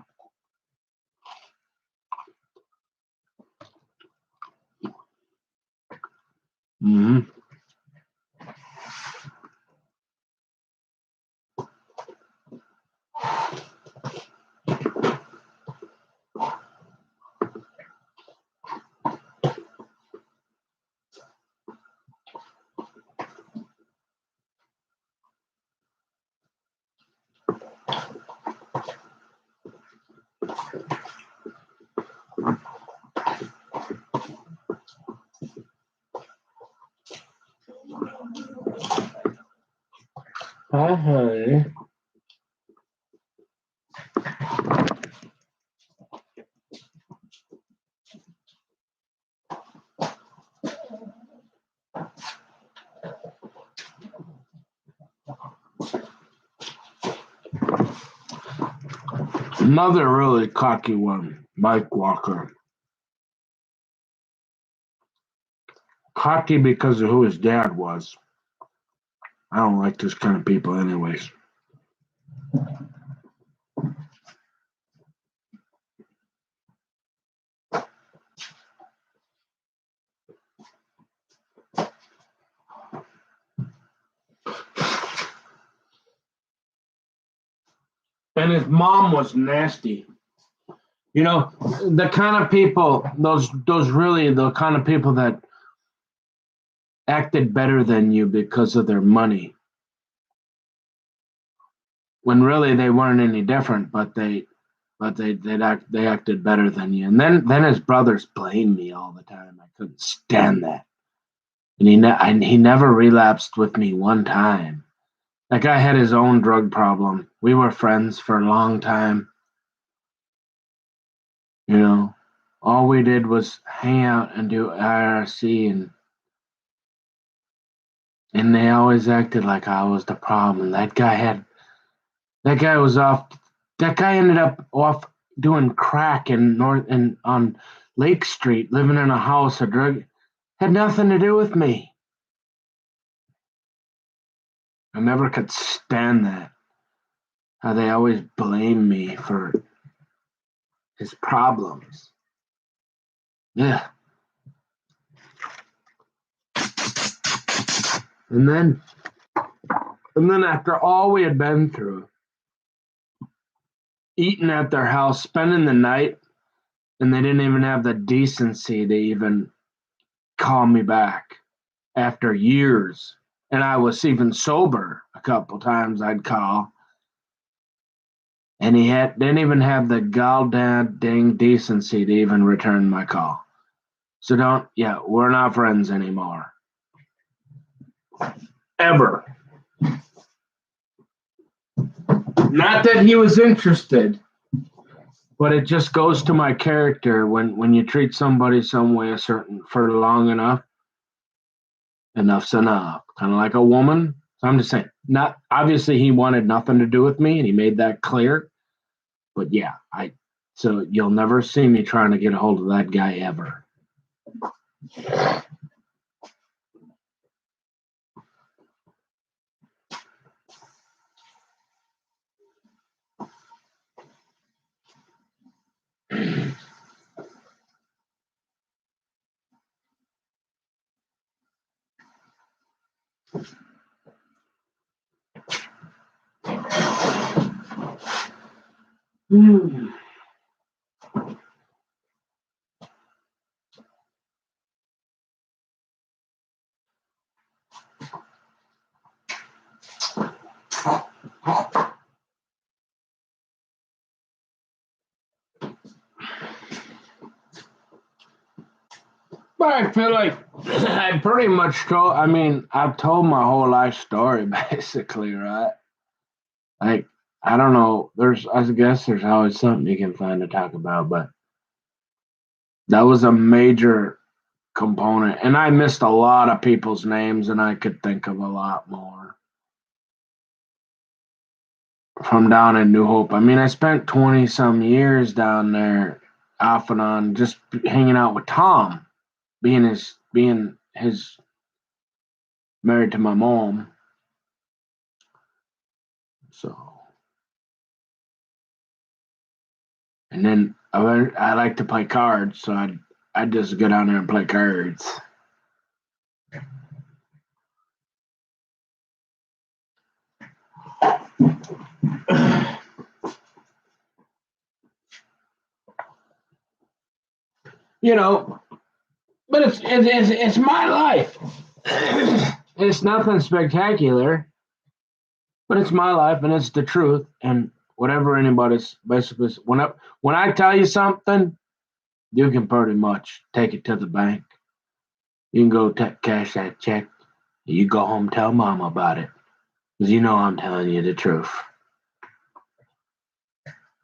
Hmm. Hi, honey. Another really cocky one, Mike Walker. Cocky because of who his dad was. I don't like this kind of people anyways. And his mom was nasty. You know, the kind of people, those really the kind of people that acted better than you because of their money. When really they weren't any different, but they acted better than you. And then his brothers blamed me all the time. I couldn't stand that. And he never relapsed with me one time. That guy had his own drug problem. We were friends for a long time. You know, all we did was hang out and do IRC, and they always acted like I was the problem. That guy was off. That guy ended up off doing crack in North and on Lake Street, living in a house. A drug had nothing to do with me. I never could stand that. How they always blame me for his problems. Yeah. And then after all we had been through, eating at their house, spending the night, and they didn't even have the decency to even call me back after years. And I was even sober a couple times I'd call. And didn't even have the goddamn dang decency to even return my call. So we're not friends anymore. Ever. Not that he was interested, but it just goes to my character when you treat somebody some way for long enough, enough's enough. Kind of like a woman. So I'm just saying, not obviously he wanted nothing to do with me and he made that clear. But yeah, so you'll never see me trying to get a hold of that guy ever. But I feel like I pretty much I've told my whole life story basically, right? Like, I don't know, I guess there's always something you can find to talk about, but that was a major component. And I missed a lot of people's names and I could think of a lot more from down in New Hope. I mean, I spent 20 some years down there off and on just hanging out with Tom, being his married to my mom. So, and then I like to play cards, so I'd just go down there and play cards. You know, but it's my life. It's nothing spectacular, but it's my life and it's the truth. And whatever anybody's basically when I tell you something, you can pretty much take it to the bank. You can go cash that check. You go home, tell mom about it, because you know I'm telling you the truth.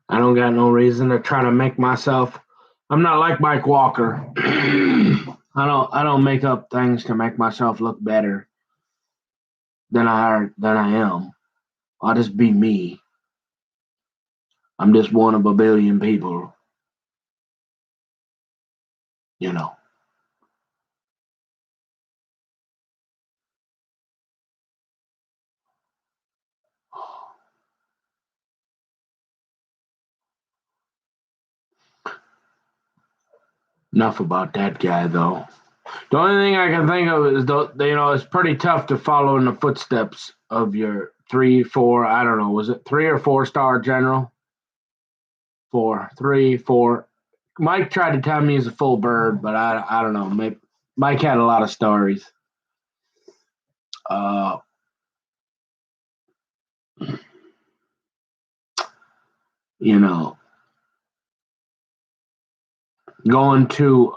I don't got no reason to try to make myself. I'm not like Mike Walker. I don't make up things to make myself look better than I am. I'll just be me. I'm just one of a billion people, you know. Enough about that guy, though. The only thing I can think of is, it's pretty tough to follow in the footsteps of your 3, 4, I don't know, was it 3 or 4 star general? 4, 3, 4. Mike tried to tell me he's a full bird, but I don't know. Maybe Mike had a lot of stories. Uh, you know, going to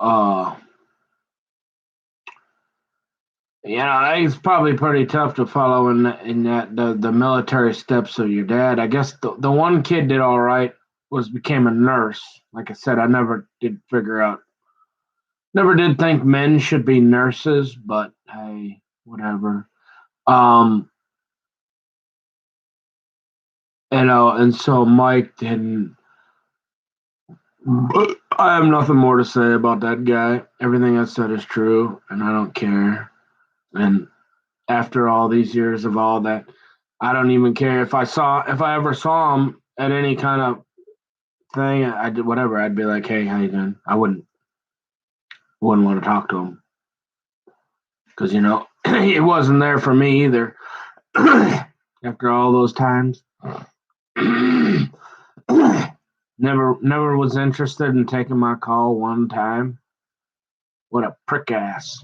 it's probably pretty tough to follow in that the military steps of your dad. I guess the one kid did all right, became a nurse. Like I said, I never did think men should be nurses, but hey, whatever. Um, and so Mike didn't. But I have nothing more to say about that guy. Everything I said is true, and I don't care. And after all these years of all that, I don't even care if I ever saw him at any kind of thing. I did whatever. I'd be like, "Hey, how you doing?" I wouldn't want to talk to him because it wasn't there for me either. After all those times, never was interested in taking my call one time. What a prick ass.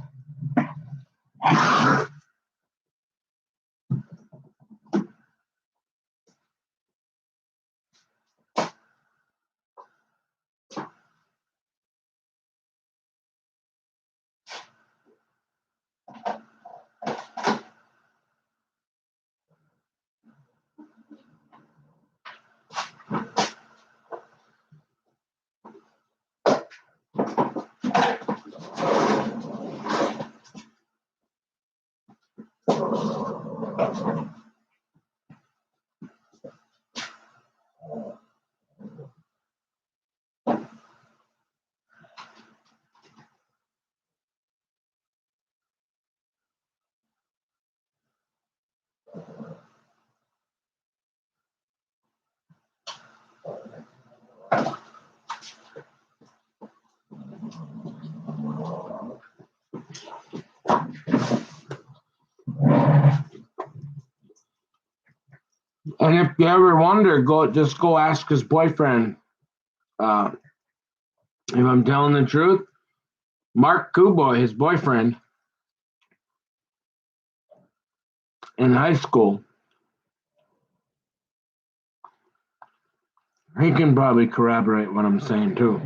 And if you ever wonder, go ask his boyfriend. Uh, if I'm telling the truth, Mark Kuboy, his boyfriend in high school, he can probably corroborate what I'm saying too.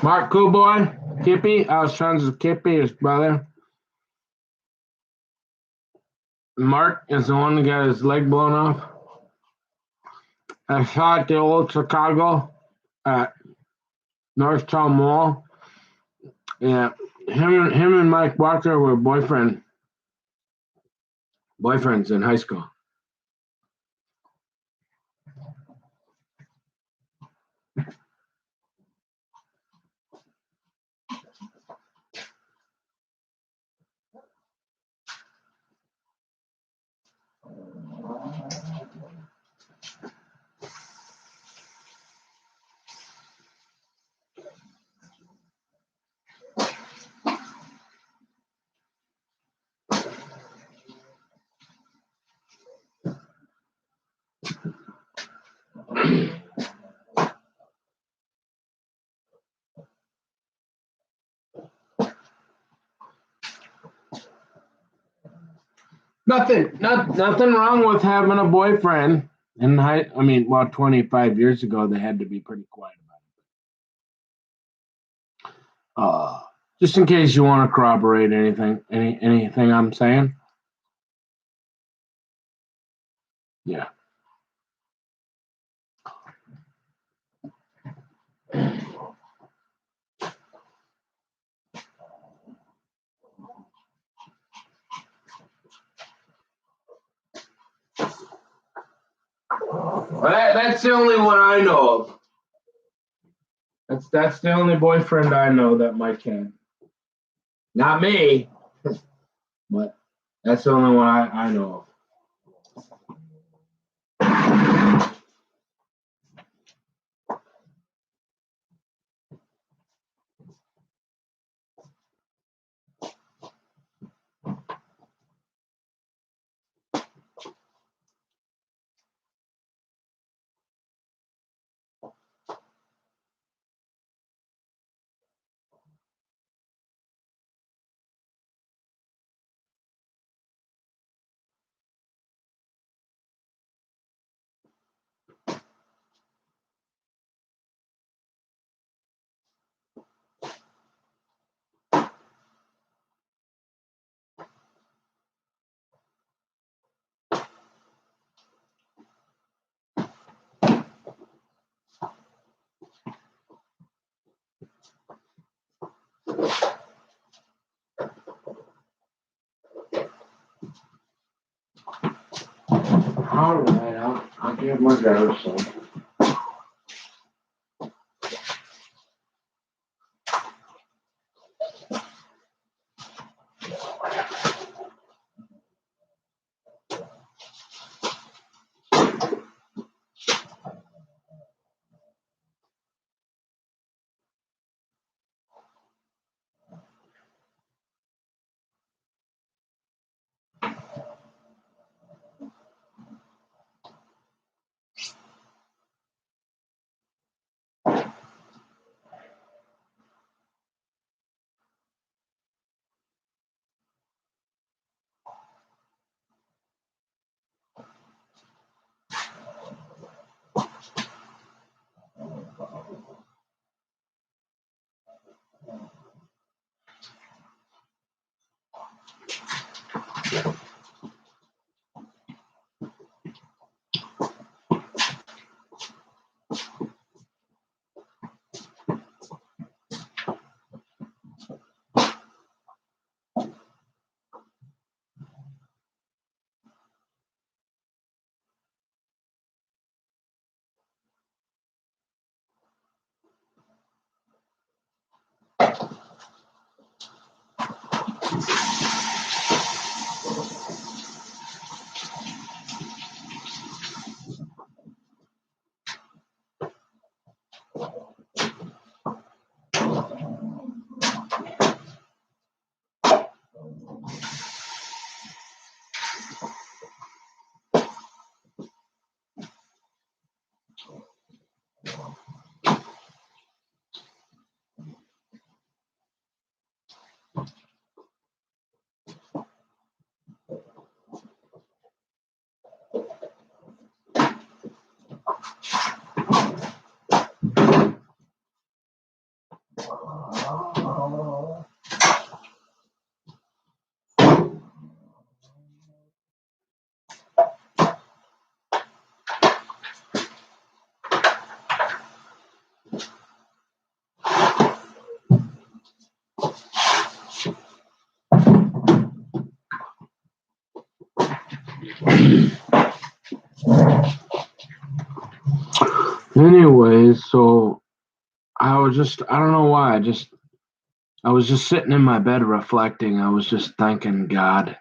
Mark Kuboy, Kippy. I was friends with Kippy, his brother. Mark is the one that got his leg blown off. I saw at the old Chicago at Northtown Mall. Yeah, him and Mike Walker were boyfriends in high school. Nothing wrong with having a boyfriend. And 25 years ago, they had to be pretty quiet about it. Just in case you want to corroborate anything I'm saying. Yeah. Well, that's the only one I know of. That's the only boyfriend I know that Mike can. Not me, but that's the only one I know of. All right, I'll give him a go. So. Anyways, so I don't know why, I was just sitting in my bed reflecting. I was just thanking God.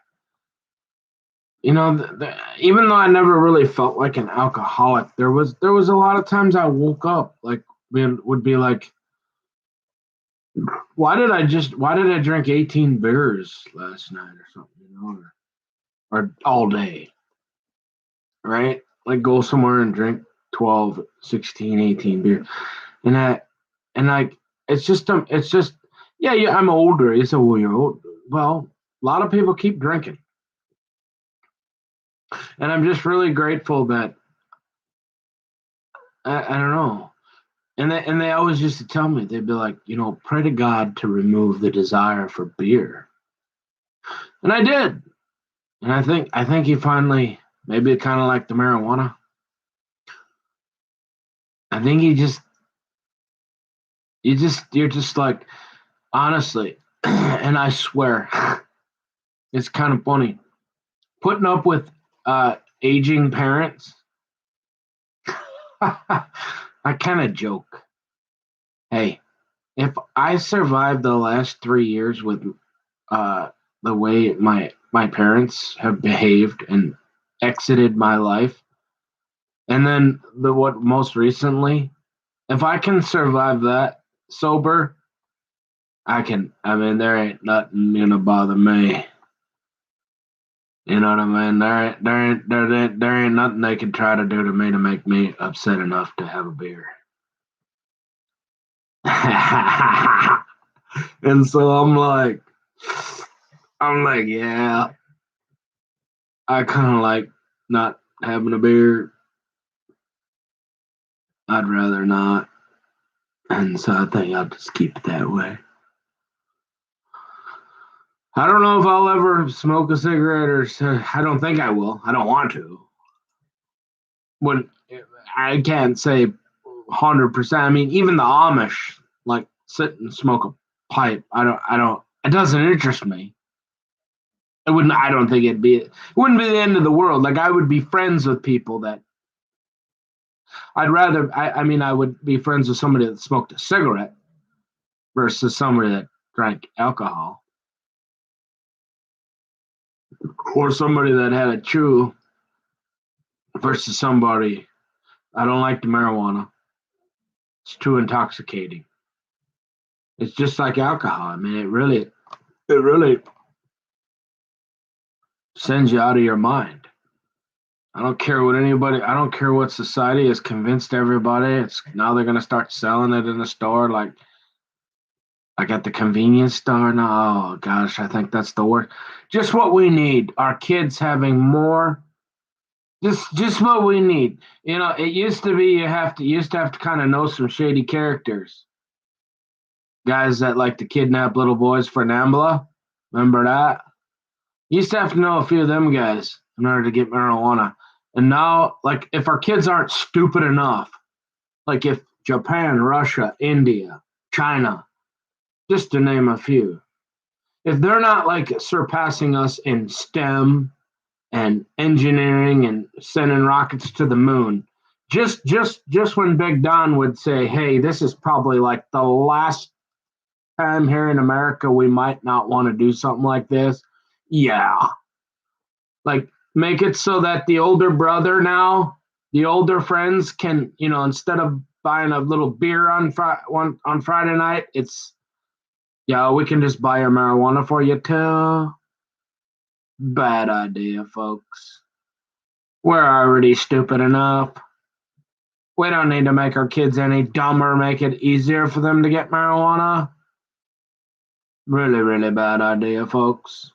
Even though I never really felt like an alcoholic, there was a lot of times I woke up like would be like, why did I drink 18 beers last night or something, or all day, right? Like go somewhere and drink 12, 16, 18 beers. And I and like it's just yeah, I'm older. You say, well, you're old. Well, a lot of people keep drinking. And I'm just really grateful that I don't know. And they always used to tell me, they'd be like, pray to God to remove the desire for beer. And I did. And I think he finally, maybe kind of like the marijuana. I think you're just like, honestly, and I swear, it's kind of funny. Putting up with aging parents, I kind of joke. Hey, if I survived the last 3 years with the way my parents have behaved and exited my life, and then what most recently, if I can survive that sober, I can. I mean, there ain't nothing gonna bother me. You know what I mean? There ain't nothing they can try to do to me to make me upset enough to have a beer. And so I'm like, yeah, I kind of like not having a beer. I'd rather not. And so I think I'll just keep it that way. I don't know if I'll ever smoke a cigarette I don't think I will. I don't want to. When I can't say 100%. I mean, even the Amish like sit and smoke a pipe. I don't. It doesn't interest me. It wouldn't. I don't think it wouldn't be the end of the world. Like I would be friends with people that I'd rather. I mean, I would be friends with somebody that smoked a cigarette versus somebody that drank alcohol, or somebody that had a chew versus somebody. I don't like the marijuana. It's too intoxicating. It's just like alcohol. I mean, it really sends you out of your mind. I don't care what anybody. I don't care what society has convinced everybody. It's now they're gonna start selling it in the store, like at the convenience store. No, oh gosh, I think that's the worst. Just what we need. Our kids having more. Just what we need. It used to be you used to have to kind of know some shady characters, guys that like to kidnap little boys for Nambla. Remember that? You used to have to know a few of them guys in order to get marijuana. And now, like, if our kids aren't stupid enough, like if Japan, Russia, India, China, just to name a few, if they're not like surpassing us in STEM and engineering and sending rockets to the moon, just when Big Don would say, "Hey, this is probably like the last time here in America we might not want to do something like this," yeah, like make it so that the older brother now, the older friends can, instead of buying a little beer on Friday night, it's yeah, we can just buy your marijuana for you too. Bad idea, folks. We're already stupid enough. We don't need to make our kids any dumber, make it easier for them to get marijuana. Really, really bad idea, folks.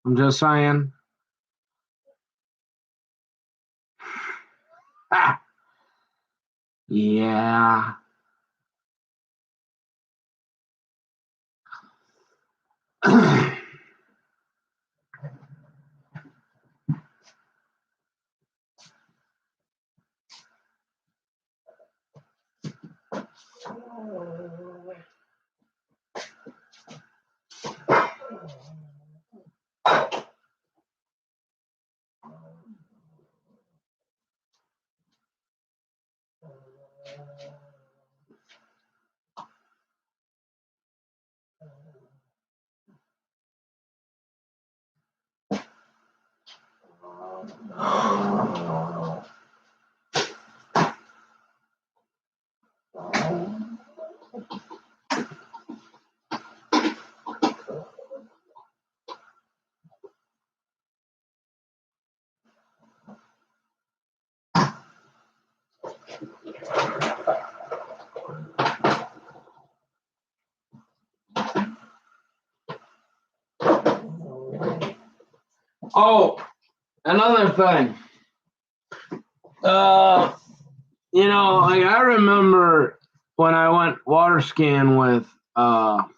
I'm just saying. Ah, yeah. Oh, another thing. Like I remember when I went water skiing with, and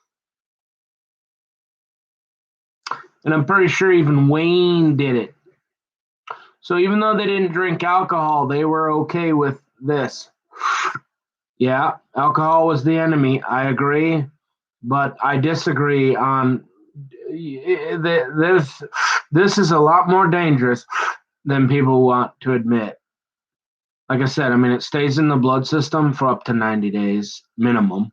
I'm pretty sure even Wayne did it. So even though they didn't drink alcohol, they were okay with this. Yeah, alcohol was the enemy. I agree, but I disagree on this. This is a lot more dangerous than people want to admit. Like I said, I mean, it stays in the blood system for up to 90 days minimum.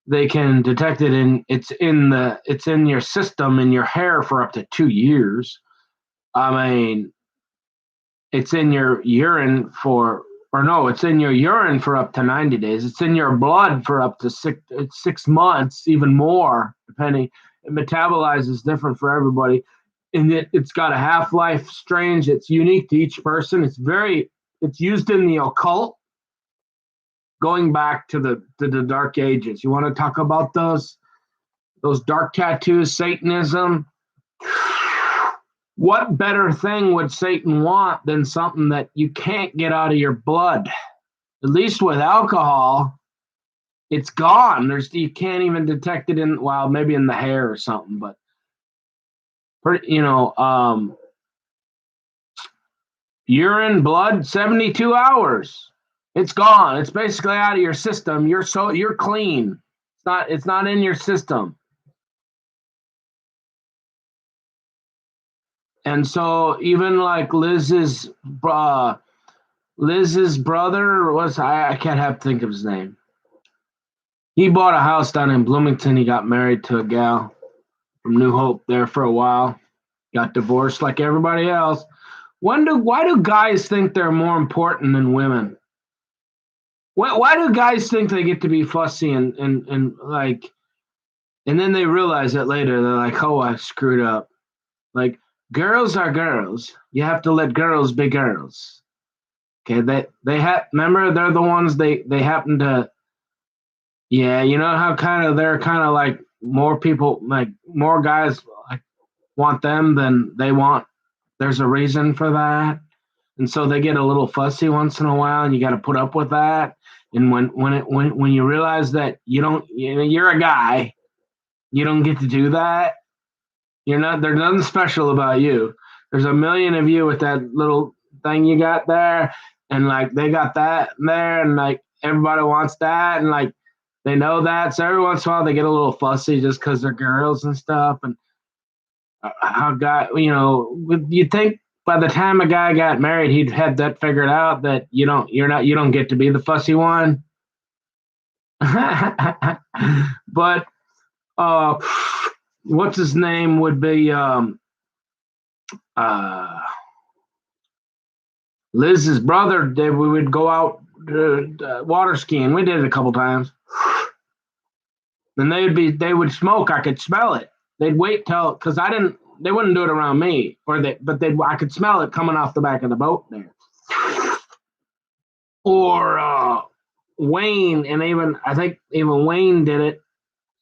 They can detect it it's in your system, in your hair, for up to 2 years. I mean, it's in your urine for, or no, it's in your urine for up to 90 days. It's in your blood for up to 6 months, even more, depending. It metabolizes different for everybody. And it's got a half-life strange. It's unique to each person. It's used in the occult, going back to the dark ages. You want to talk about those dark tattoos, Satanism? What better thing would Satan want than something that you can't get out of your blood? At least with alcohol, it's gone. You can't even detect it maybe in the hair or something, but urine, blood, 72 hours. It's gone. It's basically out of your system. You're clean. It's not in your system. And so even like Liz's brother was, I can't have to think of his name. He bought a house down in Bloomington. He got married to a gal from New Hope there for a while. Got divorced like everybody else. Why do guys think they're more important than women? Why do guys think they get to be fussy and like, and then they realize it later? They're like, oh, I screwed up. Like, girls are girls. You have to let girls be girls. Okay, remember, they're the ones they happen to. Yeah, you know how they're kind of like more people, like more guys like want them than they want. There's a reason for that, and so they get a little fussy once in a while, and you got to put up with that. And when you realize that you're a guy, you don't get to do that. There's nothing special about you. There's a million of you with that little thing you got there, and like they got that there, and like everybody wants that, and like they know that. So every once in a while they get a little fussy just because they're girls and stuff. And how you think by the time a guy got married, he'd had that figured out, that you don't get to be the fussy one. But what's his name would be Liz's brother. We would go out water skiing. We did it a couple times. And they would smoke. I could smell it. They'd wait till, because they wouldn't do it around me, I could smell it coming off the back of the boat there. Or Wayne, and I think even Wayne did it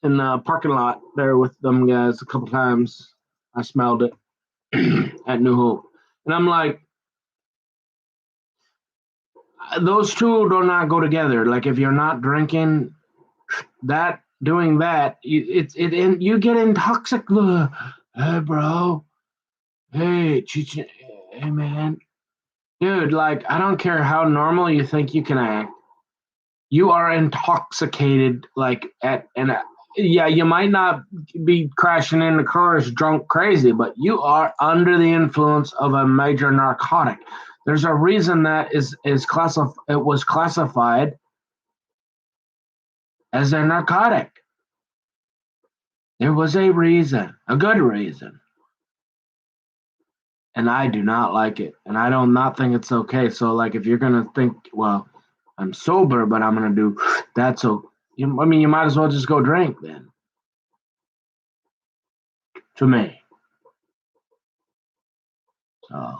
in the parking lot there with them guys a couple times. I smelled it at New Hope. And I'm like, those two do not go together. Like, if you're not drinking, doing that, you get intoxicated. Hey, bro. Hey, hey, man. Dude, like, I don't care how normal you think you can act. You are intoxicated, like, yeah, you might not be crashing into cars drunk crazy, but you are under the influence of a major narcotic. There's a reason that it was classified as a narcotic. There was a reason, a good reason. And I do not like it. And I do not think it's okay. So, like, if you're going to think, well, I'm sober, but I'm going to do that. So, you might as well just go drink then. To me. So,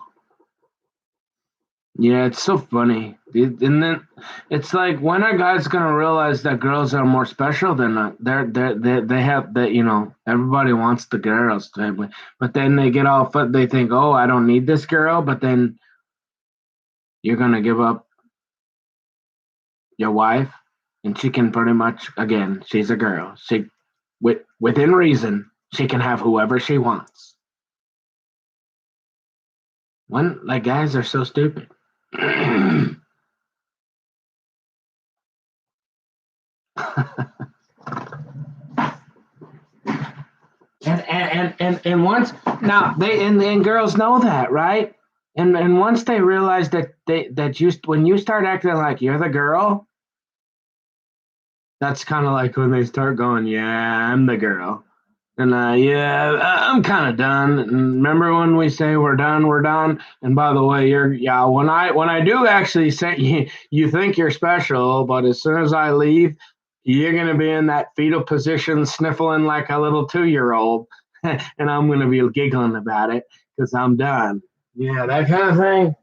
yeah, it's so funny. And then it's like, when are guys going to realize that girls are more special than they have that, everybody wants the girls. But then they get off, they think, oh, I don't need this girl. But then you're going to give up your wife and she can pretty much, again, she's a girl. Within reason, she can have whoever she wants. When like guys are so stupid. and and once now they and girls know that, right? And once they realize that you when you start acting like you're the girl, that's kind of like when they start going, yeah, I'm the girl. And yeah, I'm kind of done. And remember when we say we're done, we're done. And by the way, you're yeah. When I do actually say you think you're special, but as soon as I leave, you're gonna be in that fetal position, sniffling like a little 2-year-old, and I'm gonna be giggling about it because I'm done. Yeah, that kind of thing.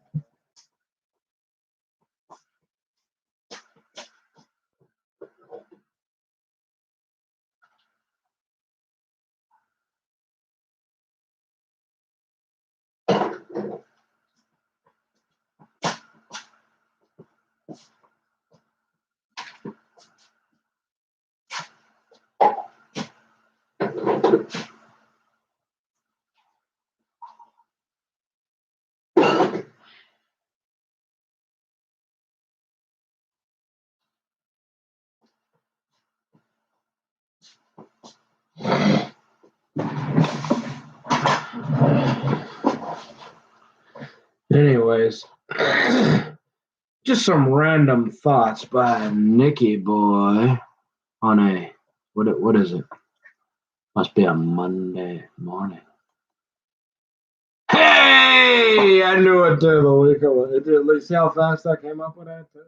Anyways, just some random thoughts by Nicky Boy on a what is it? Must be a Monday morning. Hey, I knew it too. The week of it. Did see how fast I came up with that too?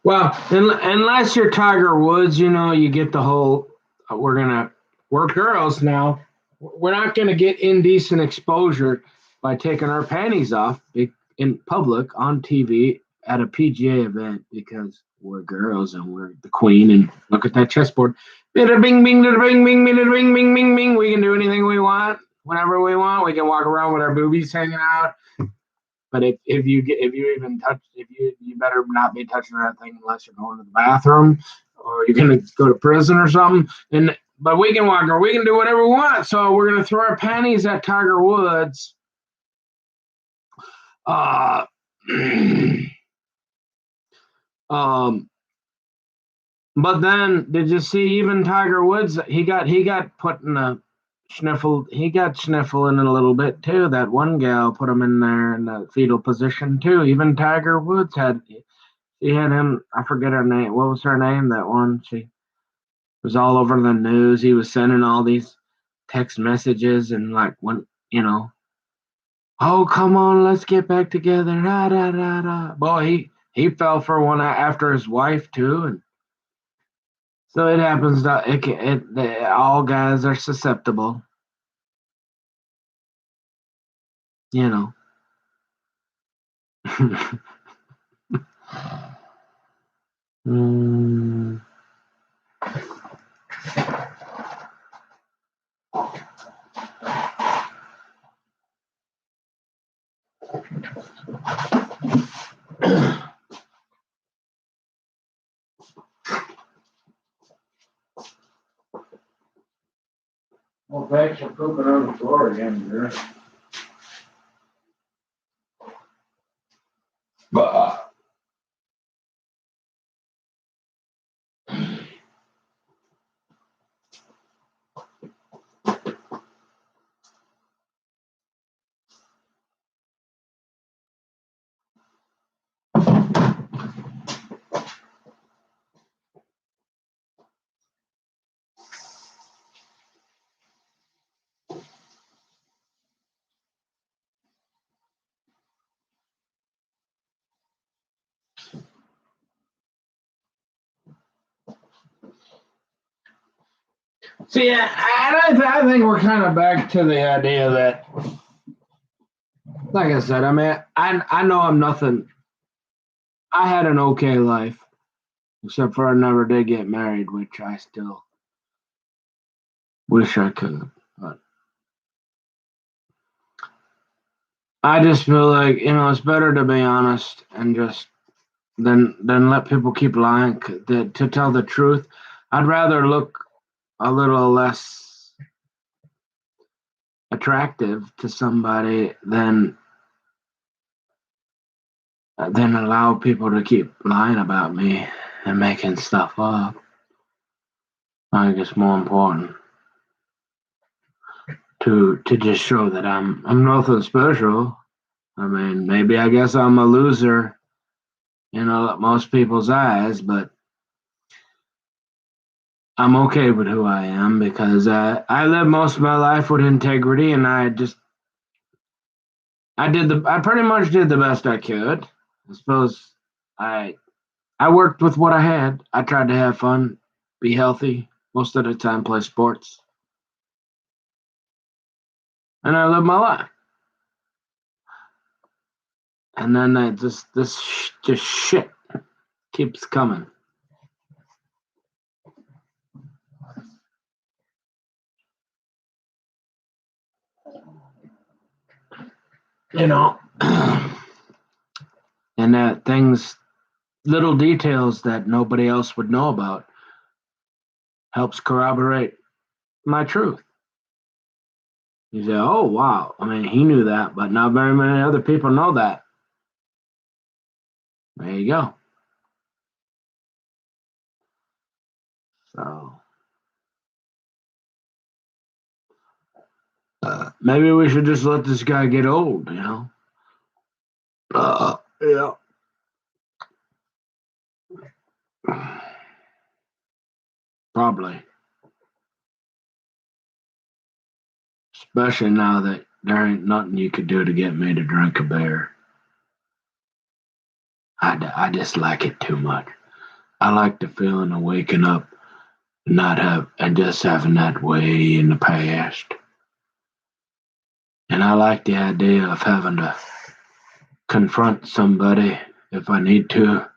Well, unless you're Tiger Woods, you get the whole we're girls now. We're not gonna get indecent exposure by taking our panties off in public on TV at a PGA event because we're girls and we're the queen. And look at that chessboard. Bing, bing, bing, bing, bing, bing, bing, bing, bing, bing. We can do anything we want whenever we want. We can walk around with our boobies hanging out. But if you even touch if you better not be touching that thing unless you're going to the bathroom or you're gonna go to prison or something. And but we can walk or we can do whatever we want. So we're gonna throw our panties at Tiger Woods. Uh, um, but then did you see even Tiger Woods? He got put in a sniffle. He got sniffling a little bit too. That one gal put him in there in the fetal position too. Even Tiger Woods had. She had him. I forget her name. What was her name? That one. She was all over the news. He was sending all these text messages and like when oh come on, let's get back together. Da, da, da, da. Boy, he fell for one after his wife too, and so it happens. That all guys are susceptible. You know. mm. Well, thanks for pooping on the floor again, girl. Bah. See, I think we're kind of back to the idea that, like I said, I mean, I know I'm nothing. I had an okay life, except for I never did get married, which I still wish I could. But I just feel like, it's better to be honest and just than let people keep lying. To tell the truth, I'd rather look a little less attractive to somebody than allow people to keep lying about me and making stuff up. I think it's more important to just show that I'm nothing special. I mean, maybe I guess I'm a loser in most people's eyes, but I'm okay with who I am because I lived most of my life with integrity, and I pretty much did the best I could. I suppose I I worked with what I had. I tried to have fun, be healthy, most of the time play sports, and I lived my life. And then just shit keeps coming. You know, and that things, little details that nobody else would know about, helps corroborate my truth. You say, "Oh wow!" I mean, he knew that, but not very many other people know that. There you go. So maybe we should just let this guy get old. Yeah. Probably, especially now that there ain't nothing you could do to get me to drink a beer. I just like it too much. I like the feeling of waking up and not have and just having that way in the past. And I like the idea of having to confront somebody if I need to,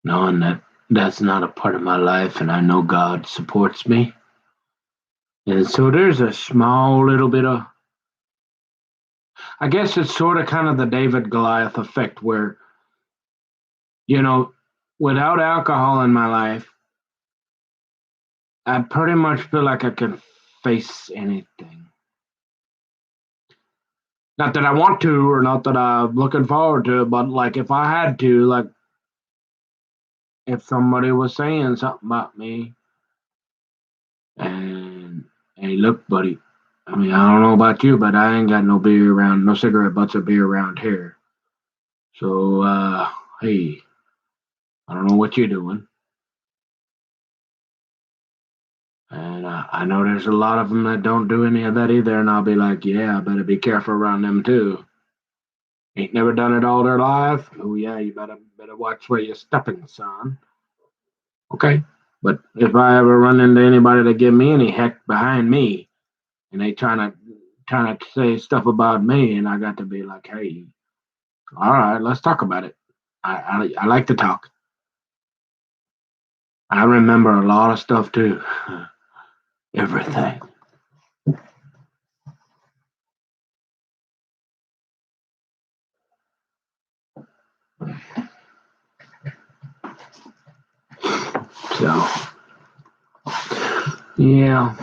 knowing that that's not a part of my life and I know God supports me. And so there's a small little bit of, I guess it's sort of kind of the David Goliath effect where, you know, without alcohol in my life, I pretty much feel like I can face anything. Not that I want to, or not that I'm looking forward to, but like if I had to, like if somebody was saying something about me, and hey, look, buddy, I mean, I don't know about you, but I ain't got no beer around, no cigarette butts of beer around here. So, hey, I don't know what you're doing. And I know there's a lot of them that don't do any of that either. And I'll be like, yeah, I better be careful around them too. Ain't never done it all their life. Oh yeah, you better watch where you're stepping, son. Okay. But if I ever run into anybody that give me any heck behind me and they trying to say stuff about me, and I got to be like, hey, all right, let's talk about it. I like to talk. I remember a lot of stuff too. Everything. So yeah.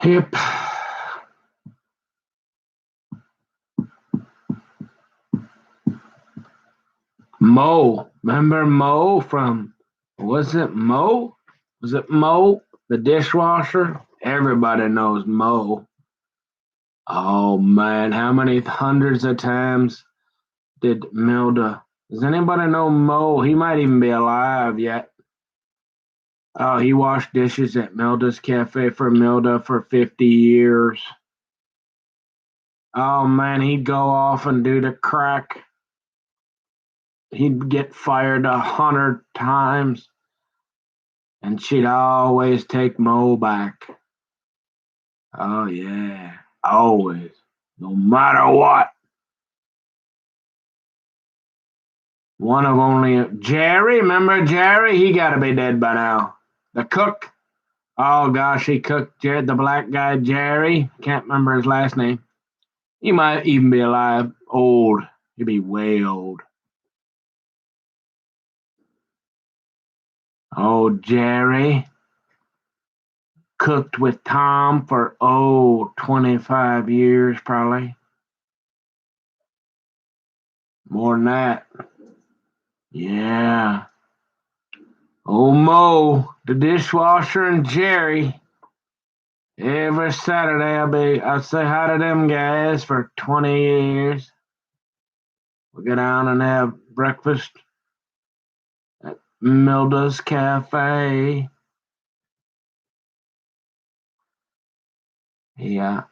Yep. Mo. Remember Mo from, was it Mo? Was it Mo, the dishwasher? Everybody knows Mo. Oh man, how many hundreds of times did Milda? Does anybody know Mo? He might even be alive yet. Oh, he washed dishes at Milda's Cafe for Milda for 50 years. Oh man, he'd go off and do the crack. He'd get fired 100 times, and she'd always take Mo back. Oh yeah, always, no matter what. One of only Jerry. Remember Jerry? He got to be dead by now. The cook. Oh gosh, he cooked Jared, the black guy Jerry. Can't remember his last name. He might even be alive. Old. He'd be way old. Oh, Jerry cooked with Tom for 25 years probably. More than that. Yeah. Oh, Mo, the dishwasher, and Jerry. Every Saturday I'll say hi to them guys for 20 years. We'll go down and have breakfast at Milda's Cafe. Yeah.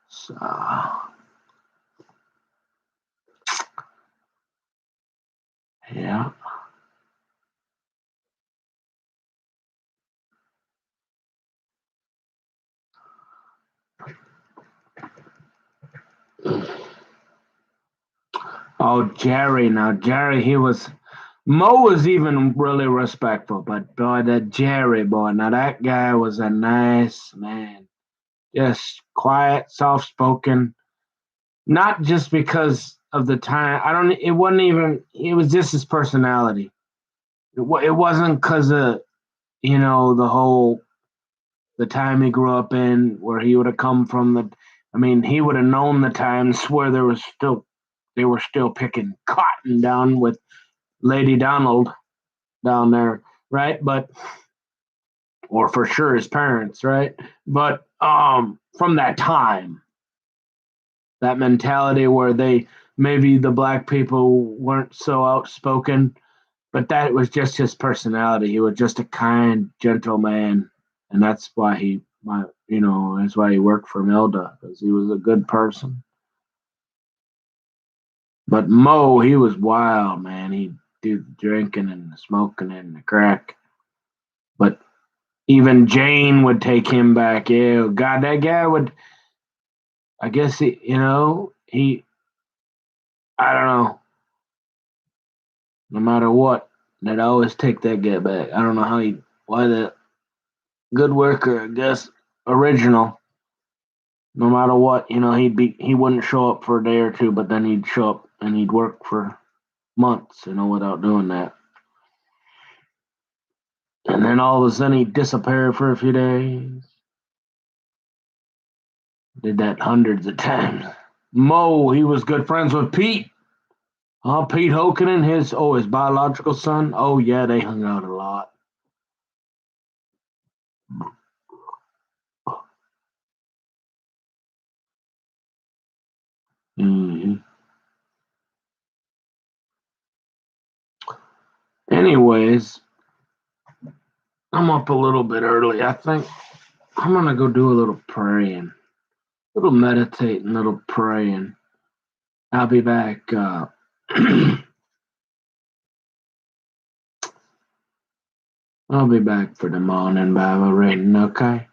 So, yeah. Oh, Jerry. Now, Jerry, Mo was even really respectful, but boy, that Jerry boy, now that guy was a nice man. Just quiet, soft spoken. Not just because of the time. It wasn't even, it was just his personality. It wasn't because of, the time he grew up in, where he would have come from. He would have known the times where they were still picking cotton down with Lady Donald down there, right? But or for sure his parents, right? But from that time, that mentality where they maybe the black people weren't so outspoken, but that was just his personality. He was just a kind, gentle man, and that's why that's why he worked for Milda, because he was a good person. But Mo, he was wild, man. He'd do the drinking and the smoking and the crack. But even Jane would take him back. Yeah, God, that guy would. I guess I don't know. No matter what, they'd always take that guy back. I don't know why the good worker, I guess, original. No matter what, he wouldn't show up for a day or two, but then he'd show up and he'd work for months, without doing that. And then all of a sudden he'd disappear for a few days. Did that hundreds of times. Mo, he was good friends with Pete. Oh, Pete Hokanen, his biological son. Oh yeah, they hung out a lot. hmm Anyways, I'm up a little bit early. I think I'm gonna go do a little praying, a little meditating, a little praying. I'll be back. I'll be back for the morning Bible reading. Okay.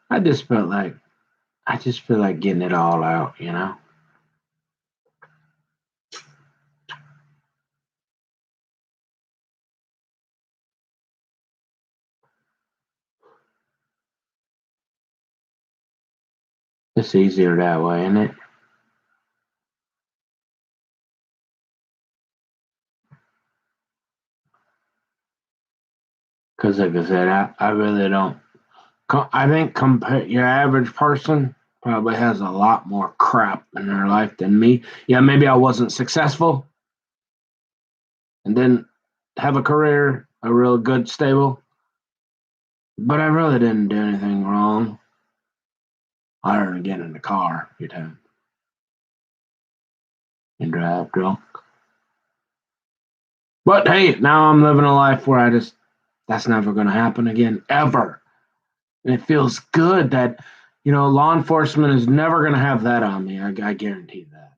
I just felt like I just feel like getting it all out. It's easier that way, isn't it? Because, like I said, I really don't. I think your average person probably has a lot more crap in their life than me. Yeah, maybe I wasn't successful and didn't have a career, a real good, stable, but I really didn't do anything wrong. Other than getting in the car a few times. and drive drunk. But hey, now I'm living a life where that's never going to happen again, ever. And it feels good that, law enforcement is never going to have that on me. I guarantee that.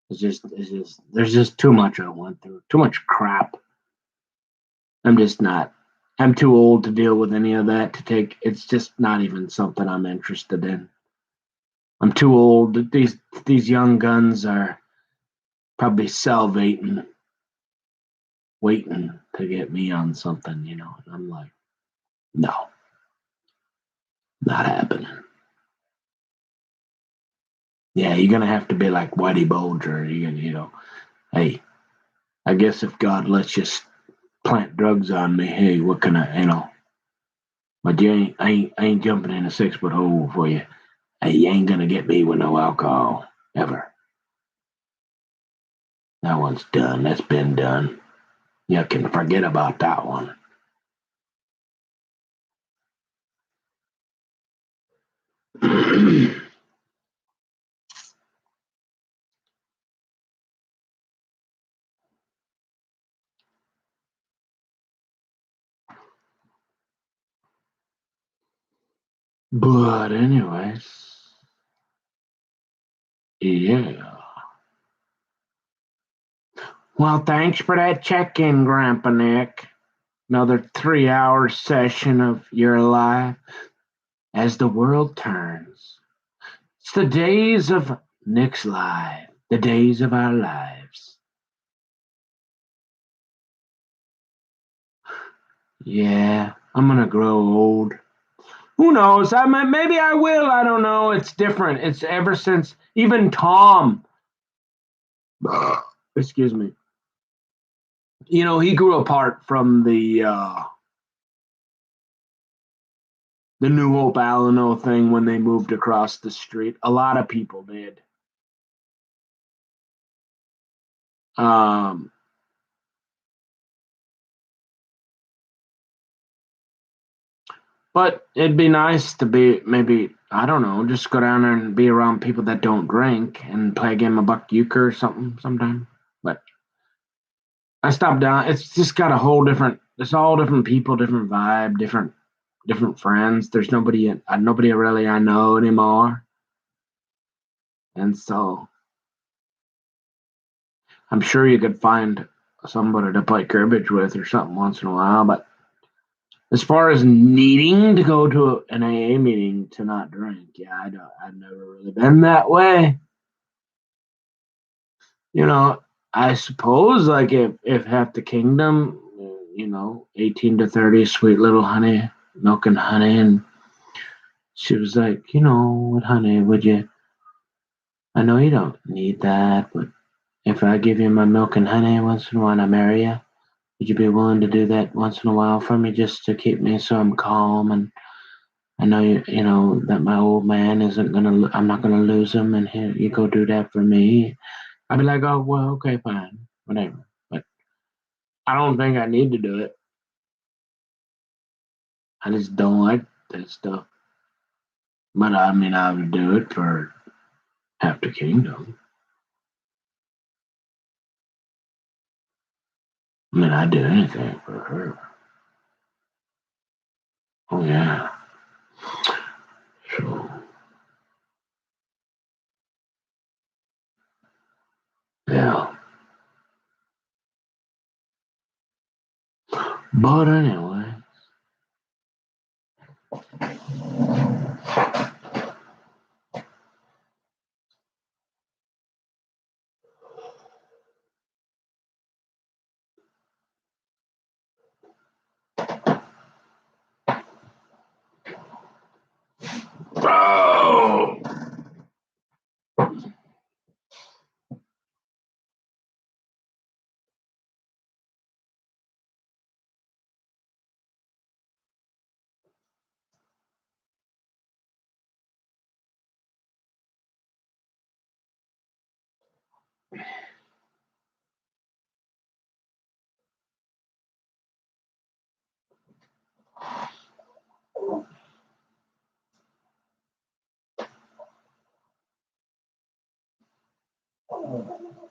There's just too much I went through, too much crap. I'm just not, I'm too old to deal with any of that to take, it's just not even something I'm interested in. I'm too old. These young guns are probably salivating, waiting to get me on something, And I'm like, no, not happening. Yeah, you're gonna have to be like Whitey Bulger. Hey, I guess if God lets you plant drugs on me, hey, what can but I ain't jumping in a 6-foot hole for you. Hey, you ain't gonna get me with no alcohol, ever. That one's done. That's been done. You can forget about that one. But anyways, yeah. Well, thanks for that check-in, Grandpa Nick. Another 3-hour session of your life as the world turns. It's the days of Nick's life, the days of our lives. Yeah, I'm gonna grow old. Who knows? Maybe I will. I don't know. It's different. It's ever since even Tom. Excuse me. He grew apart from the New Hope Alano thing when they moved across the street. A lot of people did. Um, but it'd be nice to be maybe, I don't know, just go down there and be around people that don't drink and play a game of buck euchre or something sometime. But I stopped down. It's just got a whole different. It's all different people, different vibe, different friends. There's nobody really I know anymore, and so I'm sure you could find somebody to play cribbage with or something once in a while. But as far as needing to go to an AA meeting to not drink, yeah, I've never really been that way. I suppose like if half the kingdom, 18 to 30, sweet little honey, milk and honey, and she was like, what honey, would you? I know you don't need that, but if I give you my milk and honey once in a while, I marry you. Would you be willing to do that once in a while for me, just to keep me so I'm calm and I know that my old man isn't gonna. I'm not gonna lose him, and here you go do that for me. I'd be like, oh well, okay, fine, whatever. But I don't think I need to do it. I just don't like that stuff. But I mean, I would do it for half the kingdom. I mean, I'd do anything for her. Oh yeah. So yeah. But anyway. Oh.